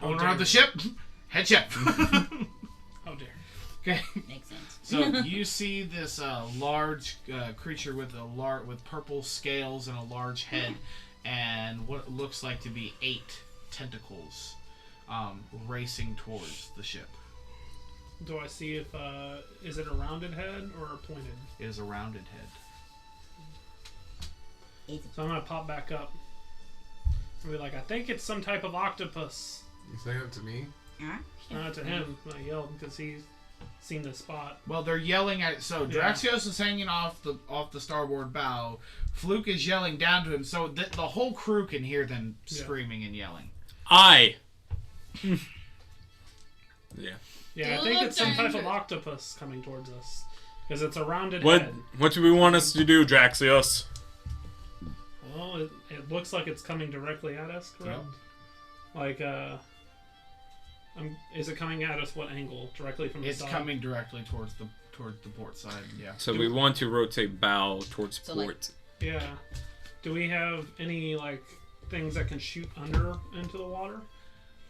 Owner dare of the you. ship, head chef. Oh dear. Okay. Makes sense. So you see this large creature with with purple scales and a large head, and what looks like to be 8 tentacles, racing towards the ship. Do I see if is it a rounded head or a pointed? It is a rounded head. So I'm gonna pop back up and be like, I think it's some type of octopus. You saying it to me? Not to him. I yelled because he's seen the spot. Well, they're yelling at. So Yeah. Draxios is hanging off the starboard bow. Fluakk is yelling down to him, so the whole crew can hear them screaming and yelling. Yeah. Yeah, I Do think look it's some type of dangerous. octopus coming towards us because it's a rounded What head. what do we want us to do, Draxios? Well, it looks like it's coming directly at us, correct? Like, is it coming at us? What angle? Directly from the It's side? coming directly towards the port side. Yeah. So we want to rotate bow towards So, like- port. Yeah. Do we have any like things that can shoot under into the water?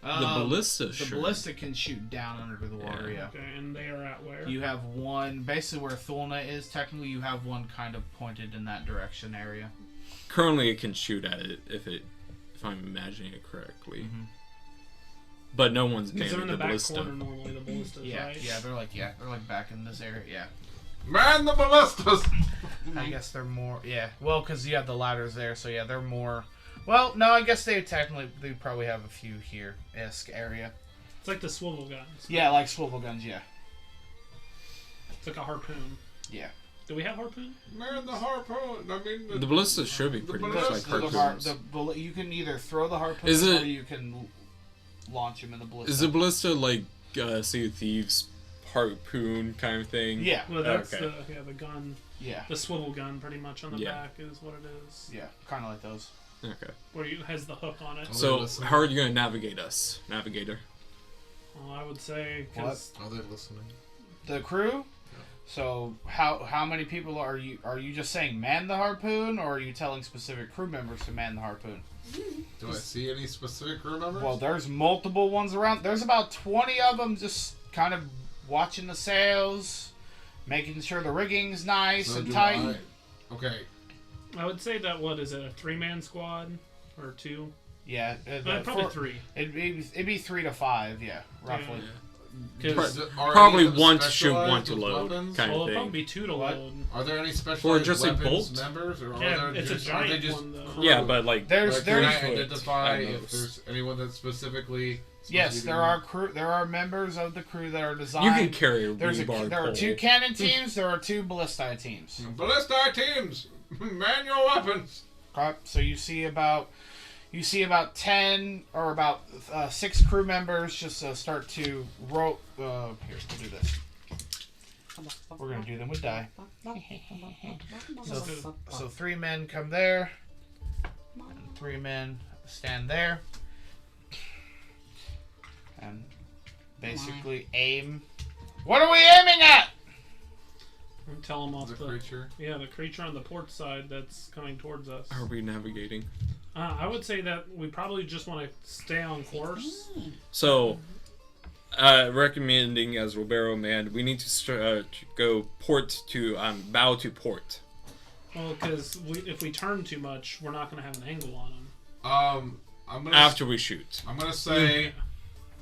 The ballista, The sure. ballista can shoot down under the water. Yeah. Okay, and they are at where? You have one basically where Thulna is. Technically, you have one kind of pointed in that direction area. Currently, it can shoot at it if I'm imagining it correctly. Mhm. But no one's Because they're in manning the the back corner ballista. normally, the ballistas, Yeah. right? Yeah. They're like back in this area. Yeah. Man the ballistas! I guess they're more. Yeah. Well, because you have the ladders there, so yeah, they're more. Well, no, I guess they probably have a few here esque area. It's like the swivel guns. Yeah, like swivel guns. Yeah. It's like a harpoon. Yeah. Do we have harpoon? Man the harpoon! I mean, The ballista should be The pretty much ballista- like The harpoons. you can either throw the harpoon Is it- or you can launch him in the ballista. Is the ballista like Sea of Thieves harpoon kind of thing? Yeah. Well, that's Okay. the gun, Yeah. the swivel gun, pretty much on the Yeah. back is what it is. Yeah. Kind of like those. Okay. Where you has the hook on it. So listening? how are you gonna navigate us, navigator? Well, I would say because are they listening? The crew. So how many people are you? Are you just saying man the harpoon, or are you telling specific crew members to man the harpoon? Do I see any specific crew members? Well, there's multiple ones around. There's about 20 of them just kind of watching the sails, making sure the rigging's nice So and do tight. Okay. I would say that what is it, a 3-man squad or 2? Yeah, Probably 3. It'd be 3 to 5. Yeah, roughly. Because Are Probably any of them one to shoot, specialized one to with load, weapons? kind well, of it'll thing. probably be 2 to What? load. Are there any specialized just a weapons bolt? members, or Yeah, are there it's a just, are they giant just one though. crew? Yeah, but like There's Like, can I there's identify at if most. there's anyone that's specifically? yes, supposed to there be are crew. There are members of the crew that are designed. you can carry a There rebar are pole. 2 cannon teams. There are 2 ballista teams. Ballista teams, man your weapons. Okay, so you see about 10 or about 6 crew members just start to rope. Here, we'll do this. We're gonna do them with die. So 3 men come there. And 3 men stand there. And basically aim. What are we aiming at? And tell them off The creature. Yeah, the creature on the port side that's coming towards us. Are we navigating? I would say that we probably just want to stay on course. So, recommending as Roberto man, we need to go port to bow to port. Well, because if we turn too much, we're not going to have an angle on them. I'm gonna After we shoot. I'm gonna say.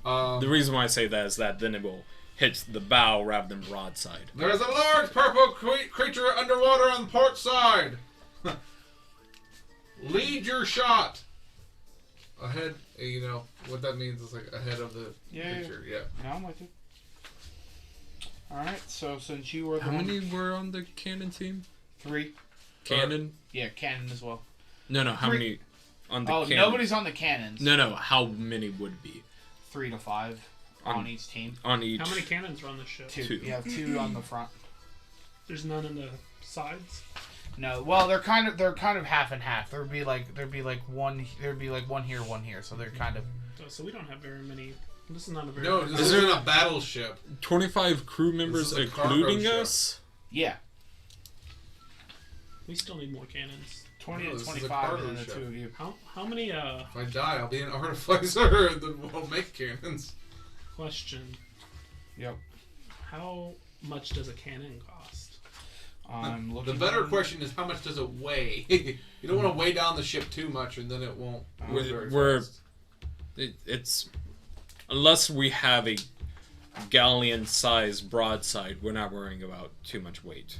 The reason why I say that is that then it will hit the bow rather than broadside. There's a large purple creature underwater on the port side. Lead your shot. Ahead, you know what that means is like ahead of the creature. Yeah. No, I'm with you. Alright, so since you were the How many were on the cannon team? 3. Cannon? Yeah, cannon as well. No, how 3. many on the Oh, cannon? nobody's on the cannons. No, how many would be? 3 to 5 on each team. On each. How many cannons are on this ship? 2. You have 2 on the front. There's none in the sides. No, well they're kind of half and half. There'd be like one here, one here. So they're kind of. So we don't have very many. This is not a very. No, this isn't a battleship. 25 crew members, This is a cargo including ship. us? Yeah, We still need more cannons. 20 No, to this is a 25, cargo and then the ship. 2 of you. How many? If I die, I'll be an artificer and then we'll make cannons. Question. Yep. How much does a cannon cost? I'm The looking. better question is how much does it weigh? You don't want to weigh down the ship too much, and then it won't. Move very We're fast. it's unless we have a galleon-sized broadside, we're not worrying about too much weight.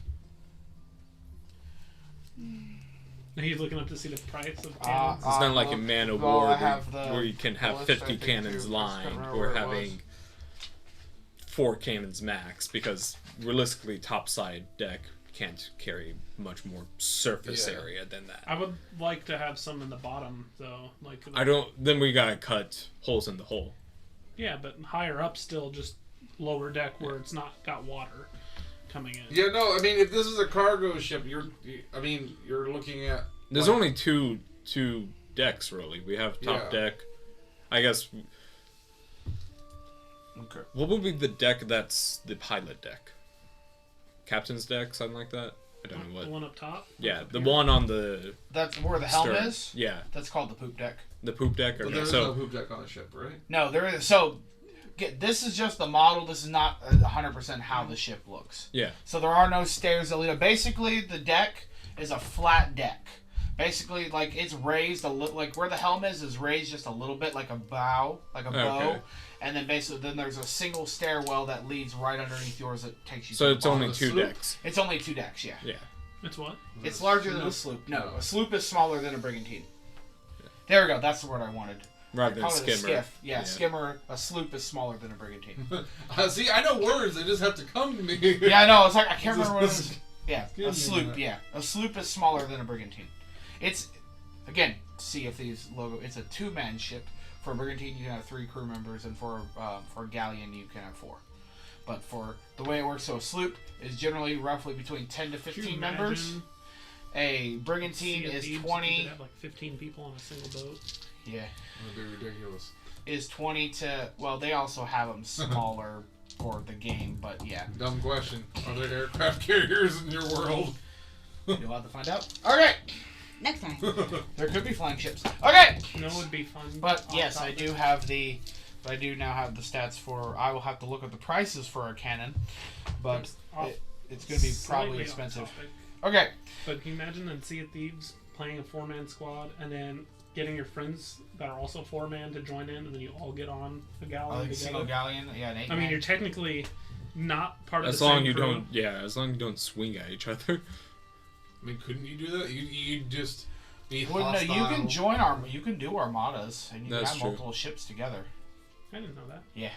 He's looking up to see the price of Uh, cannons. It's not like a man of well, war I have where you can have list, 50 I think, cannons too. I just can't lined. remember We're what it was. having 4 cannons max because realistically, topside deck can't carry much more surface Yeah. area than that. I would like to have some in the bottom though. Like I don't. Then we gotta cut holes in the hull. Yeah, but higher up still, just lower deck where it's not got water coming in. Yeah, no. I mean, if this is a cargo ship, you're looking at. There's like- only two decks really. We have top Yeah. deck. I guess. Okay. What would be the deck that's the pilot deck? Captain's deck, something like that. I don't know The what. one up top. Yeah, Up the here? one on the That's where the helm stern. is. Yeah, That's called the poop deck. the poop deck. But Okay, there is so no poop deck on the ship, right? No, there is. So, this is just the model. This is not 100% how the ship looks. yeah, So there are no stairs that lead up. Basically, the deck is a flat deck. Basically, like it's raised a little, like where the helm is raised just a little bit, like a bow, like a bow. Okay. And then basically, then there's a single stairwell that leads right underneath yours that takes you. so to it's the bottom only of the 2 sloop. decks. It's only 2 decks, yeah. Yeah, It's what? It's larger than a sloop. No, a sloop is smaller than a brigantine. There we go. That's the word I wanted. rather than Call it a skimmer. skiff. Yeah, skimmer. A sloop is smaller than a brigantine. See, I know words. They just have to come to me. Yeah, I know. It's like I can't remember what it was. Yeah, Give me a sloop. that. Yeah, a sloop is smaller than a brigantine. It's again CFD's logo. It's a 2-man ship. For a brigantine, you can have 3 crew members, and for a galleon, you can have 4. But for the way it works, so a sloop is generally roughly between 10 to Could you 15 members. imagine A brigantine is CFDs, you 20. could have like 15 people on a single boat. Yeah, That would be ridiculous. is 20 to. Well, they also have them smaller for the game, but yeah. Dumb question. Are there aircraft carriers in your world? You'll have to find out. Okay, Next time. there could be flying ships. Okay. No, it would be fun. But off yes, I topic. do have the. I do now have the stats for. I will have to look at the prices for a cannon, but Off- it's going to be slightly probably off expensive. topic. Okay. But can you imagine then Sea of Thieves playing a 4-man squad and then getting your friends that are also 4-man to join in, and then you all get on a galleon A single together? galleon. Yeah, an 8. I mean, you're technically not part of As the long same you crew. don't, yeah, as long as you don't swing at each other. I mean, couldn't you do that? You just be Well, no, hostile. you can join you can do armadas, and you can That's have true. multiple ships together. I didn't know that. Yeah.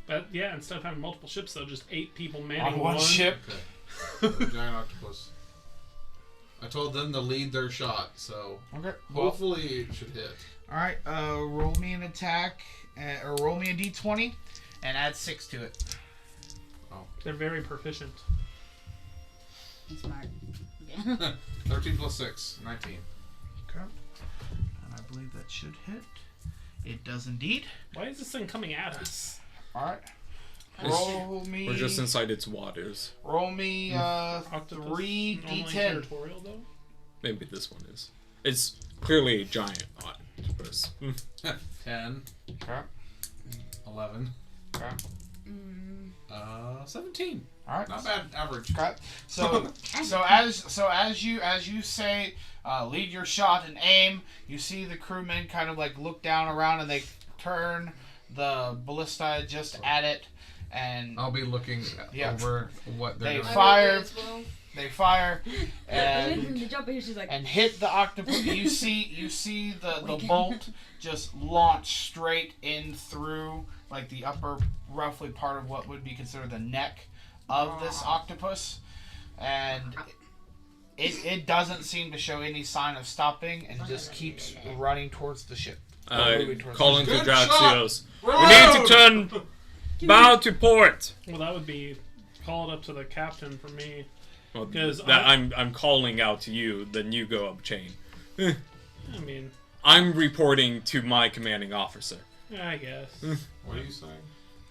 But yeah, instead of having multiple ships, though, just 8 people manning On one ship. Okay. Giant octopus. I told them to lead their shot, so Okay. hopefully it should hit. All right. Roll me an attack, or roll me a d20, and add 6 to it. They're very proficient. That's smart. 13 plus 6, 19. Okay. And I believe that should hit. It does indeed. Why is this thing coming at us? Alright. Roll me. We're just inside its waters. Roll me Octopus 3 normally d10. territorial though. Maybe this one is. It's clearly a giant octopus. 10, Okay. 11, Okay. 17. Alright. Not bad average. Okay. So as you say, lead your shot and aim, you see the crewmen kind of like look down around and they turn the ballista just at it, and I'll be looking over what they're They doing. fire. As well. they fire And and the jump in, she's like, and hit the octopus. You see the bolt just launch straight in through like the upper roughly part of what would be considered the neck of this octopus, and it doesn't seem to show any sign of stopping and just keeps running towards the ship. Moving towards Calling to Good Draxios. We Reload! need to turn bow to port. Well, that would be called up to the captain for me. Well, 'Cause I'm calling out to you. Then you go up chain. I mean, I'm reporting to my commanding officer. yeah, I guess. What are you saying?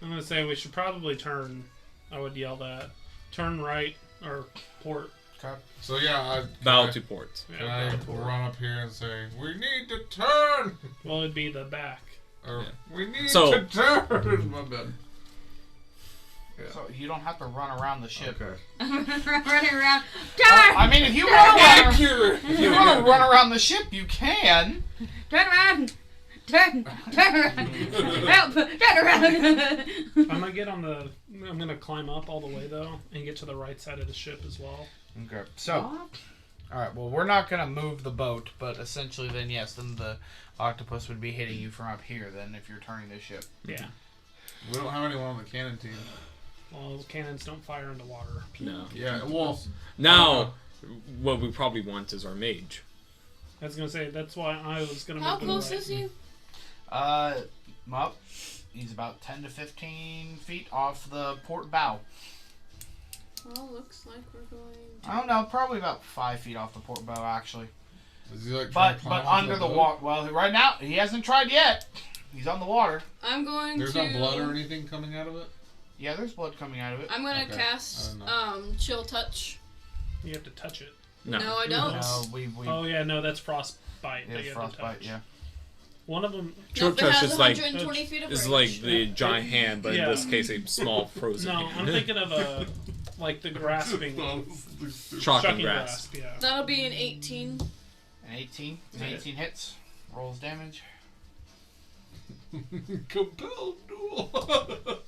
I'm gonna say we should probably turn. I would yell that. Turn right or port. Okay. So yeah, Bow to port. Can Yeah, I port. run up here and say, we need to turn? Well, it'd be the back. Or, Yeah. we need So- to turn! My bad. Yeah. So you don't have to run around the ship. Okay. running around. I mean, if you want to Accurate! if you want to run around the ship, you can. Turn around. Turn around. Help. Turn around. I'm gonna get on the. I'm gonna climb up all the way though and get to the right side of the ship as well. Okay. So, all right. Well, we're not gonna move the boat, but essentially, then yes, then the octopus would be hitting you from up here. Then, if you're turning the ship. Yeah. We don't have anyone on the cannon team. Well, cannons don't fire into water. No. Yeah, well, Now, what we probably want is our mage. I was gonna say that's why I was gonna. How make the close right. is he? Well, he's about 10 to 15 feet off the port bow. Well, looks like we're going to... I don't know, probably about 5 feet off the port bow, actually. is he like trying But to climb under onto the boat? water. Well, right now he hasn't tried yet. He's on the water. I'm going There's to... no blood or anything coming out of it? Yeah, there's blood coming out of it. I'm going to Okay. cast I don't Chill Touch. You have to touch it. No. No, I don't. No, we Oh yeah, no, that's frostbite. that it's you have to frostbite. touch. Yeah. One of them. Chill Nope, it touch has is like 120 feet of is range. like the giant hand, but Yeah. in this case, a small frozen No, hand. I'm thinking of like the grasping. Shocking grasp. grasp. Yeah. That'll be an 18. An 18. An 18 hits. Rolls damage. Compelled duel.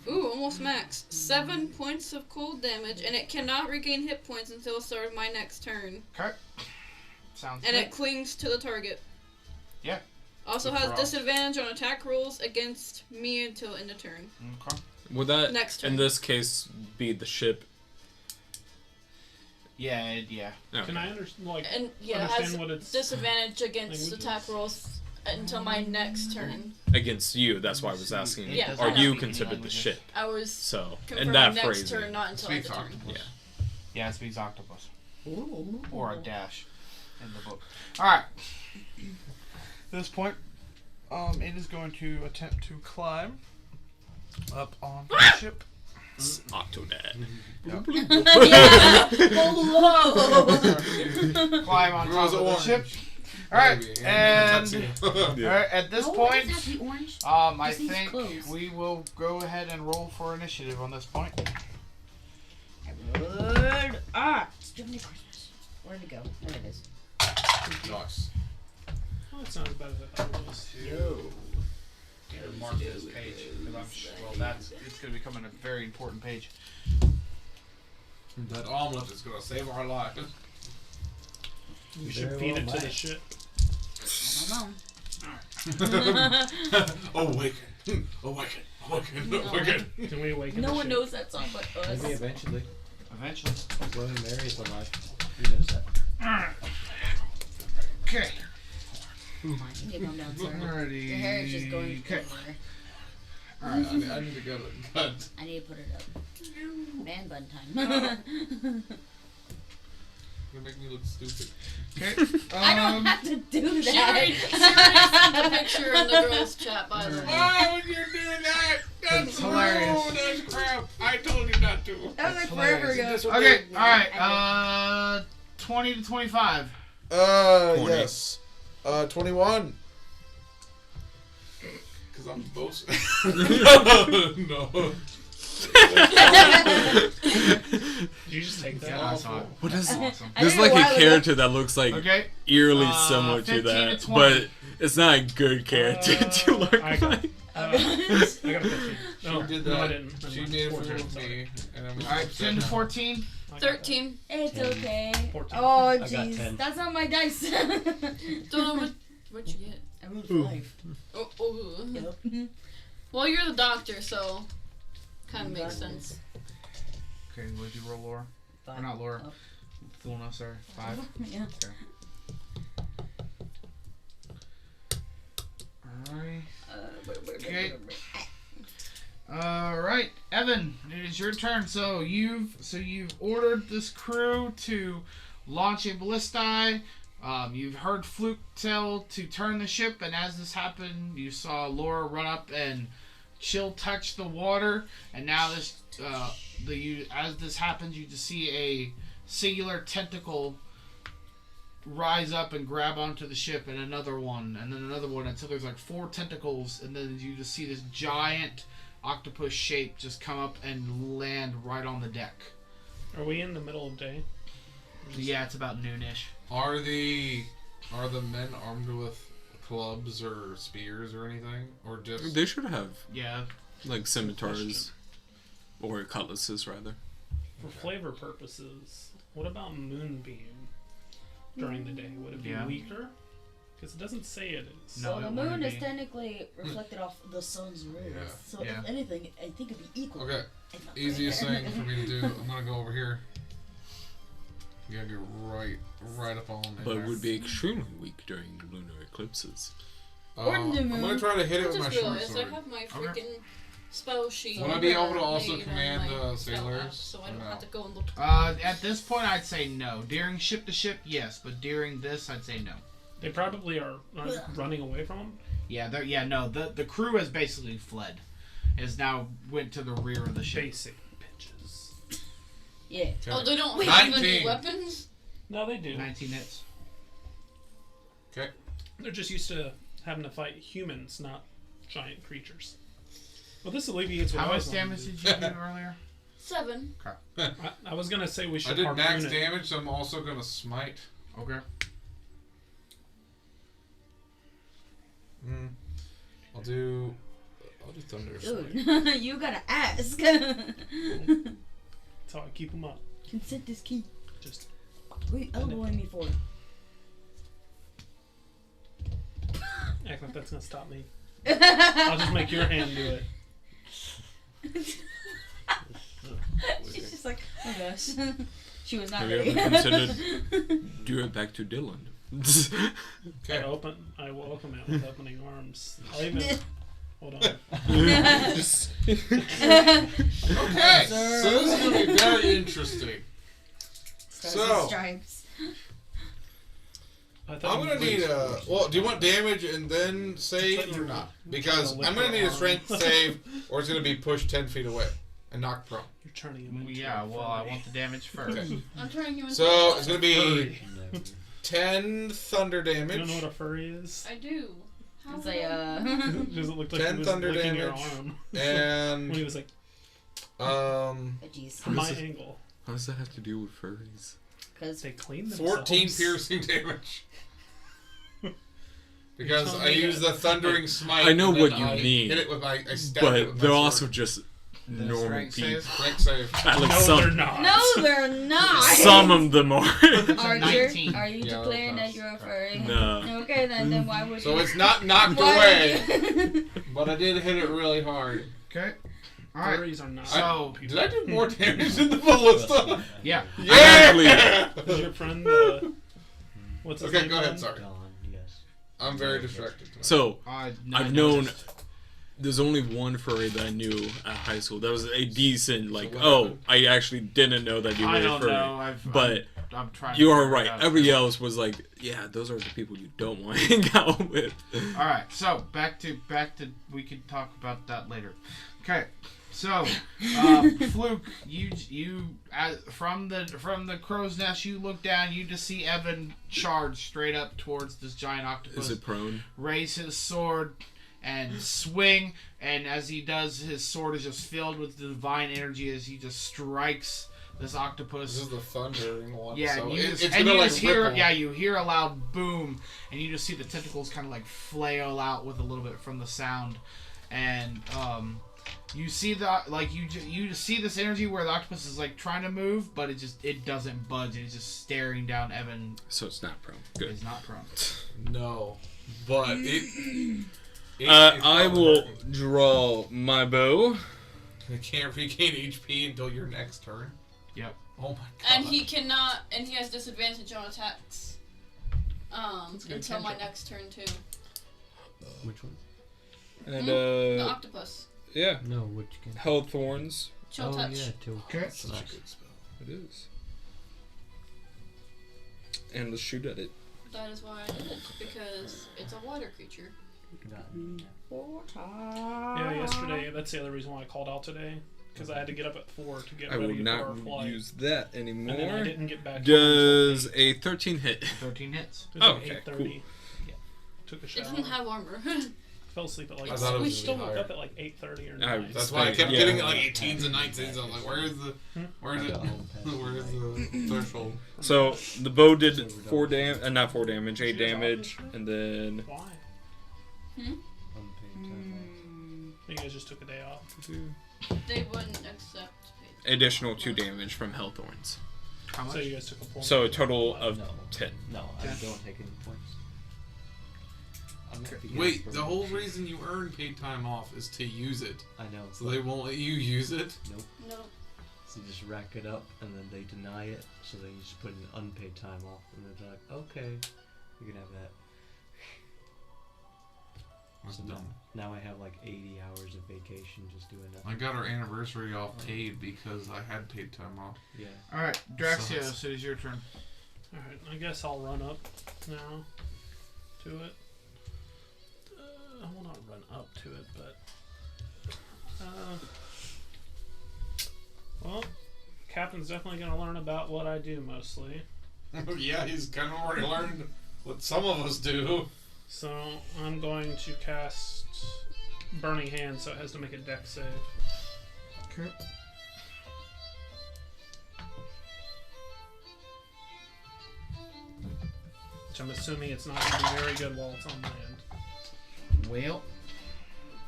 Ooh, almost max. 7 points of cold damage, and it cannot regain hit points until the start of my next turn. Okay. Sounds And good. it clings to the target. Yeah. Also Good has for us. disadvantage on attack rolls against me until end of turn. Okay. Would that, Next in turn. this case, be the ship? Yeah, yeah. Okay. Can I understand? Like, And yeah, it understand has what it's? disadvantage against Languages. attack rolls until my next turn. Against you? That's why I was asking. It Yeah, doesn't Are have you to be considered the languages. ship? I was So, for in my that next phrase, turn, not until end Speaks of turn. octopus. yeah. Yeah, it speaks octopus. Or a dash in the book. Alright. At this point, it is going to attempt to climb up on the ship. It's Octodad. Hello. Climb on top Rose of the orange. ship. Alright, Maybe, and tuxedo. alright, at this Oh, point, it does have the orange. I Just needs think clothes. we will go ahead and roll for initiative on this point. Good. Stupid Christmas. Where'd it go? There it is. Nice. Well, it's not as bad as I thought it was. Mark this page. It's going to become a very important page. That omelet is gonna save our lives. We should feed it to the ship. I don't know. Awaken. Awaken. Awaken. Awaken. Can we awaken No the one ship? knows that song but us. Maybe eventually. Eventually. William Mary is alive. Who knows that? Okay. You need to calm down, sir. Alrighty. Your hair is just going Okay. everywhere. Alright, I need to go to the cut. I need to put it up. man bun time. You're making me look stupid. Okay. I don't have to do She that. already sent the picture in the girls' chat, by the way. Why would you do that? That's It's hilarious. rude. That's crap. I told you not to. That was like That's forever ago. hilarious. Okay, alright, 20 to 25. 20. Yes. 21. Because I'm boasting. No. Did you just take that? Yeah, I saw it. What is Awesome. I There's did like a a while ago. character that looks like Okay, eerily similar to 15 to that, 20. but it's not a good character to look I got, like. I got a 15. No, She did no, I that. didn't. Never She mind. made a fool 14, of sorry. me. And I'm alright, 10 to 14. I got that. 13. It's 10. okay. 14. Oh, I got jeez. 10. That's not my dice. Don't know what you get. I rolled 5. Oh. Yep. Well, you're the doctor, so kind of makes sense. Okay, what did you roll, Laura? Or 5. not Laura. Oh. Luna, sorry. 5. Yeah. Alright. Okay. Alright, Evan, it is your turn. So you've ordered this crew to launch a ballistae. You've heard Fluakk tell to turn the ship, and as this happened, you saw Laura run up and chill touch the water, and now this as this happens, you just see a singular tentacle rise up and grab onto the ship, and another one, and then another one, until there's like 4 tentacles, and then you just see this giant octopus shape just come up and land right on the deck. Are we in the middle of day? Yeah, it's about noonish. Are the men armed with clubs or spears or anything? Or just... They should have Yeah. like scimitars or cutlasses rather. For flavor purposes, what about moonbeam during the day? Would it be Yeah. weaker? Because it doesn't say it is. No, So it the wouldn't moon is be. technically reflected off the sun's rays. Yeah. So Yeah. if anything, I think it'd be equal. Okay, if not easiest greater. thing for me to do, I'm gonna go over here. You gotta go right up on in But there. would be extremely weak during lunar eclipses. Or the I'm gonna moon. try to hit I it with my just short realized I sword. have my freaking spell sheet. Would I be able to also made on command my the spell sailors, app, so I or don't no? have to go and look. At this point, I'd say no. During ship to ship, yes, but during this, I'd say no. They probably are running away from them. Yeah, no. The crew has basically fled. Has now went to the rear of the ship. Basic bitches. Yeah. Oh, they don't have 19. any weapons? No, they do. 19 hits. Okay. They're just used to having to fight humans, not giant creatures. Well, this alleviates what How I was much wanting damage to did you do earlier? 7. I was gonna say we I should did harpoon max it. damage, so I'm also gonna smite. Okay. I'll do thunder smite. Dude, you gotta ask. That's how I keep them up. Consent is key. Just Wait, elbowing me for it. act like that's gonna stop me. I'll just make your hand do it. She's just like, oh gosh. She was not Have you ready. ever considered do it back to Dylan? Okay. I welcome it with opening arms. I'll even hold on. Just Okay. So this is gonna be very interesting. Stars So- and stripes. I thought I'm you gonna were- need a. Well, do you want damage and then save or not? Because I'm gonna need a strength save, or it's gonna be pushed 10 feet away and knocked prone. You're turning him into Yeah, a well, I furry. want the damage first. I'm turning you into So it's gonna be Furry. Never. 10 thunder You don't know damage. what a furry is? I do. How It's would like, I- Does it look like 10 he was thunder licking your damage. arm when he And was like Oh, jeez. from my What is it? angle? how does that have to do with furries? Because They clean themselves. 14 piercing damage. Because telling I me use the thundering smite. I know and then what you I mean, Hit it with my. I stabbed it But with my they're sword. also just The normal strength people. save? Strength save. Like No, some, they're not. no, they're not. some of them are. Archer, 19. are you Yeah, declaring that's that you're a furry? No. Okay, then why would So you? it's not knocked Why away, would you- but I did hit it really hard. Okay. Alright. Furries are not. So- people. Did I do more damage than the ballista? Yeah. Yeah! Is your friend what's his Okay, name? go ahead, again? sorry. Dawn, yes. I'm very distracted tonight. So I I've known there's only one furry that I knew at high school. That was a decent, like, what oh, happened? I actually didn't know that you were I a don't furry. know. But I'm trying. you to are figure it right. out. Everybody else was like, yeah, those are the people you don't want to hang out with. All right. So back to we can talk about that later. Okay. So, Fluakk, from the crow's nest, you look down. You just see Evan charge straight up towards this giant octopus. Is it prone? Raise his sword and swing, and as he does, his sword is just filled with divine energy as he just strikes this octopus. This is the thundering one. Yeah, so and you just, it's and gonna you like just hear, ripple. yeah, you hear a loud boom, and you just see the tentacles kind of like flail out with a little bit from the sound, and you see you just see this energy where the octopus is like trying to move, but it doesn't budge. It's just staring down Evan. So it's not prone. Good. It's not prone. No, but it I will draw my bow. It can't regain HP until your next turn. Yep. Oh my god. And he cannot, and he has disadvantage on attacks. Until my next turn too. Which one? And The octopus. yeah, No, which can? held thorns. Chill Oh touch. yeah, two. Okay. Such a good spell. It is. And let's shoot at it. That is why I did it, because it's a water creature. Yeah, yesterday. That's the other reason why I called out today, because I had to get up at 4 to get I will ready for our not flight. use that And then I anymore. didn't get back. Does a 13 hit? 13 hits. It was Oh, like okay, 8:30. Yeah. Took a It shower. doesn't have armor. Fell asleep at like. I thought it was We still really woke higher. up at like 8:30 or I 9. That's why I kept Yeah. getting like 18s and 19s. I'm like, where's the Got home pass. where's the threshold? So the bow did 4 damage, not 4 damage, 8 She has damage, office, and then Why? Unpaid time You guys just took a day off. They wouldn't accept pay. additional 2 damage from held thorns. How much? So you guys took a point. So a total of No. 10. No, I Yeah. don't take any points. I'm at the Wait, gas the for- whole reason you earn paid time off is to use it. I know. So they won't let you use it. Nope. No. So you just rack it up, and then they deny it. So then you just put in unpaid time off, and they're like, "Okay, you can have that." That's So dumb. now I have like 80 hours of vacation just doing I nothing. got our anniversary off paid because I had paid time off. Yeah. All right, Draxios, it is your turn. Alright, I guess I'll run up now to it. I will not run up to it, but. Well, Captain's definitely going to learn about what I do mostly. Yeah, he's kind of already learned what some of us do. So I'm going to cast Burning Hand, so it has to make a dex save. Okay. Which I'm assuming it's not going to be very good while it's on land. Well,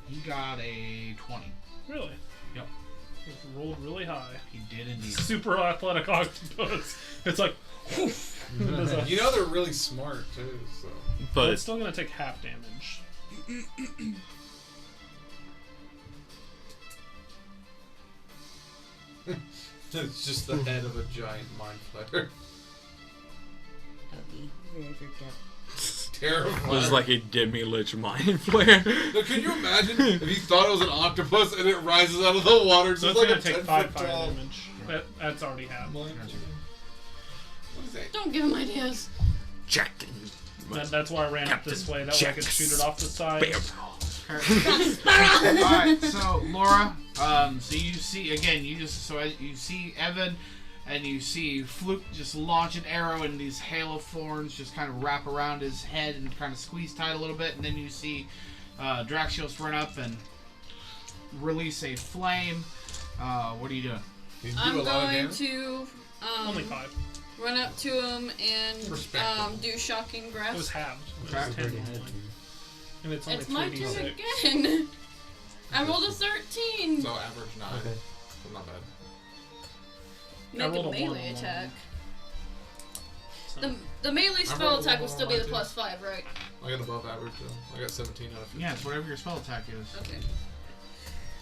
he got a 20. Really? Yep. It rolled really high. He did indeed. Super athletic octopus. It's like, whoosh. It does a- You know they're really smart too. So but But it's still going to take half damage. it's just the head of a giant mind flayer. That'd be very freaked out. Terrifying. it was like a demi-lich mind flare. Now, can you imagine if you thought it was an octopus and it rises out of the water? So Just it's like going a to take 10 5 foot fire tall. damage. That's already happened. What is that? Don't give him ideas. Jacked That's why I ran up this way. That way I could shoot it off the side. Alright, so Laura, so you see again, you see Evan and you see Fluakk just launch an arrow and these hail of thorns just kind of wrap around his head and kind of squeeze tight a little bit, and then you see Draxios run up and release a flame. What are you doing? You do a I'm lot of going damage? to Only 5. run up to him and Respectable. do shocking It grasp. was halved. It Okay. was 10 normally. And it's only It's my 3d6. turn again. I rolled a 13. So average 9. Okay. So not bad. I Make a rolled a melee 1 on attack. So- The melee I spell rolled a attack would 1 still on be the mine, too. +5, right? I got above average though. I got 17 out of 50. Yeah, it's whatever your spell attack is. Okay.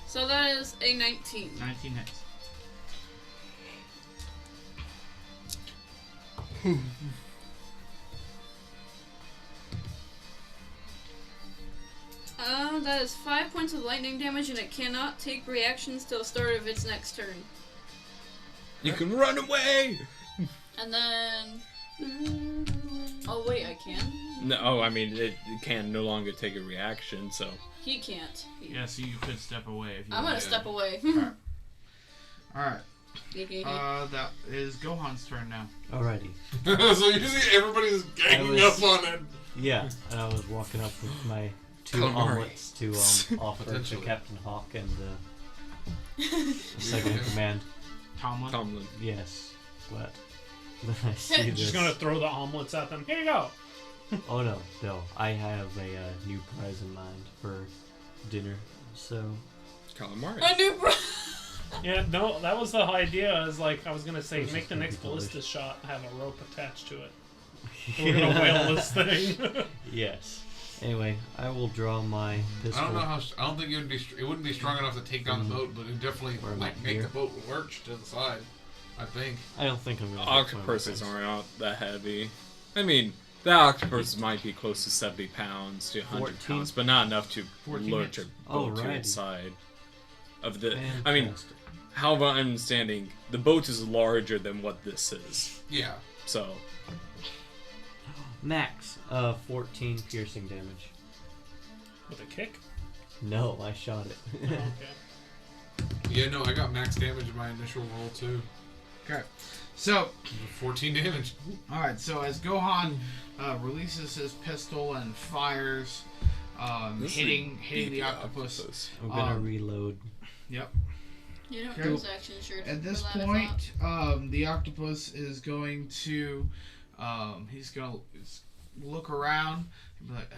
So that is a 19. 19 hits. That has 5 points of lightning damage and it cannot take reactions till the start of its next turn. You can run away! And then... Oh wait, I can? No, I mean, it can no longer take a reaction, so... He can't. Yeah, so you could step away if you I'm want. gonna step away. Alright. That is Gohan's turn now. Alrighty. So usually everybody's ganging up on it. Yeah, and I was walking up with my 2 Calamari. omelets to offer to Potentially. Captain Hawk and second in command. Tomlin. Yes, but then I see this. Just gonna throw the omelets at them. Here you go. Oh no, I have a new prize in mind for dinner. So Calamari. A new bro. Yeah, no, that was the idea. Is like I was gonna say, This make is the gonna next be delicious. ballista shot have a rope attached to it. We're gonna whale this thing. Yes. Anyway, I will draw my pistol. I don't know how. I don't think it would be. It wouldn't be strong enough to take down the boat, but it definitely Where am like I make here? the boat lurch to the side. I think. I don't think I'm gonna. Octopuses aren't out that heavy. I mean, the octopus might be close to 70 pounds to 100 14? pounds, but not enough to 14 lurch a hits. boat to Alrighty. its side. Of the, I mean, Fantastic. how I'm understanding, the boat is larger than what this is. Yeah. So, Max, 14 piercing damage. With a kick. No, I shot it. Oh, okay. Yeah. No, I got max damage in my initial roll too. Okay. So, 14 damage. alright, so as Gohan releases his pistol and fires, this is hitting a the octopus. I'm gonna Um, reload. Yep. You don't Okay. use action shirt. At this for that, I point, the octopus is going to, he's gonna look around. And be like,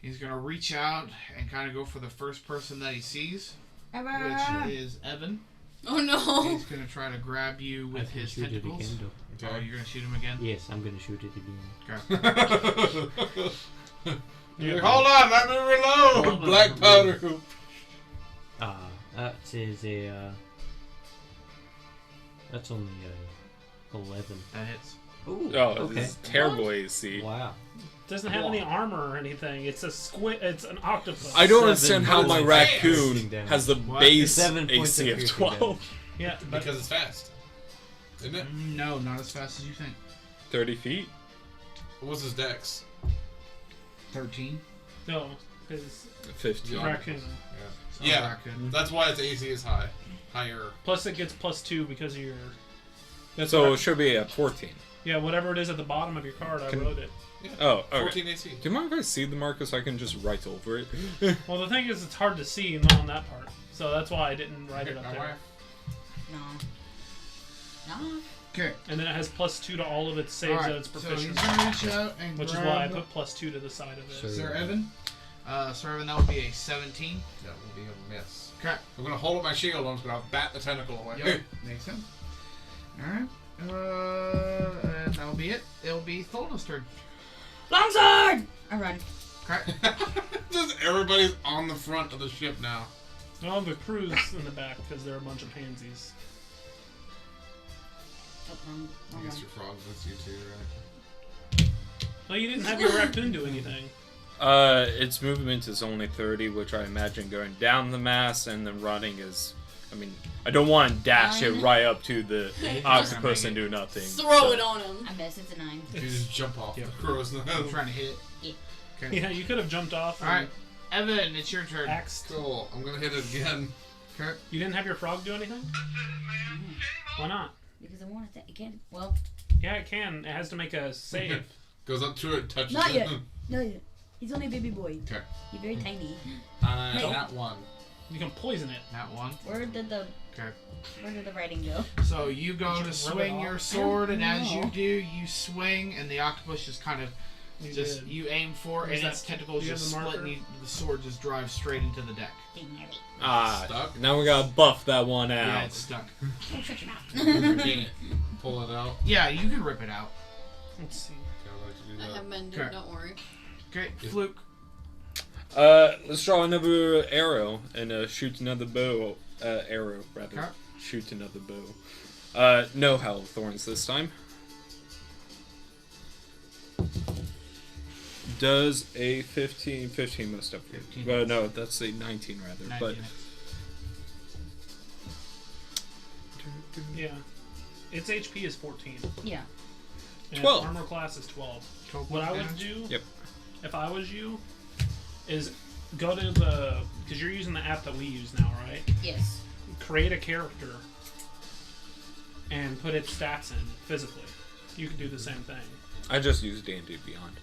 he's gonna reach out and kind of go for the first person that he sees, which is Evan. thought. Oh no! He's gonna try to grab you I with can his shoot it tentacles. again, though. Oh, you're gonna shoot him again? Yes, I'm gonna shoot it again. Okay. Yeah. Hold on, let me reload. Hold on. Black powder. That is a. That's only 11. That hits. Ooh. Oh, okay. this is terrible AC. Wow. Doesn't have any armor or anything. It's a squid. It's an octopus. I don't 7 understand how my points of raccoon piercing damage. has the What? base 7 points AC of of piercing 12. damage. Yeah, but Because it's fast. Isn't it? No, not as fast as you think. 30 feet? What's his dex? 13. no, because 15. Yeah. raccoon. So Yeah. raccoon. That's why its AC is high. Higher. Plus it gets +2 because of your. So it should be at 14. Yeah, whatever it is at the bottom of your card, I Can- wrote it. Yeah. Oh, okay. 14 AC. Do you mind if I see the marker so I can just write over it? Well, the thing is, it's hard to see not on that part, so that's why I didn't write it up there. No. Okay. And then it has +2 to all of its saves Alright, that it's so he's proficient, gonna reach out and which is grab why I put +2 to the side of it. Sure. Sir Evan. Sir Evan, that would be a 17. That will be a miss. Okay. I'm gonna hold up my shield. I'm just gonna bat the tentacle away. Yep. Makes sense. Alright. And that'll be it. It'll be Tholna's turn. Longsword! I run. Okay. Just everybody's on the front of the ship now. No, the crew's in the back because they're a bunch of pansies. Oh, I wrong guess one. your frogs with you too, right? Well, you didn't have your raccoon do anything. Its movement is only 30, which I imagine going down the mast and then running is... I mean, I don't want to dash it right up to the octopus and do nothing. Throw it on him. I miss. It's a 9. You just jump off Yep. the crow's I'm nose. trying to hit it. Okay. Yeah, you could have jumped off and Alright. Evan, it's your turn. axed. Cool. I'm gonna hit it again. Okay. You didn't have your frog do anything? Why not? Because I want to. It can't. Well, Yeah, it can. It has to make a save. Goes up to it, touches Not it. yet. no, he's only a baby boy. Okay. He's very tiny. That one. You can poison it. That one. Where did the writing go? So you go Did to you swing rub it your off? sword, and I as don't you know. do, you swing, and the octopus just kind of did. you aim for, Where's and that- its tentacles do you have just the split, marker? and the sword just drives straight into the deck. Ah, now we gotta buff that one out. Yeah, it's stuck. Oh, shut your You mouth. can't pull it out. Yeah, you can rip it out. Let's see. Okay, I'll let you do I that. have mended, Okay. don't worry. Okay, Fluke. Let's draw another arrow and shoot another bow. Arrow, rather. Okay. Shoot another bow. No Hell Thorns this time. Does a 15 must up? 15. No, that's a 19 rather. 19 But hits. Yeah. Its HP is 14. Yeah. And 12. armor class is 12. 12 What I would damage? do, Yep. if I was you, is go to the, because you're using the app that we use now, right? Yes. Create a character and put its stats in physically. You can do the same thing. I just use D&D Beyond.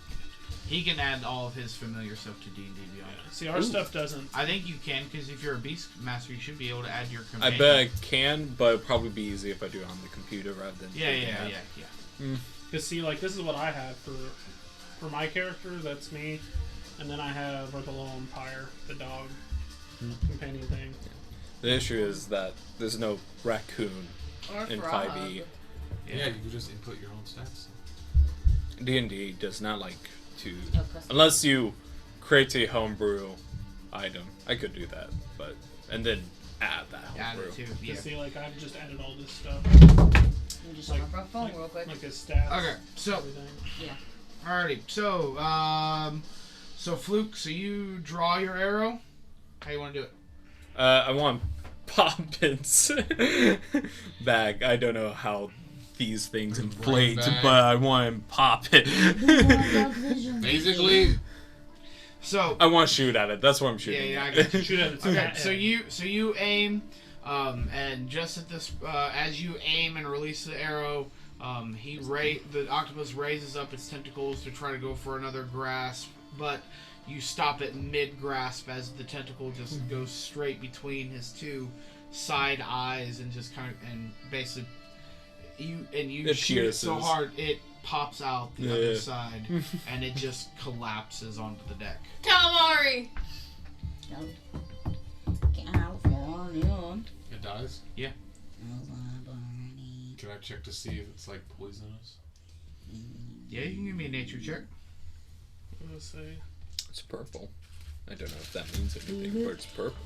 He can add all of his familiar stuff to D&D Beyond. Yeah. See, our stuff doesn't. I think you can, because if you're a beast master, you should be able to add your I companion. bet I can, but it'd probably be easy if I do it on the computer rather than. Yeah. Because see, like this is what I have for my character. That's me, and then I have like a little umpire, the dog companion thing. The issue is that there's no raccoon Or in frog. 5e. Yeah, you can just input your own stats. D&D does not like to, Oh, custom. unless you create a homebrew item. I could do that, but and then add that Add homebrew. it too. Because Yeah. see, like I've just added all this stuff, You just like- like, our phone real quick. like his stats. Okay, so everything. Yeah. alrighty, so Fluke, so you draw your arrow. How you want to do it? I want Poppins bag. I don't know how these things inflate, bag. but I want him pop it. Basically, So I want to shoot at it. That's what I'm shooting. yeah, I at. got you. Shoot at its Okay, head. so you aim, and just at this, as you aim and release the arrow, the octopus raises up its tentacles to try to go for another grasp, but you stop it mid-grasp as the tentacle just goes straight between his two side eyes and just kind of and basically you It shoot it so pierces. hard it pops out the Yeah. other side and it just collapses onto the deck. Calamari! California. it dies. Yeah. Can I check to see if it's like poisonous? Yeah, you can give me a nature check. I'm gonna say. It's purple. I don't know if that means anything, but it's purple.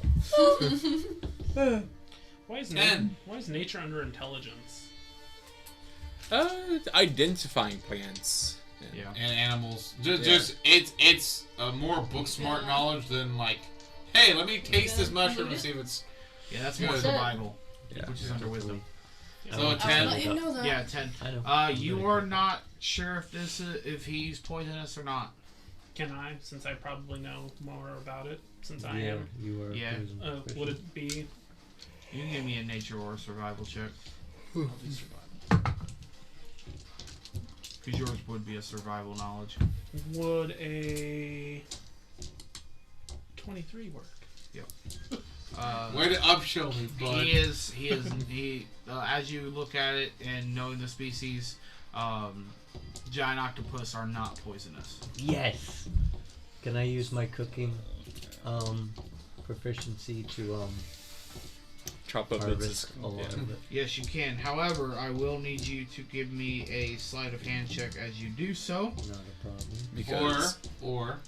Why is Ten. why is nature under intelligence? Identifying plants. Yeah. And animals. Yeah. Just it's a more book smart knowledge than like, hey, let me taste this mushroom and see if it's. Yeah, that's more Good. survival, Yeah. which is under wisdom. Yeah. So a I'll 10. let him know that. Yeah, 10. I know. You are not sure if he's poisonous or not. Can I, since I probably know more about it, since I Yeah, am? you are. a Yeah. poison Would person. it be? You can give me a nature or a survival check. I'll do survival. Because yours would be a survival knowledge. Would a 23 work? Way to upshow me, bud. He as you look at it and knowing the species, giant octopus are not poisonous. Yes. Can I use my cooking proficiency to Chop up harvest its. a lot Yeah. of it? Yes, you can. However, I will need you to give me a sleight of hand check as you do so. Not a problem. Because Or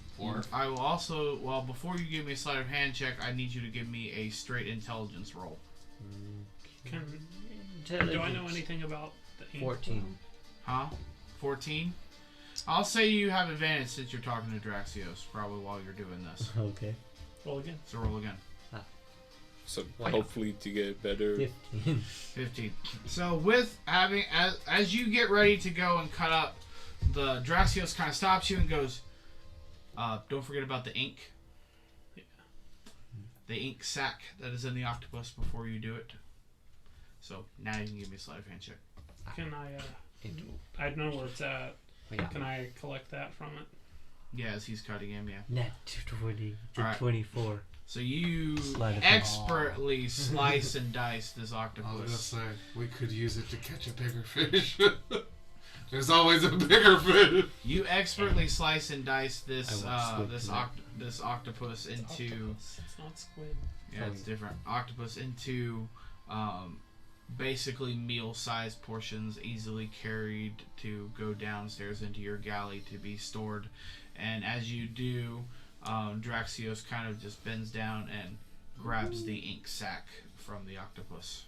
I will also, before you give me a sleight of hand check, I need you to give me a straight intelligence roll. Can, do I know anything about the ink? 14. Huh? 14? I'll say you have advantage since you're talking to Draxios, probably while you're doing this. Okay. Roll again. So roll again. so hopefully to get better. 15. 15. So with having, as you get ready to go and cut up, the Draxios kind of stops you and goes, don't forget about the ink. Yeah. The ink sac that is in the octopus before you do it. So now you can give me a sleight of hand check. Can I know where it's at. Can I collect that from it? Yeah, as he's cutting him, yeah. Net 20 to Alright. 24. So you Sleight of hand. expertly slice and dice this I was gonna octopus. say we could use it to catch a bigger fish. There's always a bigger fish. You expertly slice and dice this I want squid this octopus into Octopus. It's not squid. yeah, it's different. Octopus into basically meal-sized portions, easily carried to go downstairs into your galley to be stored. And as you do, Draxios kind of just bends down and grabs the ink sac from the octopus.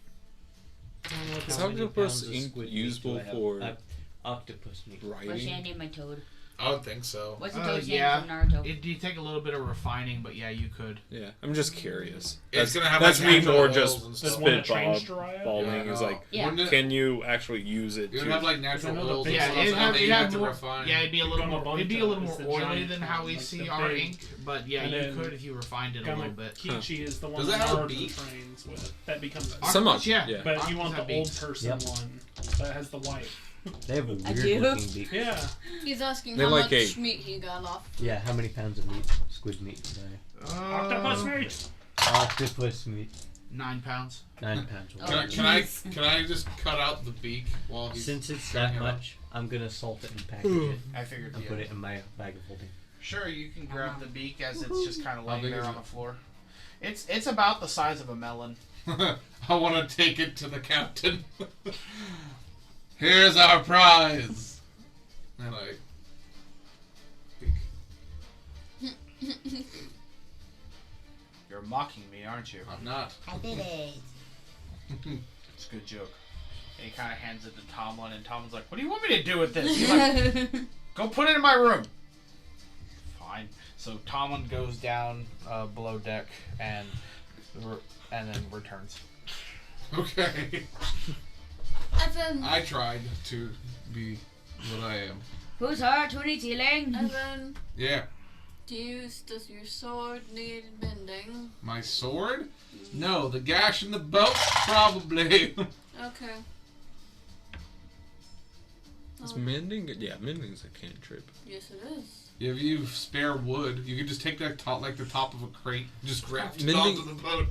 I don't know what Is that How many octopus pounds of ink squid meat usable do I have? for Octopus meat. What's your writing? name, my toad? I would think so. What's the toad's yeah. name from Naruto? It do take a little bit of refining, but yeah, you could. Yeah, I'm just curious. It's gonna have that's like me natural more oils just and There's stuff. one that spitballing. trains Jiraiya. Balling Yeah, is like, Yeah. Wouldn't it, can you actually use it it would to... have like natural I know the oils big- and Yeah, stuff it'd that have, you it'd have have to more. refine. Yeah, it'd be a little more. Gamabunta It'd be a little is more the oily giant than how one, we like see the our big- ink. But yeah, and you then could if you refined it a little bit. Gamakichi is the one Does that that have a Naruto beak? trains with. That becomes Somewhat, yeah. yeah. But Octopus you want have the old beaks. person Yep. one that has the white. They have a I weird do. looking beak. Yeah. He's asking They how like much a- meat he got off. Yeah, how many pounds of meat? Squid meat today? Octopus meat. Octopus meat. 9 pounds. 9 pounds. Oh, Can I just cut out the beak while he's Since it's cutting that it much, I'm gonna salt it and package it I figured. and put it in my bag of holding. Sure, you can grab the beak as it's just kind of How laying big there is on it? the floor. It's about the size of a melon. up? I want to take it to the captain. Here's our prize. And like, beak. You're mocking me, aren't you? I'm not. I did it. It's a good joke. And he kind of hands it to Tomlin, and Tomlin's like, "What do you want me to do with this?" He's like, "Go put it in my room." Fine. So Tomlin goes down below deck and then returns. Okay. Evan. I tried to be what I am. Whose heart will need healing? Evan. Yeah. Does your sword need mending? My sword? No, the gash in the belt? Probably. Okay. Is Oh, mending? Yeah, mending's a cantrip. yes, it is. If you spare wood, you can just take that top, like the top of a crate, just graft it Mending- onto the boat.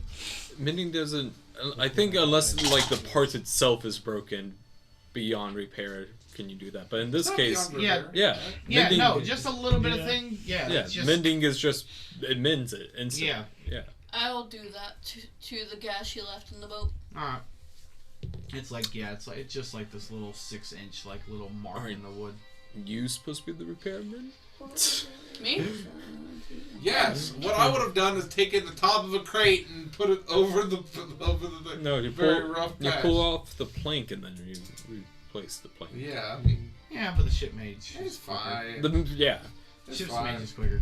Mending doesn't... I think unless, like, the part itself is broken beyond repair, can you do that. But in this Not case... beyond yeah. repair. Yeah. Yeah, mending, no, just a little bit of Yeah. thing. Yeah, Yeah, it's just, mending is just... It mends it instantly. Yeah. Yeah. I'll do that to the gash you left in the boat. Alright. It's like it's just like this little 6-inch like little mark Alright. in the wood. You supposed to be the repairman? Me? Yes. What I would have done is taken the top of a crate and put it over the thing. No, you Very pull, rough you patch. pull off the plank and then you replace the plank. Yeah, I mean, Yeah, but the ship mage. it's fine. Yeah. It's Ship's fine. mage is quicker.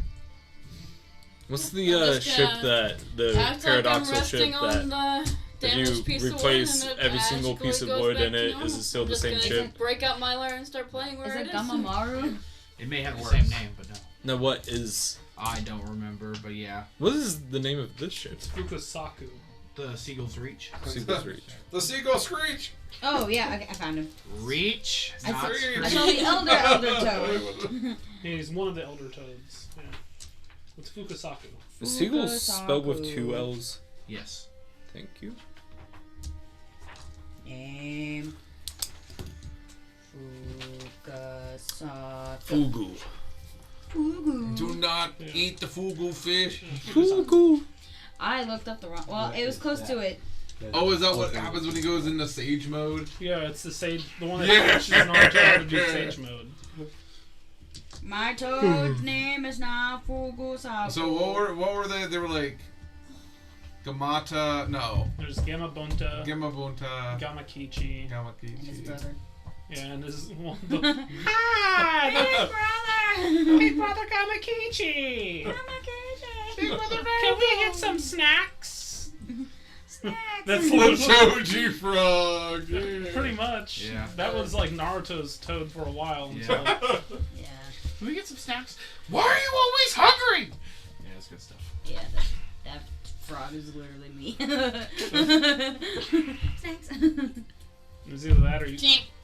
What's I'm the just ship gonna that... The Act like I'm paradoxal resting ship on that... the If damaged you piece replace of wood and every it single magically piece of goes wood back in to it, normal. is it still I'm the just same gonna ship? Break out my lyre and start playing where Is it it is. Gamamaru? It may have the Worse. same name, but no. Now what is... I don't remember, but yeah. What is the name of this ship? It's Fukusaku. The Seagulls Reach. Seagulls Reach. The Seagull Screech. Oh yeah, I found him. Reach? I Not saw- Screech. I saw the elder toad. He's one of the elder toads. Yeah. It's Fukusaku. Is Seagulls spelled with 2 L's? Yes. Thank you. Name. Fukusaku. Fugu. Do not Yeah. eat the fugu fish. Fugu. I looked up the wrong. Well, it was close to it. Oh, is that what happens when he goes into sage mode? Yeah, it's the sage, the one that Yeah. teaches Naruto how to do sage mode. My toad's name is now Fukusaku. So what were they? They were like Gamata, no, There's Gamabunta, Gamabunta, Gamakichi. And his Gamakichi. brother. Yeah, and this is one of the Hi, big brother. Big Brother Gamakichi. Big brother, Can we get some snacks? snacks. That's The literally Choji frog. Yeah. pretty much. Yeah. That was like Naruto's toad for a while. Until, Yeah, Can we get some snacks? Why are you always hungry? Yeah, that's good stuff. yeah. That frog is literally me. Snacks. It was either that or you.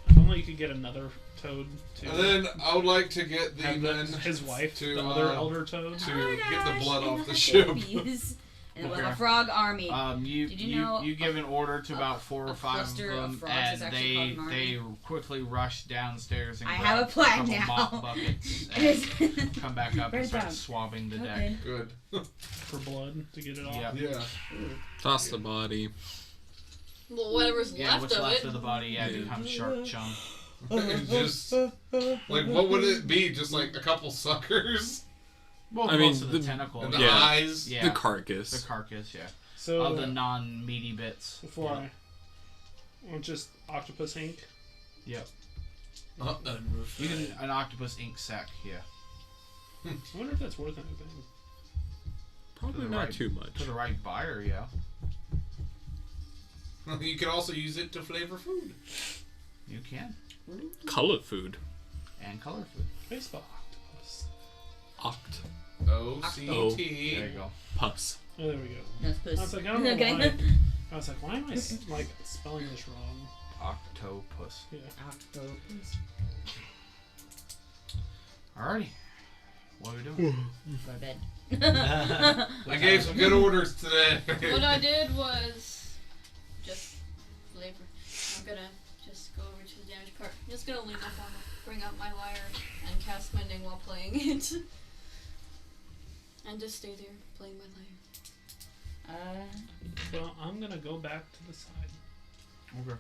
If only you could get another toad to And then I would like to get the have men his wife, to, the other uh, elder toad. to Oh my get the gosh, blood and off the the ship. babies. And we'll have Okay. a frog army. You Did you know you give an order to about 4 or a 5 of cluster of them, frogs and is actually called an army? they quickly rush downstairs and I grab have a plan couple now. mop buckets It is. and come back up and Write it start down. swabbing the deck. Okay. Good. For blood to get it off. Yeah. Yeah. Toss the body. Well, whatever's Yeah, left what's of left it. of the body becomes shark chunk. It's just like what would it be? Just like a couple suckers Well, I mean, most of the the- tentacle. and the Yeah. eyes. Yeah. The carcass. The carcass, yeah. So Of the non-meaty bits. before I, or just octopus ink. Yep. You can an octopus ink sac. Yeah. I wonder if that's worth anything. Probably not too much. To the right buyer, yeah. You can also use it to flavor food. You can. Color food. And color food. Baseball octopus. Oct. OCT. There you go. Pus. Oh, there we go. That's I was like, I don't know Okay. why. I was like, why am I like spelling this wrong? Octopus. Yeah. Octopus. Alrighty. What are we doing? Go to bed. I gave some good orders today. What I did was just flavor. I'm gonna just go over to the damage part. I'm just gonna lean up on it, bring out my lyre, and cast mending while playing it. And just stay there playing my lyre. Well, I'm gonna go back to the side. Okay.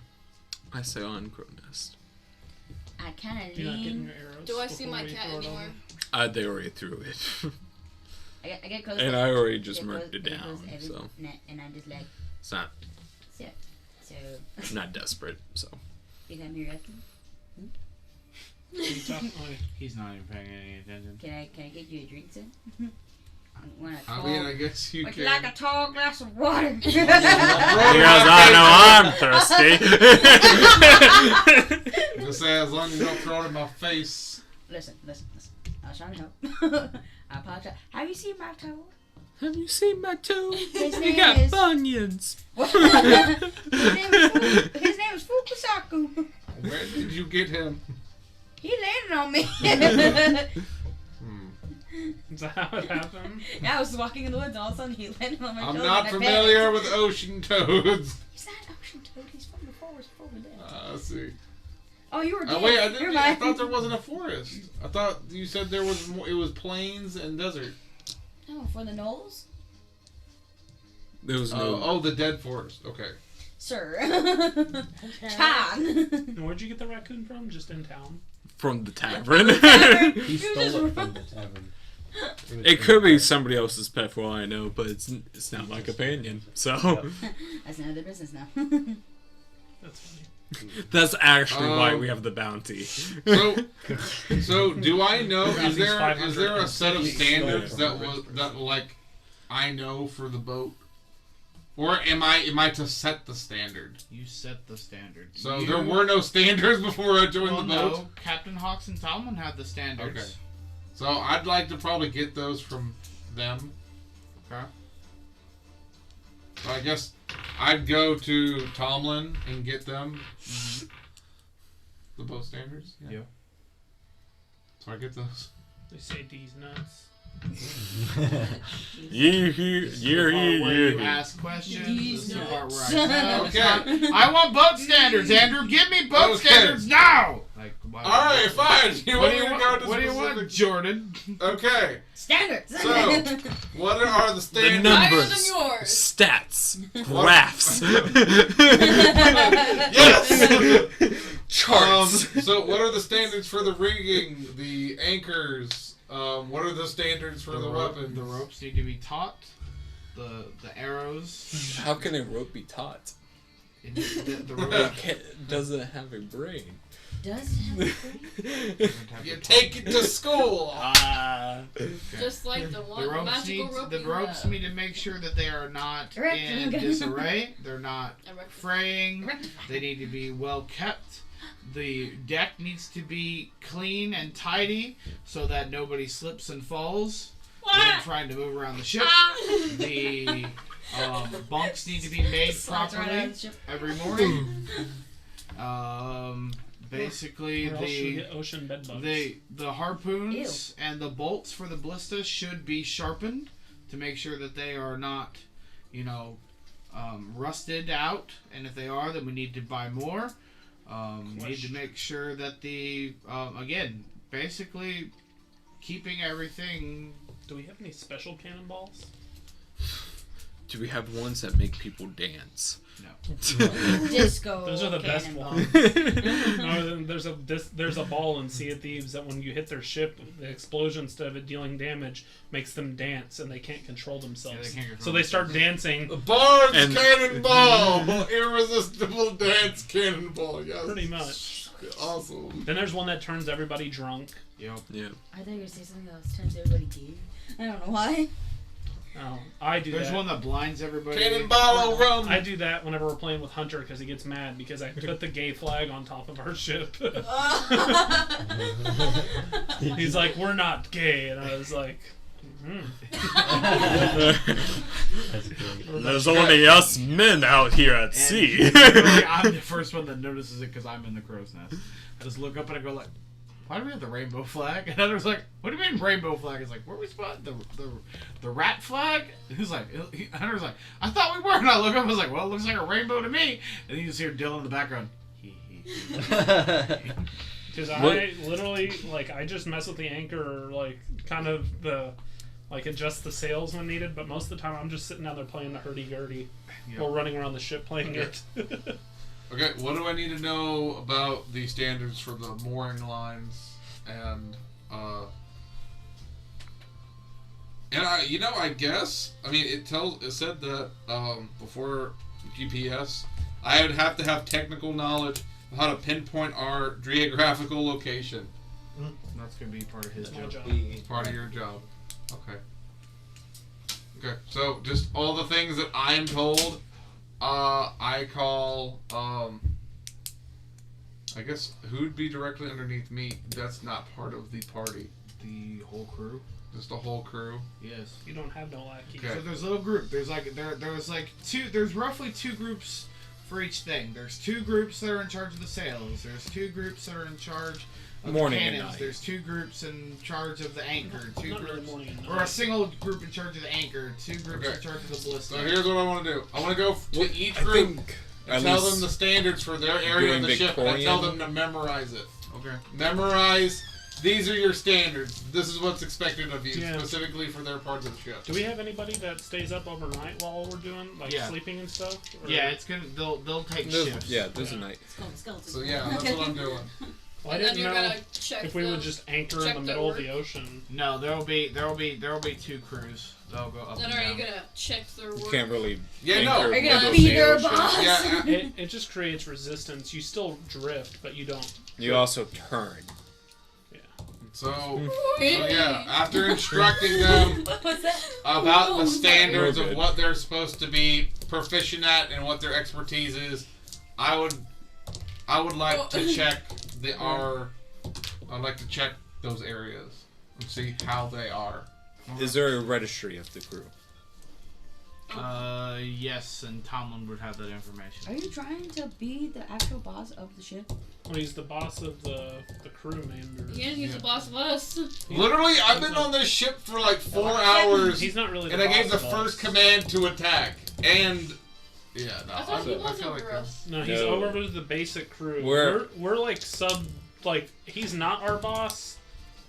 I say on Crow Nest. I kind of You're not getting lean. your arrows. Do I see before my we cat throw it anywhere? over? They already threw it. I get close. And I already just Get marked close- it get down, close every- so and I just like it's not so. not desperate. So You got me resting? He's not even paying any attention. Can I get you a drink, sir? Want a I tall, mean, I guess you would can. you like a tall glass of water? he goes, "I know I'm thirsty." Just say as long as you don't throw it in my face. listen. I was trying to help. I apologize. Have you seen my toe? Have you seen my toe? His You name got is- bunions. His name is Fukusaku. Where did you get him? He landed on me. Is that how it happened? Yeah, I was walking in the woods, all of a sudden he landed on my I'm shoulder. not and I familiar panicked. with ocean toads. He's not an ocean toad. He's from the forest over there. I see. Oh, you were dead. Oh wait, I Never didn't. I mind. thought there wasn't a forest. I thought you said there was more. It was plains and desert. Oh, for the gnolls? There was no. Oh, the dead forest. Okay. Sir. Chan. And where'd you get the raccoon from? Just in town? From the tavern. He stole it from the tavern. It could be somebody else's pet for all I know, but it's not my companion. So That's none of their business now. That's funny. that's actually why we have the bounty. So do I know? Is These there 500 a set of and 60 standards stole that like I know for the boat, or am I to set the standard? You set the standard. So there were no standards before I joined the boat. No, Captain Hawks and Talman had the standards. Okay. So I'd like to probably get those from them. Okay. So I guess I'd go to Tomlin and get them. The boat standards. Yeah. So I get those. They say D's nuts. The part where you ask questions. These This is the part where nuts. I tell. Okay. I want boat standards, Andrew. Give me boat Okay. standards now. Like, why- All right, fine. You What want do me you to go want? to What do you want, specific- Jordan? Okay. Standards. So, what are the The standards? Higher than numbers, yours. stats, graphs, Yes. charts. So, what are the standards for the rigging, the anchors? What are the standards for the weapons? The ropes need to be taut. The arrows. How can a rope be taught? The It rope. doesn't have a brain. Does have a brain? You take it to school. Just like the The one ropes magical need rope the you ropes have. need to make sure that they are not in Rectangle. disarray. They're not Rectangle. fraying. They need to be well kept. The deck needs to be clean and tidy so that nobody slips and falls when trying to move around the ship. The bunks need to be made Slides right out properly of the ship. every morning. Basically, Or else you the get ocean bed bugs. the harpoons and the bolts for the ballista should be sharpened to make sure that they are not, rusted out. And if they are, then we need to buy more. Need to make sure that the again, basically, keeping everything. Do we have any special cannonballs? Do we have ones that make people dance? Disco. Those are the best cannonball. ones. No, then there's a ball in Sea of Thieves that when you hit their ship, the explosion, instead of it dealing damage, makes them dance and they can't control themselves. Yeah, they can't control so they start dancing. The Bard's And- Cannonball! Irresistible dance cannonball, yes. Pretty much. Awesome. Then there's one that turns everybody drunk. Yep. Yeah. I thought you were going to say something else. Turns everybody gay. I don't know why. Oh, I do There's that. one that blinds everybody. Cannonball rum. I do that whenever we're playing with Hunter because he gets mad because I put the gay flag on top of our ship. He's like, we're not gay. And I was like, That's great. There's only us men out here at sea. Literally, I'm the first one that notices it because I'm in the crow's nest. I just look up and I go like, why do we have the rainbow flag? And Hunter's like, what do you mean rainbow flag? He's like, where we spot the rat flag? And he's like, Hunter's like, I thought we were. And I look up, I was like, well, it looks like a rainbow to me. And you just hear Dylan in the background. because I literally, like, I just mess with the anchor, like, kind of adjust the sails when needed, but most of the time I'm just sitting down there playing the hurdy-gurdy or running around the ship playing it. Okay, what do I need to know about the standards for the mooring lines and I guess, I mean, it said that before GPS, I would have to have technical knowledge of how to pinpoint our geographical location. That's gonna be part of his That's my job. job. It's part of your job. Okay. Okay, so just all the things that I'm told, I call, I guess who'd be directly underneath me, that's not part of the party. The whole crew. Just the whole crew. Yes. You don't have no lackeys. Okay. So there's a little group. There's roughly two groups for each thing. There's two groups that are in charge of the sails. There's two groups that are in charge of Morning the and cannons. night. There's two groups in charge of the anchor. Two Not really groups, morning and or a night. single group in charge of the anchor. Two groups Okay. in charge of the ballista. So here's what I want to do. I want to go to each I group think and at tell least them the standards for their area of doing the ship, and I tell them Victorian- to memorize it. Okay. Memorize. These are your standards. This is what's expected of you, Yeah. specifically for their part of the ship. Do we have anybody that stays up overnight while we're doing, like, Yeah. sleeping and stuff? Or- Yeah, it's gonna. They'll take shifts. there's a night. Skeleton. So yeah, that's what I'm doing. Well, I And then didn't you're know gonna check if we would the- just anchor in check the the middle of work. the ocean. No, there'll be two crews. They'll go up Then and are down. you gonna check their You work? can't really. Yeah, no. anchor Are you gonna middle be of the their ocean. boss? Yeah, It just creates resistance. You still drift, but you don't. You also turn. so yeah, after instructing them What's that? about the Oh, standards sorry. of what they're supposed to be proficient at and what their expertise is, I would like to check I'd like to check those areas and see how they are. Is there a registry of the crew? Yes, and Tomlin would have that information. Are you trying to be the actual boss of the ship? Well, he's the boss of the crew member. Yeah, he's the boss of us. Literally, I've been on this ship for like 4 hours, He's not really the and I boss gave the of us. first command to attack. And yeah, no, I thought he I was feel like over us. No, he's No. over the basic crew. We're- We're like he's not our boss.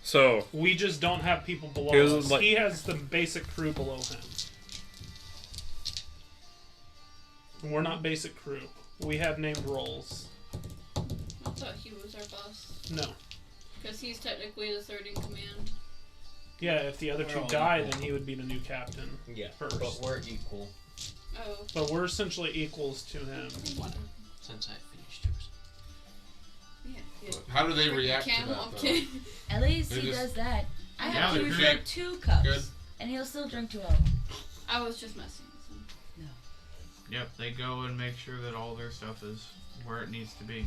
So We just don't have people below Here's us. like- He has the basic crew below him. We're not basic crew. We have named roles. I thought he was our boss. No. Because he's technically the third in command. Yeah, if the other We're two all die, equal. then he would be the new captain. Yeah, First. but we're equal Oh. But we're essentially equals to him. since I finished yours. Yeah. how do they Freaking react to camel, that? I'm Though? kidding. At least They he just- does that. I Yeah, have to they're drink good. 2 cups, Good. and he'll still drink 2 of them. I was just messing with him. Yep, they go and make sure that all their stuff is where it needs to be.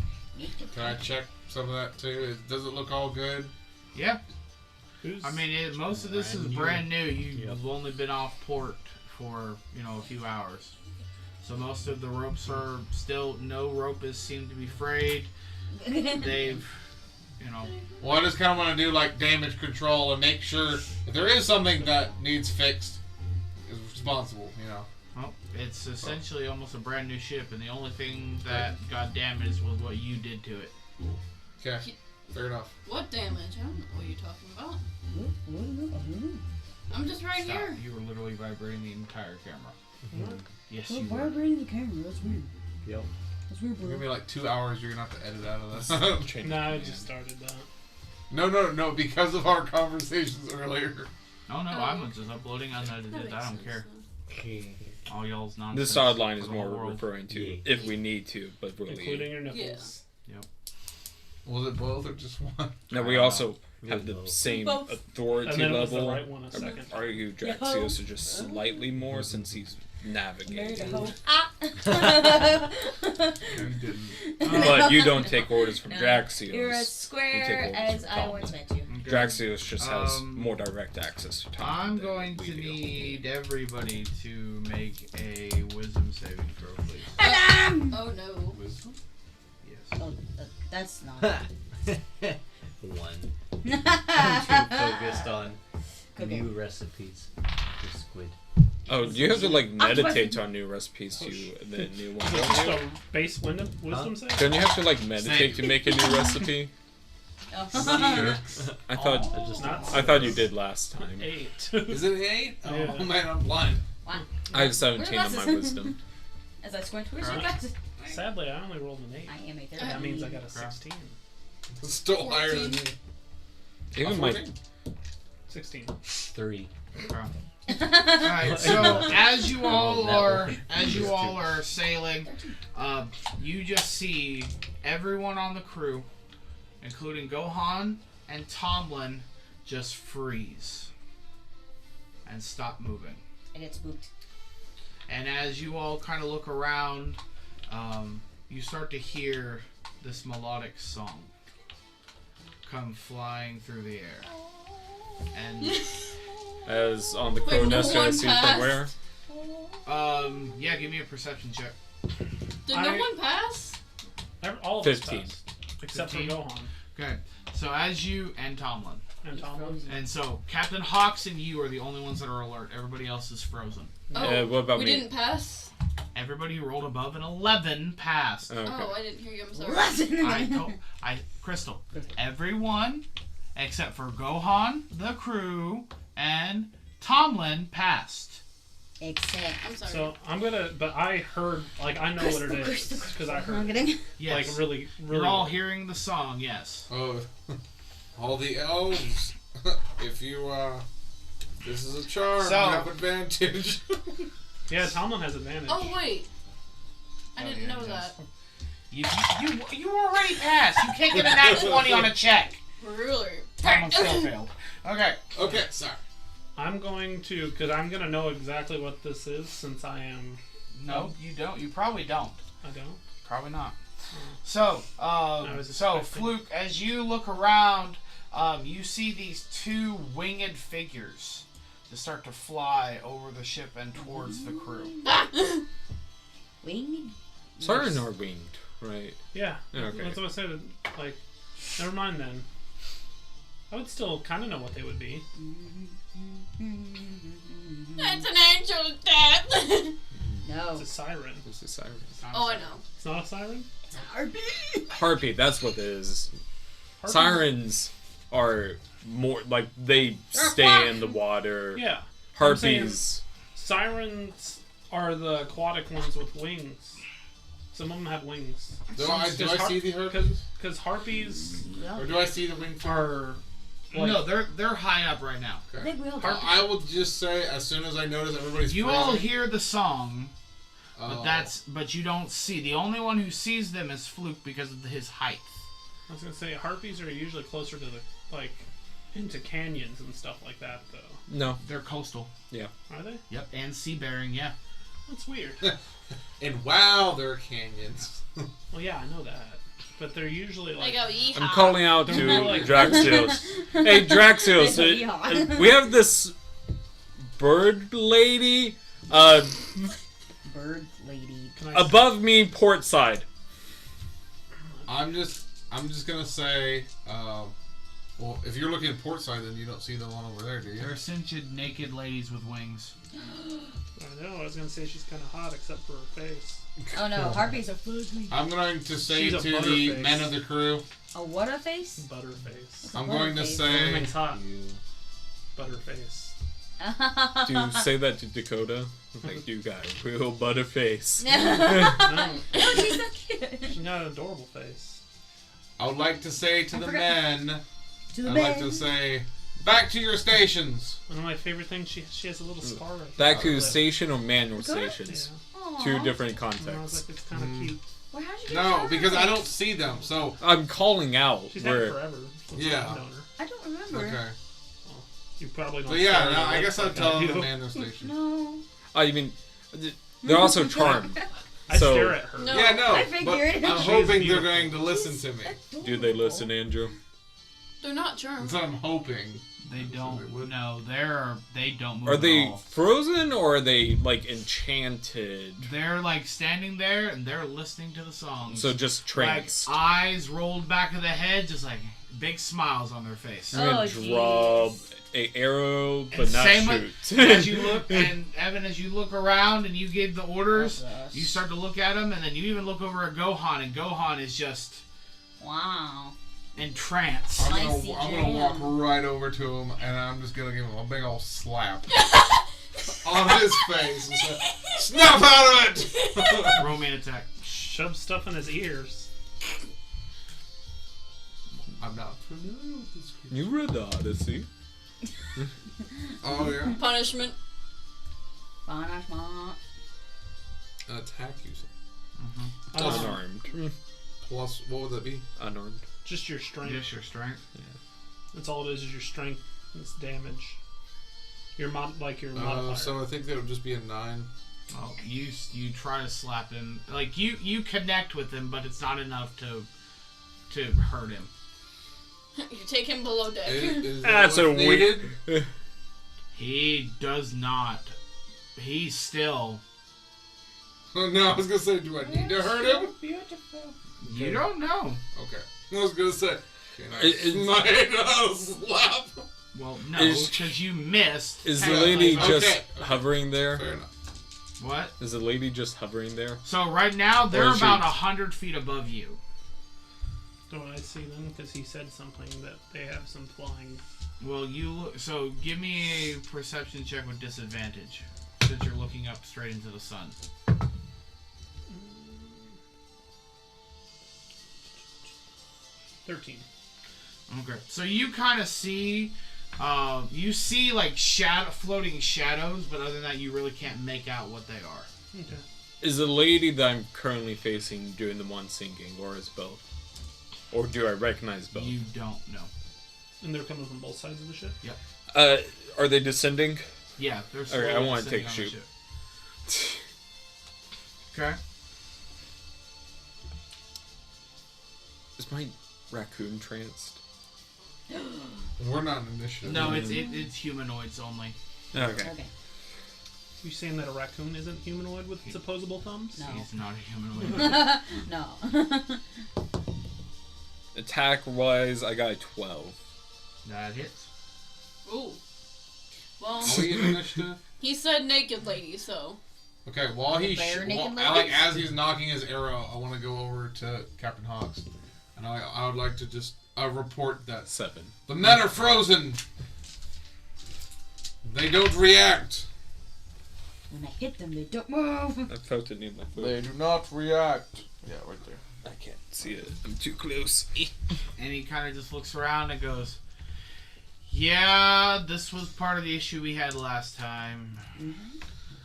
Can I check some of that too? Does it look all good? Yeah, Who's I mean, most of this is Brand new. brand new. You've only been off port for a few hours, so most of the ropes are still. No rope is seemed to be frayed. They've, Well, I just kind of want to do like damage control and make sure if there is something that needs fixed, is responsible. well, it's essentially almost a brand new ship, and the only thing that got damaged was what you did to it. Okay, fair enough. What damage? I don't know what you're talking about. I'm just right Stop. here. You were literally vibrating the entire camera. Yes, Well, you were. vibrating the camera, that's weird. Yep. That's weird, It's gonna bro. be like 2 hours. You're gonna have to edit out of this. Nah, I just started that. No, because of our conversations earlier. Oh no, I'm just uploading That unedited. makes I don't sense, care. though. All y'all's nonsense. this odd line is for the whole more world. referring to Yeah. if we need to, but really. Including your nipples. Was it both or just one? No, we I don't also know. have the Both. same Both. authority And then it was the level. right one a second. Argue Draxios is just slightly more since he's navigating. Ah. You didn't. But you don't take orders from No. Draxios. You're as You square take orders as from I Tom. once met you. Draxios just has Um, more direct access to time. I'm than going we to do. need everybody to make a wisdom saving throw, please. Oh no. Wisdom? Yes. Oh, that's not. 1. I'm too focused on Cooking. new recipes for squid. Oh, do you have to like Octopus. meditate on new recipes to the new one? Is it just a base wisdom save? Don't you have to like meditate to make a new recipe? Oh. I thought I just Not I thought you did last time. 8. Is it 8? Oh Yeah. man, I'm blind. Wow. I have 17 on my glasses. wisdom. As I squint, where's your Right. glasses? Sadly, I only rolled an 8. I am a third. That means I got a Crap. 16. It's still higher than me. Even my 14? 16. 3. Alright, so as you all That are one. sailing, you just see everyone on the crew, including Gohan and Tomlin, just freeze and stop moving. I get spooked. And as you all kind of look around, you start to hear this melodic song come flying through the air. And as on the Wait, crow no nest, I one see from passed? where? yeah, give me a perception check. Did I- no one pass? All of us 15. passed, except 15? for Gohan Okay, so as you and Tomlin, and Tomlin. and so Captain Hawks and you are the only ones that are alert. Everybody else is frozen. Oh, what about we me? didn't pass? Everybody who rolled above an 11 passed. Oh, okay. Oh, I didn't hear you. I'm sorry. Crystal, everyone except for Gohan, the crew, and Tomlin passed. Except. I'm sorry. So I'm gonna, but I heard, like, I know what it is because I I'm heard, kidding. Yes, like, really. you're all hearing the song. Yes. Oh, all the elves. If you, this is a charm. So- You have advantage. Yeah, Tomlin has advantage. Oh wait. I Oh, didn't yeah, know yes. that. You already passed. You can't get a nat 20 on a check. Really? Tomlin still failed. Okay. Okay, sorry. I'm going to, because I'm gonna know exactly what this is since I am. No, you don't. You probably don't. I don't. Probably not. So, was expecting- Fluakk, as you look around, you see these two winged figures that start to fly over the ship and towards the crew. Wing. Siren are winged, right? Yeah. Okay. That's what I said. Like, never mind then. I would still kind of know what they would be. That's an angel's death. No. It's a siren. It's a siren. Oh, I know. It's not a siren. Harpy, that's what it is. Harpy? Sirens are more like they stay in the water. Yeah. Harpies. Sirens are the aquatic ones with wings. Some of them have wings. Do I see the harpies? Because harpies Or do I see the wing are. Like, No, they're high up right now. I think we all Okay. I will just say, as soon as I notice everybody's You frozen, all hear the song, oh, but you don't see. The only one who sees them is Fluakk because of his height. I was gonna say harpies are usually closer to the into canyons and stuff like that though. No. They're coastal. Are they? Yep, and sea-bearing. Yeah. That's weird. And wow, there are canyons. Well, yeah, I know that, but they're usually They like. go yeehaw. I'm calling out to They're more like- Draxios. Hey, Draxios, They go, "Yeehaw." we have this bird lady Bird lady. Can I above me, port side. I'm just gonna say, well, if you're looking at port side, then you don't see the one over there, do you? They're sentient naked ladies with wings. I know. I was gonna say she's kind of hot except for her face. Oh no, harpies are fugly. I'm going to say She's a to the butterface. men of the crew, A what a face? Butterface. I'm going to Butterface. say, Everything's hot. You. Butterface. Do you say that to Dakota? Like, you got a real butterface. No, Oh, she's so cute. she's got an adorable face. I would like to say to I the forgot. men, To the I'd like bed. to say, back to your stations. One of my favorite things, she has a little scar right Back there. to station or manual Dakota? stations. Yeah. Aw. Two different And I was contexts. like, it's kind of cute. Well, how'd you get No, that? because I don't see them. So I'm calling out She's had it where. forever. since Yeah. I've known her. I don't remember. okay. You probably don't. So yeah, stare no, at I it guess I'll like tell them do. to man their station. No. Oh, you mean they're also charmed. I So- stare at her. No. Yeah, no. I But figured. I'm She's hoping they're beautiful. going to listen to me. Do they listen, Andrew? They're not charmed. That's what I'm hoping. They They don't. would. No, they don't move Are at they all. frozen or are they like enchanted? They're like standing there and they're listening to the songs. So just like trance. eyes rolled back of the head, just like big smiles on their face. I'm gonna Oh, drop a arrow, but And not same shoot. as you look, and Evan, as you look around and you give the orders, Oh, gosh. you start to look at him, and then you even look over at Gohan, and Gohan is just Wow. entranced. I'm Spicy gonna walk jam. right over to him and I'm just gonna give him a big old slap on his face and say, "Snap out of it!" Roll me an attack. Shove stuff in his ears. I'm not familiar with this creature. You read the Odyssey. Oh yeah. Punishment. Punishment. An attack you said. Uh, Unarmed. Plus, what would that be? Unarmed. just your strength. Just your strength. That's all it is your strength. It's damage. Your modifier. So I think that would just be a 9. Oh, you try to slap him, like you connect with him, but it's not enough to hurt him. You take him below deck. Is That's that a what's needed? He does not. He's still. Oh, no, I was gonna say, do I need to hurt him? You don't know. Okay. I was gonna say, can I It- slap? Well, no, Is- because you missed. Is the Yeah, lady okay, just okay. hovering there? Fair enough. What? Is the lady just hovering there? So right now Or they're is she- about 100 feet above you. Don't I see them? Because he said something that they have some flying. Well, you look. So give me a perception check with disadvantage, since you're looking up straight into the sun. 13. Okay. So you kind of see, you see like floating shadows, but other than that, you really can't make out what they are. Okay. Is the lady that I'm currently facing doing the one singing, or is both? Or do I recognize both? You don't know. And they're coming from both sides of the ship? Are they descending? Yeah, they're. Okay, slowly I wanna descending take on the shoot. ship. Okay. Is my raccoon tranced? We're not an initiative. No, it's humanoids only. Okay. Okay. You saying that a raccoon isn't humanoid with its opposable thumbs? No. He's not a humanoid. No. Attack-wise, I got a 12. That hits. Ooh. Well, Are we in initiative? he said naked lady, so. Okay, while he's Bare naked like ladies? as he's knocking his arrow, I want to go over to Captain Hawks, and I would like to just report that 7. the men are frozen. They don't react. When I hit them, they don't move. I felt it near my foot. They do not react. Yeah, right there. I can't see it. I'm too close. And he kind of just looks around and goes, "Yeah, this was part of the issue we had last time.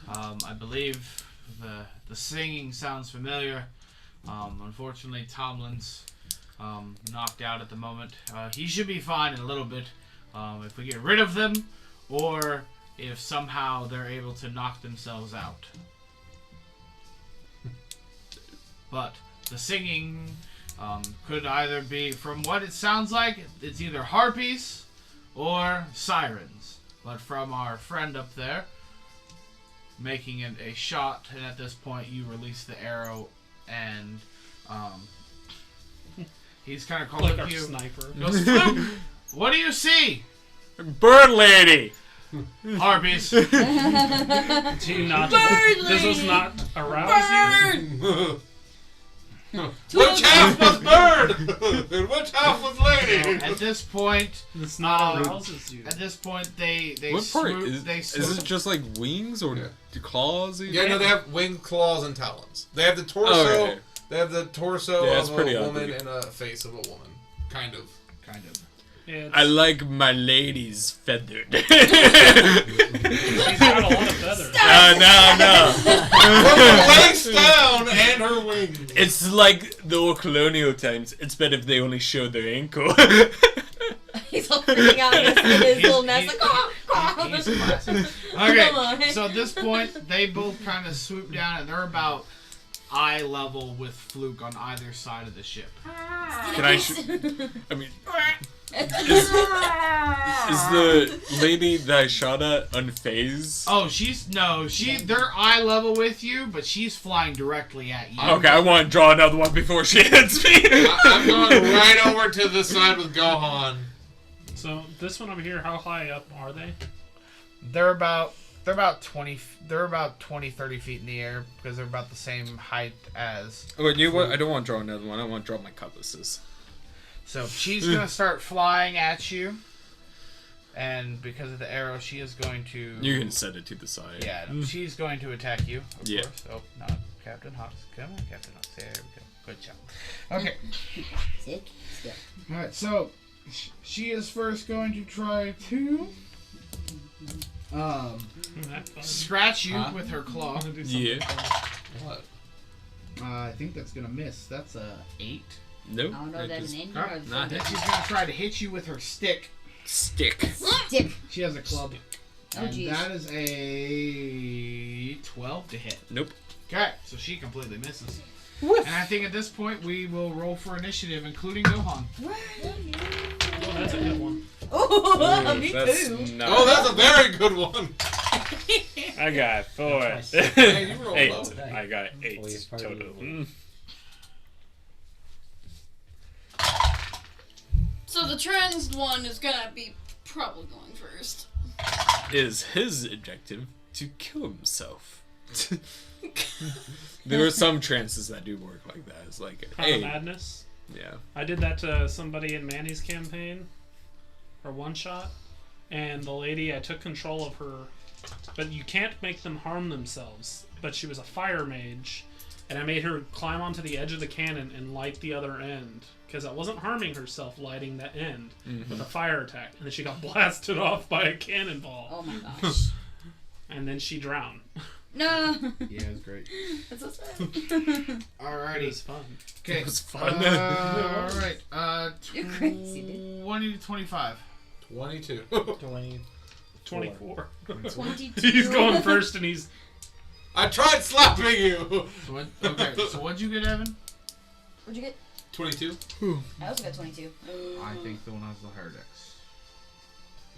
I believe the singing sounds familiar. Unfortunately, Tomlin's knocked out at the moment. He should be fine in a little bit if we get rid of them, or if somehow they're able to knock themselves out. But the singing could either be, from what it sounds like, it's either harpies or sirens. But from our friend up there, making it a shot, and at this point you release the arrow, and he's kind of calling Like our you. sniper. Goes, "Fluakk, what do you see? Bird lady! Harpies." Do you not? Bird Does this lady! not arouse Bird! Which half was bird? And which half was lady? At this point, you? This not arouses you. at this point, they What part? swoop, they Is swoop. it just like wings or Yeah. claws? Yeah, no, they have winged claws and talons. They have the torso. Oh, okay. They have the torso Yeah, it's of pretty a woman ugly. and a face of a woman. Kind of. kind of. It's, I like my ladies feathered. she's got a lot of feathers. No. From her waist down and her wings. It's like the old colonial times. It's better if they only show their ankle. He's all freaking out in his little nest, like, He's classic. Okay, so at this point, they both kind of swoop down, and they're about eye level with Fluakk on either side of the ship. Can I? I mean, is the lady that I shot at unfazed? Oh, they're eye level with you, but she's flying directly at you. Okay, I want to draw another one before she hits me. I'm going right over to the side with Gohan. So this one over here, how high up are they? They're about 20, 30 feet in the air because they're about the same height as. Wait, you know what? I don't want to draw another one. I want to draw my cutlasses. So she's gonna start flying at you, and because of the arrow, she is going to. You can set it to the side. Yeah, she's going to attack you. Of Yeah. course. Oh, not Captain Hawks. Come on, Captain Hawks. There we go. Good job. Okay. Sit still. All right. So she is first going to try to scratch you with her claw. Yeah. What? I think that's gonna miss. That's a 8. Nope. I don't know if that's an engine Alright, or a nah, Then she's gonna try to hit you with her stick. Stick. stick. She has a club. Oh, And jeez. that is a 12 to hit. Nope. Okay, so she completely misses. And I think at this point we will roll for initiative, including Gohan. Oh, that's a good one. Oh, me That's too. not. Oh, that's a very good one. I got 4. Hey, you rolled 8. low. I got 8 Oh, you're part of total. the- So the trans one is gonna be probably going first. Is his objective to kill himself? There are some trances that do work like that. It's like, Crown hey, of Madness. yeah. I did that to somebody in Manny's campaign, or one shot, and the lady, I took control of her, but you can't make them harm themselves. But she was a fire mage, and I made her climb onto the edge of the cannon and light the other end, because I wasn't harming herself lighting the end with a fire attack, and then she got blasted off by a cannonball, Oh my gosh. and then she drowned. No. Yeah, it's great. That's so sad. It Alrighty. was fun. Okay. It was fun. Alright. You're crazy, dude. 20 to 25. 22. 24. 22. He's going first, and he's... I tried slapping you. So what'd you get, Evan? What'd you get? 22. I also got 22. I think the one has the higher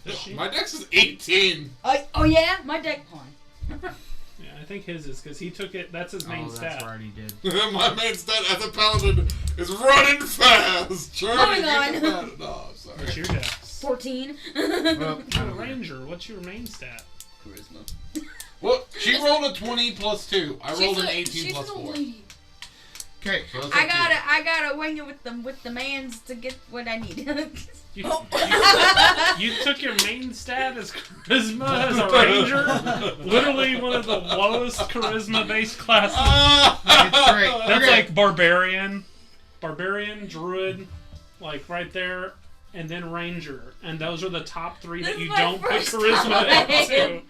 dex. My dex is 18. Oh yeah? My deck. Hold on. Yeah, I think his is, because he took it... That's his main stat. That's right, he did. My main stat as a paladin is running fast. Trying to Moving get the paladin. Oh, sorry. What's your dex? 14. Well, You're a ranger. What's your main stat? Charisma. Well, she rolled a 20 plus 2. I rolled an 18 plus 4. okay. So that's I up to gotta wing it with the mans to get what I need. You took your main stat as charisma as a ranger? Literally one of the lowest charisma-based classes. It's great. That's Okay. like barbarian, druid, like right there, and then ranger. And those are the top 3 This that is you my don't put first charisma time. into.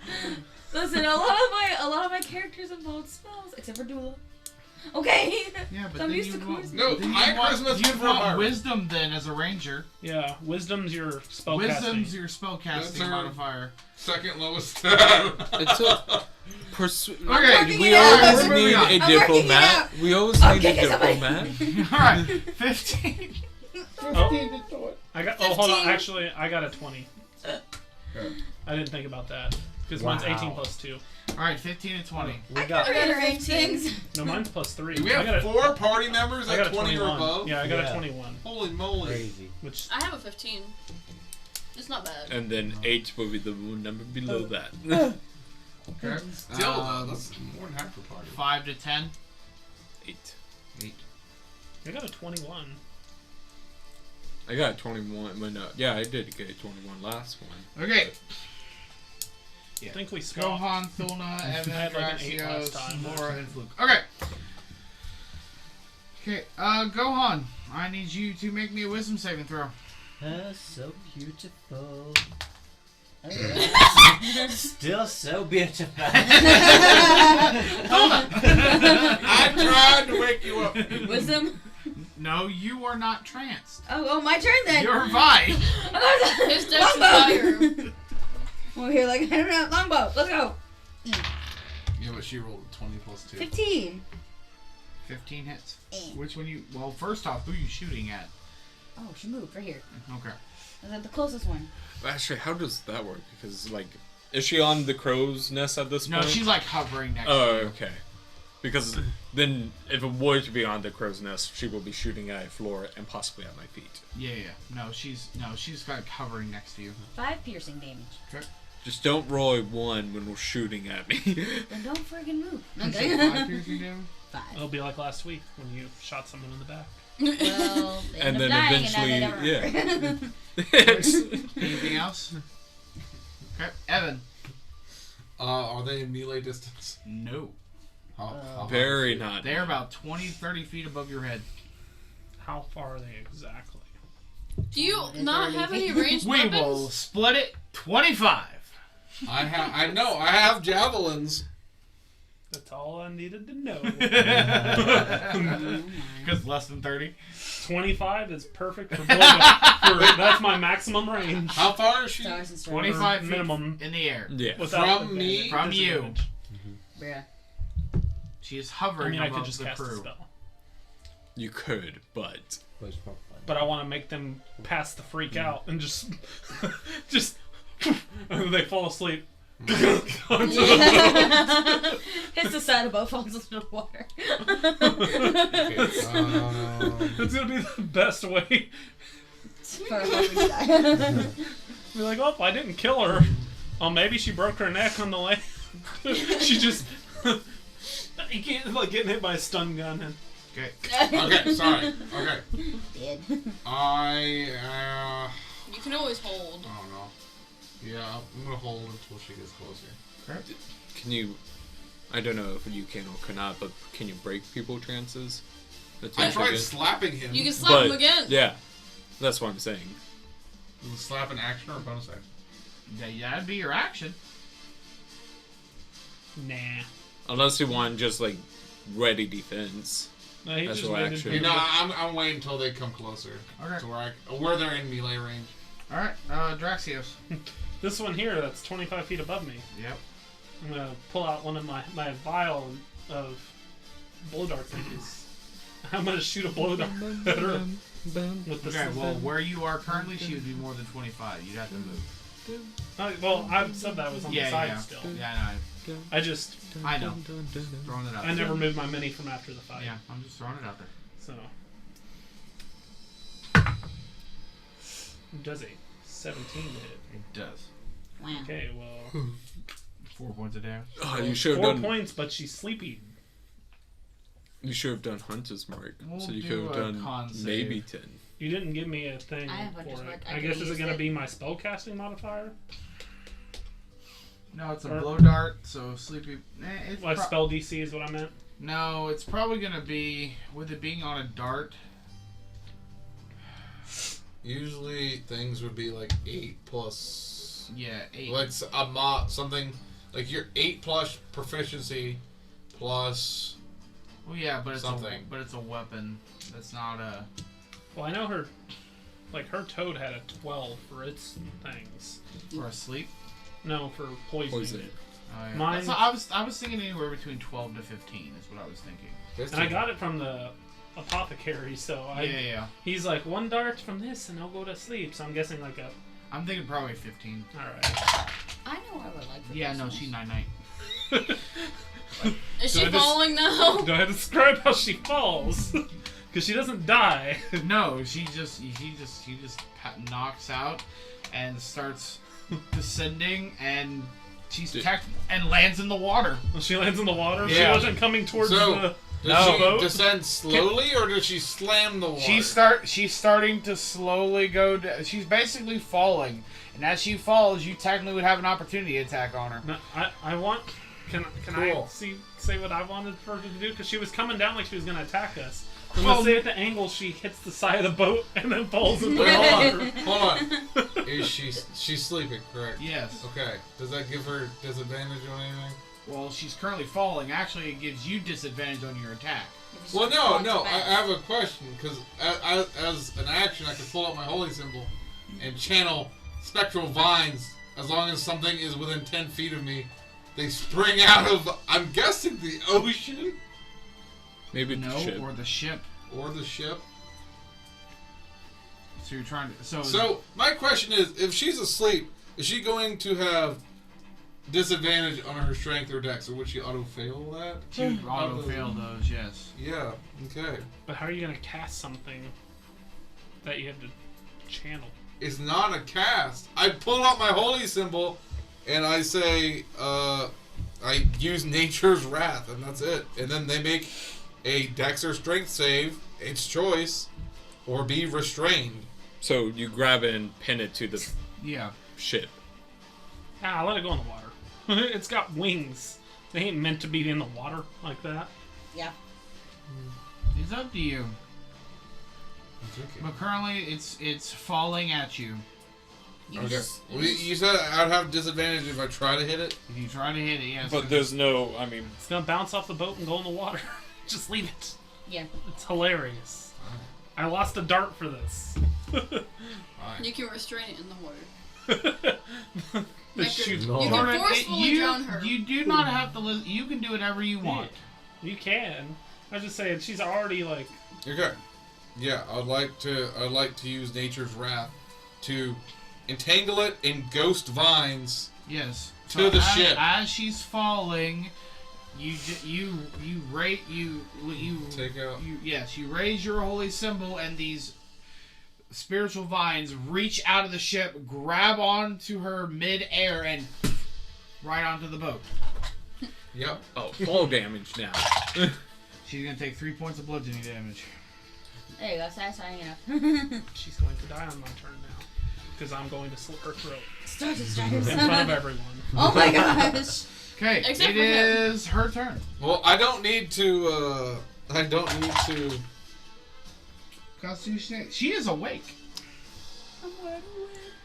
Listen, a lot of my characters involve spells, except for Dula. Okay. Yeah, but I'm then used you to want, charisma. No, then you high want- charisma is you good for a want bard. wisdom then as a ranger. Yeah, wisdom's your spellcasting. Wisdom's your That's spellcasting her- modifier. Second lowest stat. It's a Okay, working we it out. always I'm need working a it out. diplomat. We always I'm need a kicking somebody. diplomat. Alright, 15. I got. Oh, hold on. 15. Actually, I got a 20. I didn't think about that because mine's 18 plus 2. Alright, 15 and 20. We got. I rearrange things. No, mine's plus 3. Do we I got have a, 4 party members I got at a 20 or 21. above? Yeah, I got Yeah. a 21. Holy moly. Crazy. Which I have a 15. It's not bad. And then 8 will be the number below that. Okay. Still, that's more than half the party. 5 to 10. 8. 8. I got a 21. I got a 21. Well, no, yeah, I did get a 21 last one. Okay. I think we swapped. Gohan, Thulna, Evan, had like an 8 last Draxios, time. Mora, and Fluakk. Okay. Okay, Gohan, I need you to make me a wisdom saving throw. So beautiful. Still so beautiful. I tried to wake you up. Wisdom? No, you are not tranced. Oh, my turn then. You're fine. His dex is higher. Over here, like, I don't know. Longbow. Let's go. Yeah, but she rolled a 20 plus 2. 15. 15 hits. Which one you... Well, first off, who are you shooting at? Oh, she moved right here. Okay. Is that the closest one? Actually, how does that work? Because, like, is she on the crow's nest at this No, point? she's like hovering next Oh, to you. okay. Because then, if it were to be on the crow's nest, she will be shooting at a floor and possibly at my feet. Yeah. No, she's like hovering next to you. 5 piercing damage. Just don't roll a 1 when we're shooting at me. Then don't friggin' move. You said 5 piercing damage? 5. It'll be like last week when you shot someone in the back. Well, they And end then up dying eventually, and I never remember. Anything else? Okay, Evan. Are they in melee distance? No. How Very not. They're about 20, 30 feet above your head. How far are they exactly? Do you It's not already- have any ranged We weapons? will split it 25. I know. I have javelins. That's all I needed to know. Because less than 30. 25 is perfect for blowback. That's my maximum range. How far is she? Stars and stripes. 25 feet Minimum. in the air. Yeah. Without From the me? From you. disadvantage. Bruh. She is I hovering mean, I above could just the cast a crew. spell. You could, but... But I want to make them pass the freak out and just and they fall asleep. Hits the side above, falls into the water. Okay, It's gonna be the best way. For a moment to die. Be like, oh, I didn't kill her. Oh, maybe she broke her neck on the way. She just you can't like getting hit by a stun gun. And Okay. okay, sorry. Okay. Dead. You can always hold. I don't know. Yeah, I'm gonna hold until she gets closer. Can you... I don't know if you can or cannot, but can you break people trances? That's I usually tried good. slapping him. You can slap him But, again. Yeah. That's what I'm saying. Is it slap an action or a bonus action? Yeah, that'd be your action. nah. Unless you want just, like, ready defense. No, he That's just your waited action. for You the- know, I'm waiting until they come closer. Okay. To where they're in melee range. Alright, Draxios. This one here, that's 25 feet above me. Yep. I'm gonna pull out one of my vial of blow dart thingies. I'm gonna shoot a blow dart at her with this. Okay, well, where you are currently, she would be more than 25. You'd have to move. Well, I said that was on the side still. Yeah, I just I know. Throwing it out I there. never moved my mini from after the fight. Yeah, I'm just throwing it out there. So does a 17 hit? It does. Wow. Okay, well 4 points of damage. Oh, you should have 4 done... points, but she's sleepy. You should have done Hunter's Mark. We'll so you do could have a done con maybe save. 10. You didn't give me a thing I have Hunter's for Mark. it. I I could've guess is it used gonna it. be my spellcasting modifier? No, it's a Or- blow dart, so sleepy. It's Like spell DC is what I meant. No, it's probably gonna be with it being on a dart. Usually things would be like 8 plus. Yeah, 8. Like something like your 8 plus proficiency plus. Well, yeah, but it's something. a weapon. That's not a. Well, I know her toad had a 12 for its things. For a sleep. No, for poisoning Poison. it. Oh, yeah. Mine- I was thinking anywhere between 12 to 15 is what I was thinking. And I got it from the apothecary, so Yeah. he's like 1 dart from this and I'll go to sleep. So I'm guessing like a. I'm thinking probably 15. All right. I know what I would like for Yeah, no, Christmas. she 9-9. Is Do she I just- falling now? Do I describe how she falls? Because she doesn't die. No, she just knocks out and starts descending, and she's and lands in the water. She lands in the water. She Yeah. wasn't coming towards So- the. Does she boat? descend slowly or does she slam the water? She's starting to slowly go. She's basically falling, and as she falls, you technically would have an opportunity to attack on her. No, I want. Can Cool. I say what I wanted for her to do? Because she was coming down like she was gonna attack us. I'm Well- gonna say at the angle she hits the side of the boat and then falls in the Wait, water. hold on. Is she's sleeping, correct? Yes. Okay. Does that give her disadvantage on anything? Well, she's currently falling. Actually, it gives you disadvantage on your attack. Well, no. I have a question because as an action, I can pull out my holy symbol and channel spectral vines. As long as something is within 10 feet of me, they spring out of. I'm guessing the ocean Maybe No, the ship. or the ship. or the ship. So you're trying to. So my question is, if she's asleep, is she going to have disadvantage on her strength or dex, or would she auto fail that? to auto fail those, yes. Yeah. Okay. But how are you gonna cast something that you have to channel? It's not a cast. I pull out my holy symbol, and I say, I use Nature's Wrath, and that's it. And then they make a dex or strength save, its choice, or be restrained. So you grab it and pin it to the Yeah. ship. Ah, let it go in the water. It's got wings. They ain't meant to be in the water like that. Yeah. It's up to you. But currently, it's falling at you. You Okay. just. Well, you said I'd have disadvantage if I try to hit it? If you try to hit it, yes. But there's no, I mean, It's gonna bounce off the boat and go in the water. Just leave it. Yeah. It's hilarious. I lost a dart for this. Fine. You can restrain it in the water. The You shoot. can No. forcefully drown her. You do not have to listen. You can do whatever you want. You can. I was just saying she's already like. Okay. Yeah, I'd like to use Nature's Wrath to entangle it in ghost vines. Yes. To the ship. As she's falling, you Take out. you raise your holy symbol, and these spiritual vines reach out of the ship, grab onto her mid-air, and right onto the boat. Yep. oh, fall damage now. She's gonna take 3 points of bludgeoning damage. There you go. Satisfying enough. She's going to die on my turn now. Because I'm going to slit her throat. Start to In strike. front of everyone. Oh my gosh. Okay, Except it for him. is her turn. Well, I don't need to. Constitution. She is awake.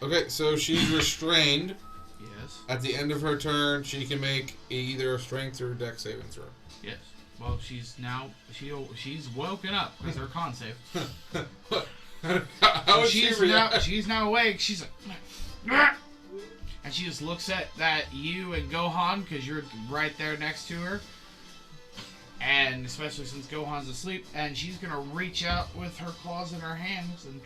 Okay, so she's restrained. Yes. At the end of her turn, she can make either a strength or dex saving throw. Yes. Well, she's woken up because her con save. How would she react? She's now awake. She's like, and she just looks at you and Gohan because you're right there next to her, and especially since Gohan's asleep, and she's gonna reach out with her claws in her hands and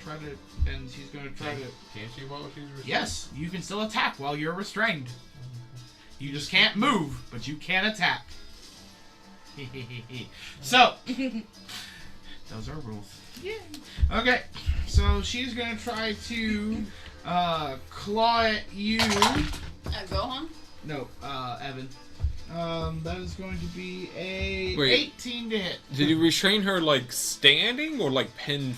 she's gonna try to. Can she while she's restrained? Yes, you can still attack while you're restrained. You just can't move, but you can attack. So, those are rules. Yeah. Okay, so she's gonna try to claw at you. Gohan? No, Evan. That is going to be a Wait. 18 to hit. Did you restrain her like standing or like pinned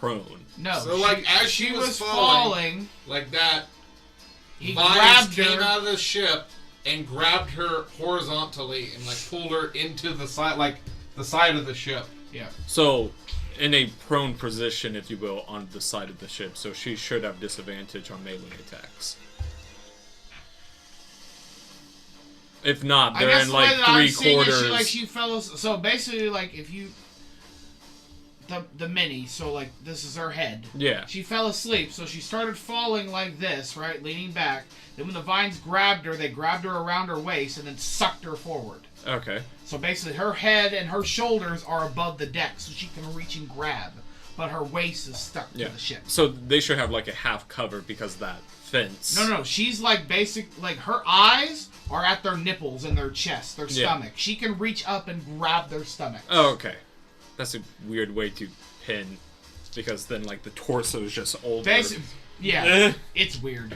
prone? No. So, like, as she was falling, like that, he vines grabbed came her. out of the ship and grabbed her horizontally and like pulled her into the side, like the side of the ship. Yeah. So, in a prone position, if you will, on the side of the ship, so she should have disadvantage on melee attacks. If not, I they're guess in the way like that I'm seeing it, three-quarters. she fell. So basically, like if you the mini, so like this is her head. Yeah. She fell asleep, so she started falling like this, right, leaning back. Then when the vines grabbed her, they grabbed her around her waist and then sucked her forward. Okay. So basically, her head and her shoulders are above the deck, so she can reach and grab, but her waist is stuck Yeah. to the ship. So they should have like a half cover because of that fence. No, she's like like her eyes are at their nipples and their chest, their Yeah. stomach. She can reach up and grab their stomach. Oh, okay. That's a weird way to pin, because then like the torso is just over. Yeah, it's weird.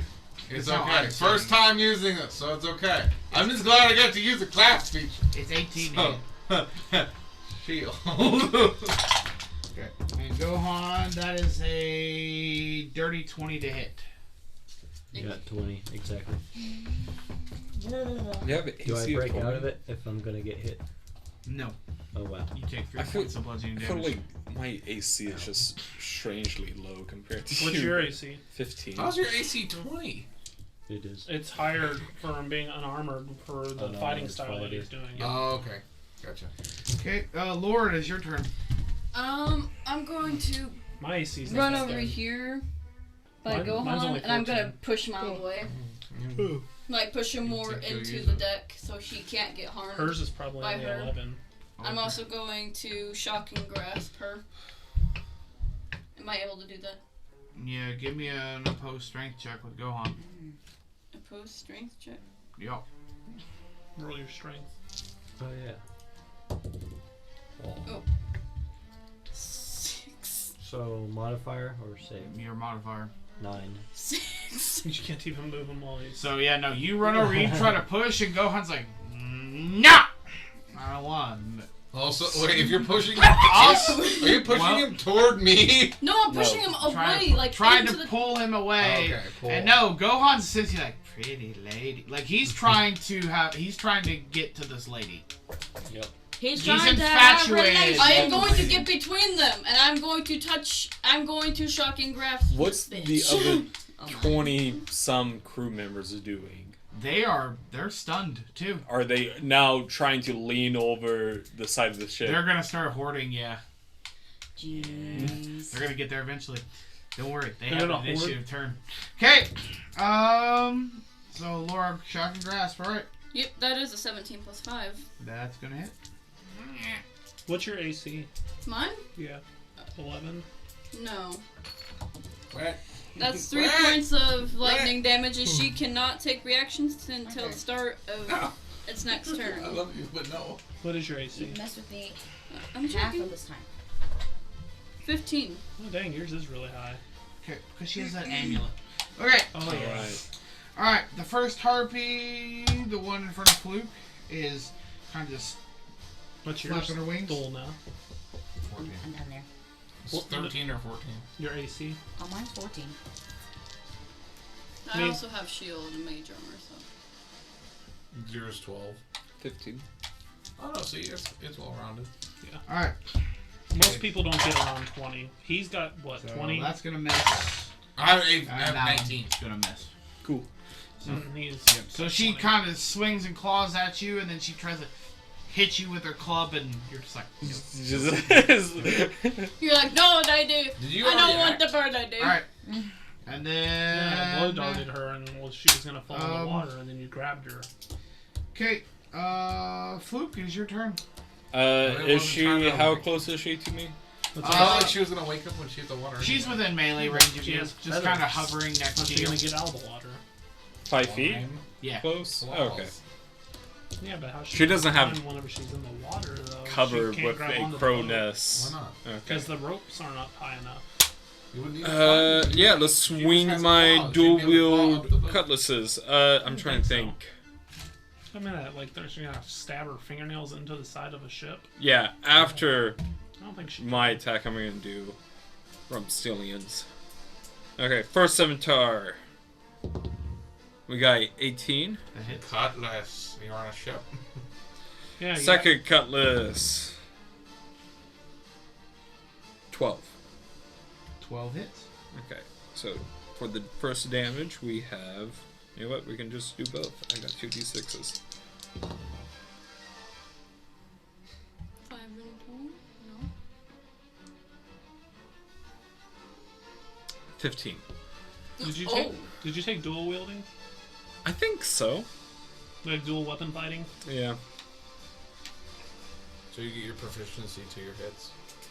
It's how okay. I'm saying First it. time using it, so it's okay. I'm just glad I got to use the clap feature. It's 18 to Oh. hit. Shield. Okay. And Gohan, that is a dirty 20 to hit. You got 20, exactly. You have Do I break out of it if I'm gonna get hit? No. Oh wow. You take 3 I feel- points of bludgeoning I feel damage. like my AC is just strangely low compared to What's your AC? 15. How's your AC 20? It is. It's higher from being unarmored for the no, fighting it's style that fighting. he's doing. Oh, okay. Gotcha. Okay, Lord, it's your turn. I'm going to My AC's not run that over good. here by Mine's Gohan, only and I'm gonna 14. push him out of the way. Like, push him more think you'll into use the it? deck so she can't get harmed. Hers is probably By only her. 11. I'm also going to shock and grasp her. Am I able to do that? Yeah, give me an opposed strength check with Gohan. Opposed strength check? Yup. Roll your strength. Oh yeah. Oh. 6. So modifier or save? Your modifier. 9. 6. You can't even move him while he's. So yeah, no, you run over, you try to push, and Gohan's like, nah! I don't want. Also, wait, if you're pushing him, Also, are you pushing well- him toward me? No, I'm pushing him away, like trying into to the. pull him away. Okay, cool. And no, Gohan sits here like, pretty lady. Like he's trying to get to this lady. Yep. He's He's trying to have a infatuated. relationship. I am going to get between them, and I'm going to shock and grasp. What's this the bitch. other Oh my. 20-some crew members doing? They're stunned too. Are they now trying to lean over the side of the ship? They're gonna start hoarding, yeah. Jeez. They're gonna get there eventually. Don't worry, they They're have an gonna initiative turn. Okay. So Laura, shock and grasp, alright. Yep, that is a 17 plus 5. That's gonna hit. What's your AC? Mine? Yeah. 11. No. What? That's 3 points of lightning damage, and she cannot take reactions until Okay. the start of its next I turn. love you, but no. What is your You AC? mess with me I'm half joking. of this time. 15. Oh, dang, yours is really high. Okay, because she has that amulet. Okay. Oh, yeah. Alright. Alright, the first harpy, the one in front of Fluakk, is kind of just What's yours? flapping her wings. Dull now. 14. I'm down there. It's 13 or 14. Your AC? Oh, mine's 14. I Me. also have shield and mage armor, so. Yours 12. 15. Oh no, see, it's well rounded. Alright, Most people don't get around 20. He's got, what, so 20? that's gonna miss. I have, I And have that 19. one's gonna miss. Cool. He's, So she 20. kind of swings and claws at you, and then she tries to hit you with her club, and you're just like, nope. You're like, no, I do. Did you I don't already want act? the bird I do. Alright. And then... Yeah, blow darted her, and well, she was going to fall in the Um, water, and then you grabbed her. Okay, Fluakk, it is your turn. Is wasn't she, trying to how wake- close is she to me? What's I her- felt like she was gonna wake up when she hit the water. She's anyway. within melee range of She you, has just kind of feathers. hovering next How's to she you. going to get out of the water? 5 feet? Fine. Yeah. Close? Claws. Oh, okay. Yeah, but how She doesn't have climb whenever she's in the water, though. Cover she can't with grab a onto the crow boat. nest. Why not? Okay. Because the ropes aren't up high enough. You wouldn't need to climb. Yeah, let's She just swing has my claws. dual She'd be able to claw up the wield boat. cutlasses. I'm trying to think think. I mean, like, she's going to stab her fingernails into the side of a ship. Yeah, after I don't think she my attack, I'm going to do Rumpstillions. Okay, first Scimitar. We got 18. That hits. Cutlass. You're on a ship. Yeah, you Second Cutlass. 12. 12 hits. Okay, so for the first damage, we have. You know what? We can just do both. I got 2d6s. 5 in total? No. 15. Did you Oh. take dual wielding? I think so. Like dual weapon fighting? Yeah. So you get your proficiency to your hits.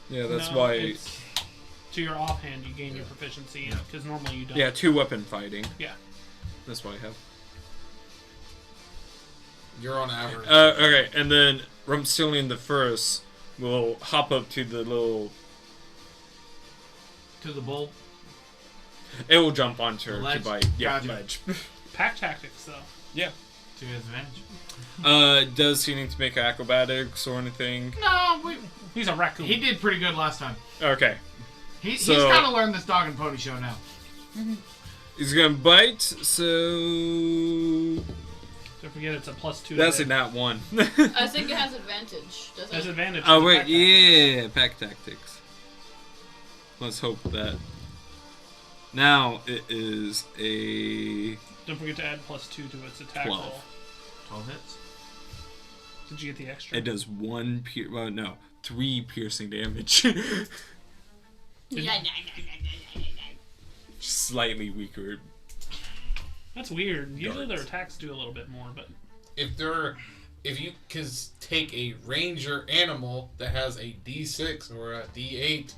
Yeah, that's No, why. it's- to your offhand, you gain your proficiency, because normally you don't. Yeah, 2 weapon fighting. Yeah. That's what I have. You're on average. Okay, and then Rumpstillion the first will hop up to the little. To the bull. It will jump onto her The to ledge? bite. Yeah, Gotcha. ledge. Pack tactics, though. Yeah. To his advantage. Does he need to make acrobatics or anything? No, He's a raccoon. he did pretty good last time. Okay. He's So- kind of learned this dog and pony show now. He's gonna bite, so. So Don't forget it's a +2 to That's hit. a nat 1. I think it has advantage. Does There's it? advantage. Oh, to wait, pack yeah, pack tactics. Let's hope that. Now it is a. Don't forget to add +2 to its attack 12. roll. 12 hits. Did you get the extra? It does 3 piercing damage. Slightly weaker. That's weird. Usually their Darts. attacks do a little bit more, but If you take a ranger animal that has a D6 or a D8,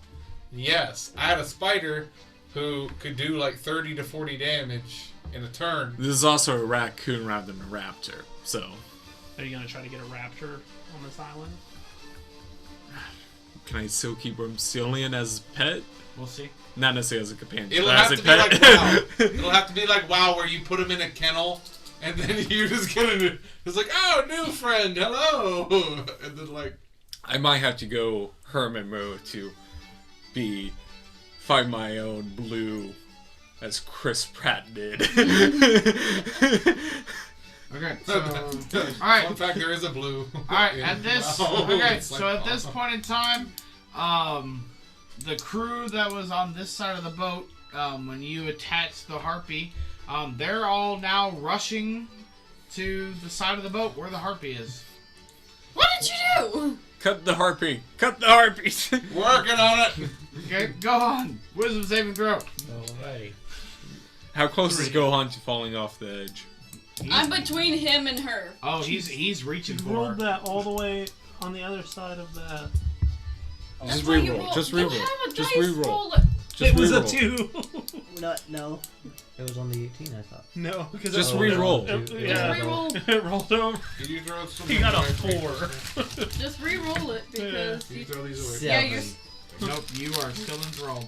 yes, I had a spider who could do like 30 to 40 damage in a turn. This is also a raccoon rather than a raptor, so. are you gonna try to get a raptor on this island? Can I still keep him Cillian as a pet? We'll see. Not necessarily as a companion. It'll but have as to a be pet. like WoW. It'll have to be like WoW, where you put him in a kennel, and then you just get it. It's like, oh, new friend, hello, and then like. I might have to go hermit mode to find my own blue, as Chris Pratt did. Okay, so alright. Fun fact: there is a blue. Alright, in at this WoW. okay, It's so like, at this point in time, the crew that was on this side of the boat, when you attached the harpy, they're all now rushing to the side of the boat where the harpy is. What did you do? Cut the harpy! Cut the harpies! working on it. Okay, go on. Wisdom saving throw. Alrighty. How close is Gohan to falling off the edge? I'm between him and her. Oh, he's reaching You for rolled her. that all the way on the other side of that. Just That's why you reroll. roll- Just you reroll. have a Just dice reroll. roller. Just It was a reroll. 2. No. It was on the 18, I thought. No, because Just it reroll. Yeah, Just reroll. it rolled over. Did you throw some? He got a 4. Just re-roll it because You throw these away. yeah, you're. Nope, you are still enthralled.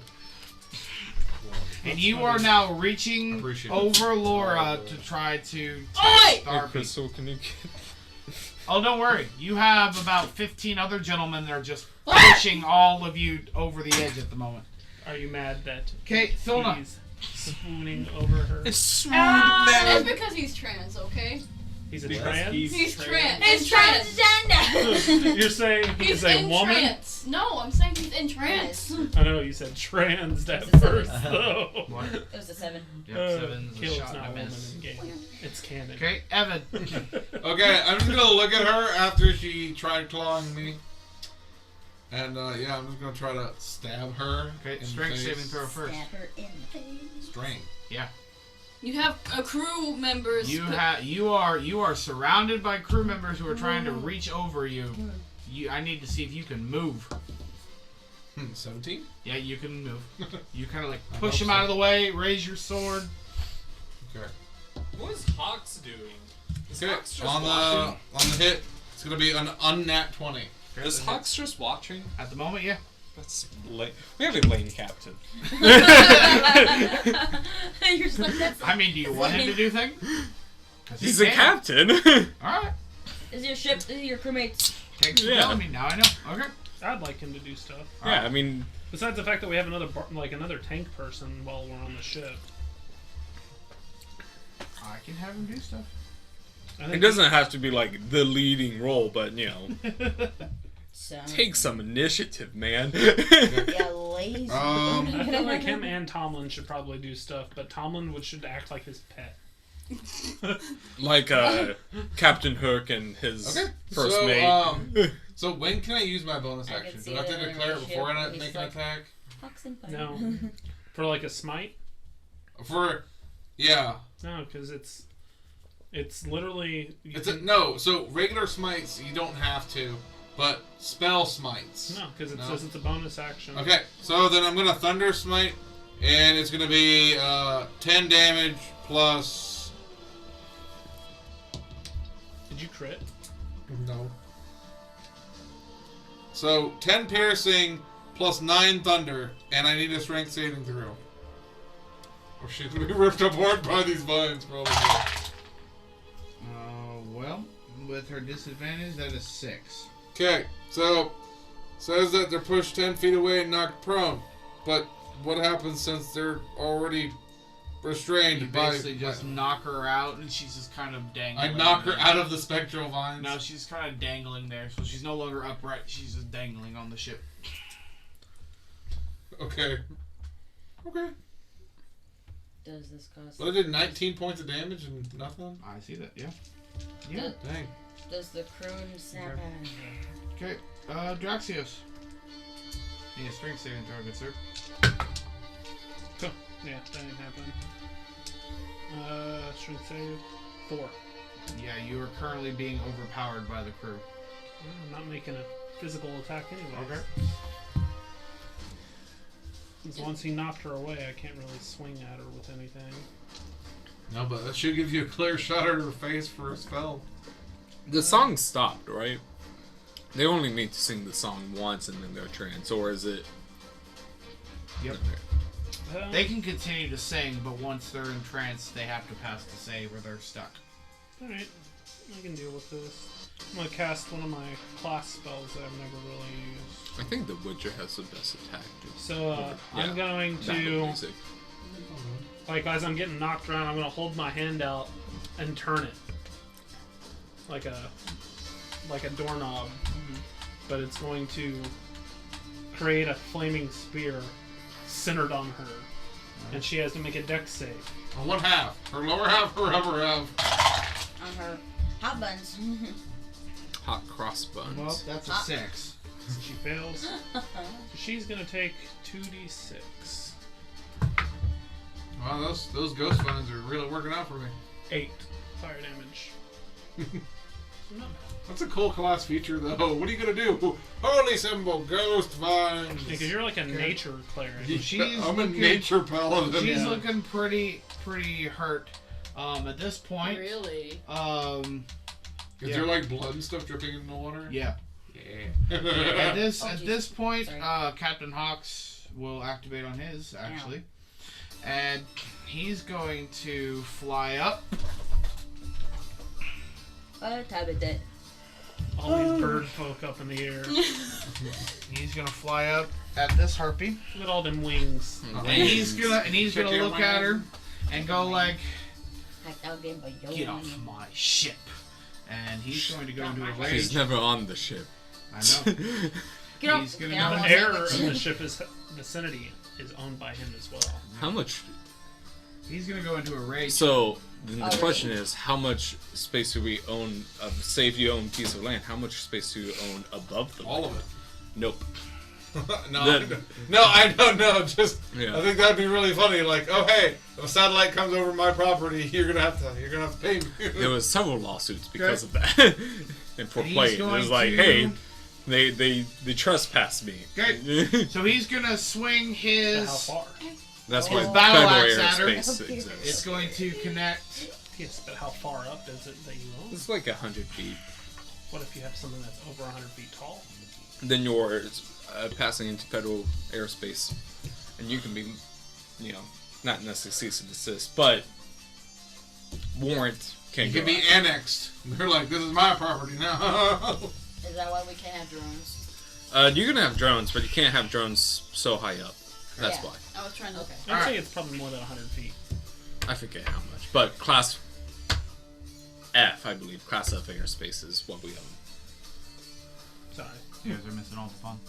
And you are now reaching Appreciate it. over Laura to try to Oi! touch the Hey, harpy. Crystal, can you get... Oh, don't worry. You have about 15 other gentlemen that are just pushing all of you over the edge at the moment. Are you mad that Okay, Thilna. he's swooning over her? It's smooth, It's because he's trans, okay? He's a What? trans? He's trans. It's transgender. You're saying he's a in woman? trance. No, I'm saying he's in trance. I know you said trans at It's a first, seven. though. What? It was a 7. Yep, Uh, seven's a Caleb's shot not and a a woman miss. in game. It's canon. Okay, Evan. Okay, I'm just gonna look at her after she tried clawing me, and yeah, I'm just gonna try to stab her. Okay, in the strength face. saving throw first. Stab her in the face. Strength. You have a crew members. You are surrounded by crew members who are trying to reach over you. I need to see if you can move. 17. Yeah, you can move. You kind of like I push hope him so. out of the way, raise your sword. Okay. What is Hawks doing? Is Okay. Hawks just On watching? the hit, it's gonna be an unnat 20. Okay, Is that Hawks just watching? hits. At the moment, yeah. That's lame. We have a lane captain. You're just like, that's. I mean, do you want him to do things? 'Cause he He's a can. captain. Alright. Is your ship, is your crewmates. Thanks for Yeah. telling me. Now I know. Okay. I'd like him to do stuff. Yeah, I mean, Besides the fact that we have another another tank person while we're on the ship. I can have him do stuff. I it think doesn't have to be like the leading role, but you know, So. take some initiative, man. Yeah, lazy. I feel like him and Tomlin should probably do stuff, but Tomlin should act like his pet. Like Captain Hook and his Okay. first so, mate. So when can I use my bonus I can action? see Do I have it to in the declare it relationship before I when make he's an like- attack? Fox and fun. No. For like a smite? For, yeah. No, because it's literally. No, so regular smites you don't have to, but spell smites. No, because it No. says it's a bonus action. Okay, so then I'm gonna thunder smite, and it's gonna be 10 damage plus. Did you crit? No. So 10 piercing plus 9 thunder, and I need a strength saving throw. Or she's gonna be ripped apart by these vines, probably. Well, with her disadvantage, that is 6. Okay, so says that they're pushed 10 feet away and knocked prone. But what happens since they're already restrained You by. basically just knock her out, and she's just kind of dangling. I knock her there. out of the spectral vines. No, she's kind of dangling there, so she's no longer upright. She's just dangling on the ship. Okay. Okay. Does this cause? So I did 19 points of damage and nothing? I see that, yeah. Yeah. Dang. Does the croon snap out of here? Okay, Draxios. Need a strength saving throw, good sir. Cool. Yeah, that didn't happen. Strength save 4. Yeah, you are currently being overpowered by the crew. I'm not making a physical attack anyway. Okay. Because once he knocked her away, I can't really swing at her with anything. No, but that should give you a clear shot at her face for a spell. The song stopped, right? They only need to sing the song once and then they're trans, or is it? Yep. They can continue to sing, but once they're in trance, they have to pass the save or they're stuck. Alright, I can deal with this. I'm gonna cast one of my class spells that I've never really used. I think the Witcher has the best attack. So, Yeah, I'm going battle to, music. like, as I'm getting knocked around, I'm gonna hold my hand out and turn it. Like a doorknob. But it's going to create a flaming spear centered on her. And she has to make a dex save. On what half? Her lower half or upper half? On her hot buns. Hot cross buns. Well, that's a 6. She fails. She's gonna take 2d6. Wow, those ghost vines are really working out for me. 8 fire damage. Not bad. That's a cool class feature, though. What are you gonna do? Holy symbol, ghost vines. Because you're like a nature cleric. She's I'm a looking- nature paladin. She's Yeah. looking pretty hurt. At this point, Really? Is there like blood and stuff dripping in the water? yeah. Yeah. At this Oh, geez. point, Sorry. Captain Hawks will activate on his actually, and he's going to fly up. All these bird folk up in the air. He's gonna fly up at this harpy, Look at all them wings. and he's gonna Check your look at her wings. and go like, Get "Get off my ship!" And he's going to go into a She's rage. never on the ship. I know. Get off. He's gonna Get off know The my air sandwich. of the ship's vicinity is owned by him as well. How much? He's gonna go into a rage. So then the Oh, question really? is, how much space do we own? Say if you own a piece of land, how much space do you own above the All land? of it. Nope. No, I don't know. Just Yeah. I think that'd be really funny. Like, oh hey, if a satellite comes over my property, you're gonna have to pay me. There was several lawsuits because of that. And for He's play, it going was like, to- hey, they trespassed me. Okay. So he's gonna swing But his. how far? That's His why battle federal axe at her. airspace Okay. It's exists. going to connect. Yes, but how far up is it that you own? It's like 100 feet. What if you have something that's over 100 feet tall? Then you're passing into federal airspace, and you can be, not necessarily cease and desist, but warrant can You go can be after. annexed. They're like, this is my property now. Is that why we can't have drones? You can have drones, but you can't have drones so high up. That's Yeah. why. I was trying to. Okay. I'd say it's probably more than 100 feet. I forget how much, but class F, I believe, class F airspace is what we own. Sorry. You guys are missing all the fun.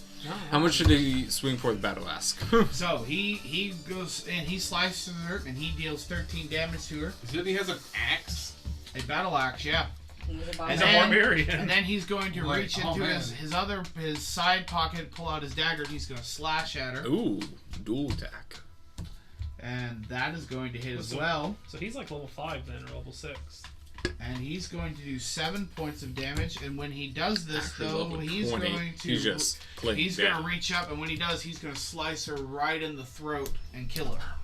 How much should he swing for the battle ask? So he goes and he slices her and he deals 13 damage to her. He said he has an axe. A battle axe, yeah. He's a He's And a then- barbarian. And then he's going to Like, reach oh, into man. his side pocket, pull out his dagger, and he's going to slash at her. Ooh, dual attack. And that is going to hit as So- well. So he's like level 5 then, or level 6. And he's going to do 7 points of damage. And when he does this, Actually, though, level he's 20, going to he's just playing he's down. going to reach up, and when he does, he's going to slice her right in the throat and kill her.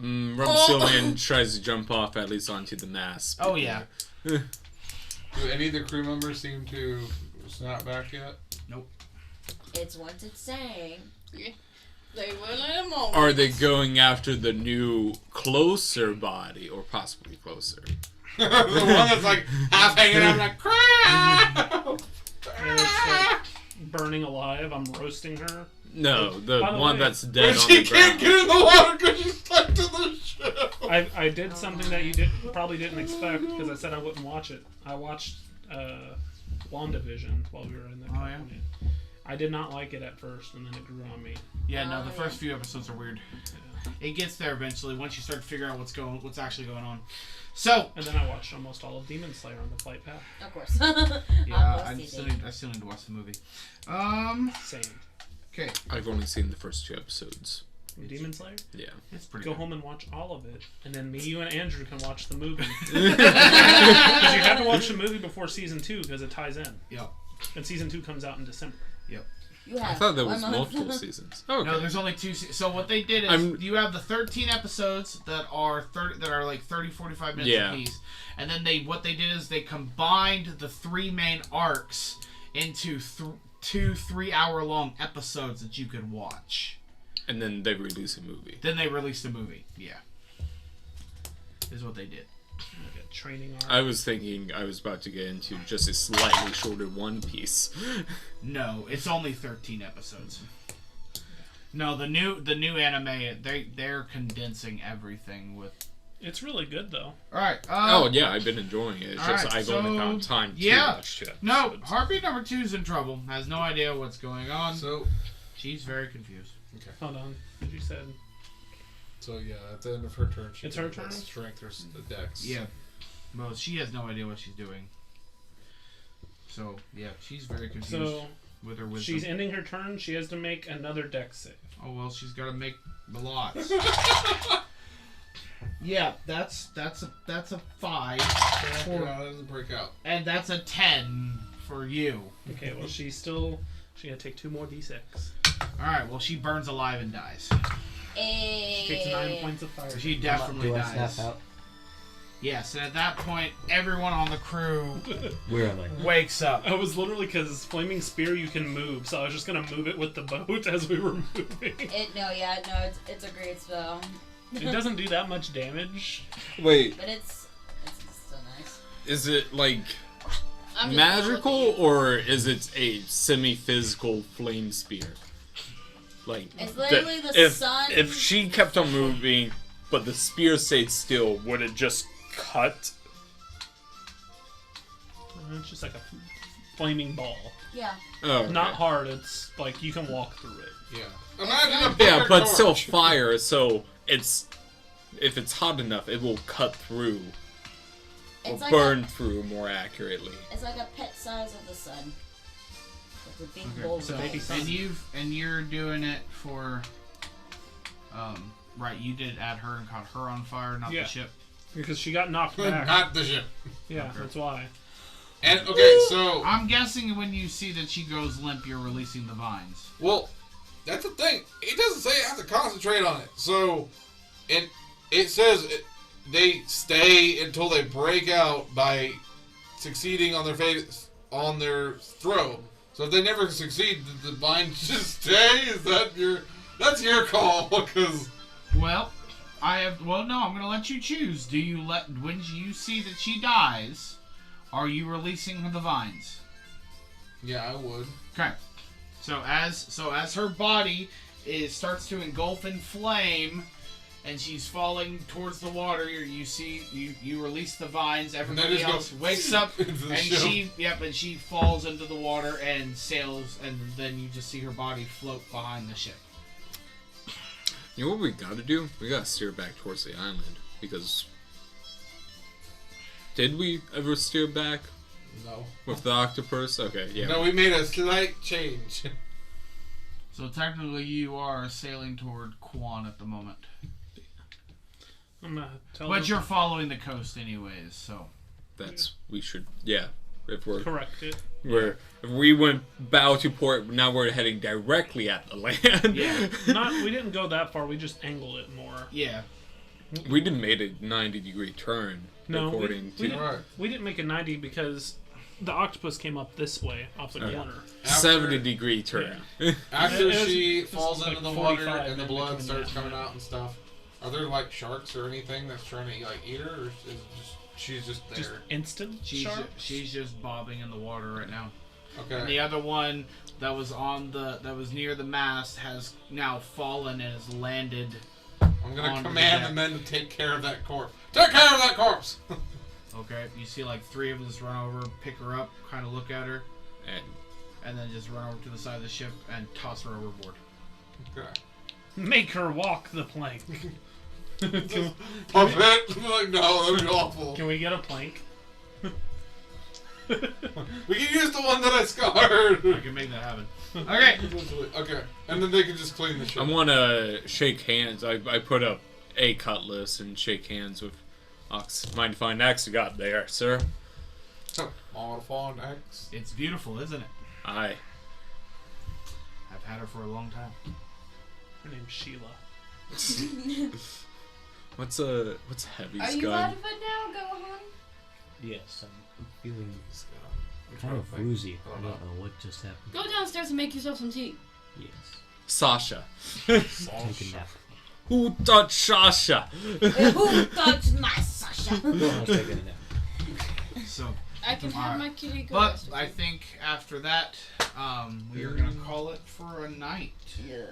Rumsilian tries to jump off at least onto the mast. Oh yeah. Do any of the crew members seem to snap back yet? It's what it's saying. They will in a moment. Are they going after the new closer body, or possibly closer? The one that's like half hanging out, like crap. Yeah, it's like burning alive. I'm roasting her. No, the By the one way- that's dead But on she the can't ground. get in the water because she's stuck to the ship. I did something that you probably didn't expect because I said I wouldn't watch it. I watched WandaVision while we were in the Oh, yeah? company. I did not like it at first, and then it grew on me. Yeah, no, Oh, the yeah. first few episodes are weird. It gets there eventually once you start figuring out what's actually going on. So, And then I watched almost all of Demon Slayer on the flight back. Of course. yeah, Of I course still you did. need to watch the movie. Same. Okay, I've only seen the first 2 episodes. Demon Slayer? Yeah. it's pretty Go good. home and watch all of it, and then me, you, and Andrew can watch the movie. Because you have to watch the movie before season 2 because it ties in. Yep. And season 2 comes out in December. You I have thought there 1 was month. multiple seasons. Oh, okay. No, there's only 2. So what they did is I'm- you have the 13 episodes that are like 30, 45 minutes Yeah. apiece, and then what they did is they combined the 3 main arcs into 2 3-hour-long episodes that you could watch. And then they release a movie. Then they released a movie. Yeah, is what they did. Like a training arc. I was thinking I was about to get into just a slightly shorter One Piece. No, it's only 13 episodes. No, the new anime they're condensing everything with. It's really good, though. All right. Oh yeah, I've been enjoying it. It's just Alright, I've only so, got time to yeah. watch 2 No, episodes. Heartbeat number 2 is in trouble. Has no idea what's going on. So, She's very confused. Hold on. Did you said? yeah, at the end of her turn, she It's her can turn? strength or the dex. Yeah. Well, she has no idea what she's doing. So yeah, she's very confused So with her wisdom. she's ending her turn. She has to make another dex save. Oh well, she's got to make the lots. Yeah, that's a 5, Yeah, that doesn't break out. and that's a 10 for you. Okay, well she's gonna take 2 more d6. All right. Well, she burns alive and dies. She takes 9 points of fire. She definitely Do I dies. snap out? Yes, and at that point, everyone on the crew Where am I? wakes up. I was literally because flaming spear you can move, so I was just gonna move it with the boat as we were moving. It's a great spell. It doesn't do that much damage. Wait, But it's still nice. is it like I'm just magical looking. or is it a semi-physical flame spear? Like It's literally the sun. If she kept on moving, but the spear stayed still, would it just cut? It's just like a flaming ball. Yeah. Oh, okay. Not hard. It's like you can walk through it. Yeah. Imagine a Yeah, bigger but still torch. fire. So if it's hot enough, it will cut through or It's like burn through more accurately. It's like a pet size of the sun. With a big bowl So, of baby eggs. sun. and you're doing it for, right? You did add her and caught her on fire, not Yeah. the ship. Because she got knocked back. Not the ship. Yeah, that's why. And okay, so I'm guessing when you see that she goes limp, you're releasing the vines. well, that's the thing. It doesn't say I have to concentrate on it. So, it says they stay until they break out by succeeding on their throw. So if they never succeed, the vines just stay. That's your call? Because Well, no, I'm gonna let you choose. When you see that she dies, are you releasing the vines? yeah, I would. Okay. So as her body starts to engulf in flame, and she's falling towards the water, you release the vines. Everybody just go else wakes up, into the and ship. she falls into the water and sails, and then you just see her body float behind the ship. You know what we gotta do? We gotta steer back towards the island because. Did we ever steer back No. with the octopus? Okay, yeah. No, we made a slight change. So technically, you are sailing toward Quan at the moment, I'm gonna tell but them you're following the coast anyways. So We should, yeah. If we're, correct it. if we went bow to port, now we're heading directly at the land. Yeah. We didn't go that far. We just angled it more. yeah. We didn't made a 90-degree turn, No, according we to Right. We didn't make a 90 because the octopus came up this way off the Okay. corner. 70-degree turn. After It was- she it was falls like into the water 45 and the in blood between starts that. coming out and stuff, are there like sharks or anything that's trying to like eat her, or is it just she's just there? Just instant She's sharp. she's just bobbing in the water right now. Okay. And the other one that was near the mast has now fallen and has landed. I'm gonna command the men to take care of that corpse. Take care of that corpse! Okay, you see like 3 of them just run over, pick her up, kind of look at her, and then just run over to the side of the ship and toss her overboard. Okay. Make her walk the plank. Puppet? Like, no, that would be awful. Can we get a plank? We can use the one that I scarred! I can make that happen. Okay. Okay, and then they can just clean the ship. I want to shake hands. I put up a cutlass and shake hands with Ox. Mind if I next you got there, sir? Modify next. It's beautiful, isn't it? Aye. I've had her for a long time. Her name's Sheila. What's Heavy's Are you gun? out of it now, Gohan? Yes, I'm feeling I'm kind of think. woozy. I don't know what just happened. Go downstairs and make yourself some tea. Yes. Sasha. Take a nap. Who touched Sasha? Who touched my Sasha? I was taking a nap. So, I can have Alright. my kitty go. but rest with I you. think after that, we are gonna call it for a night. Yeah.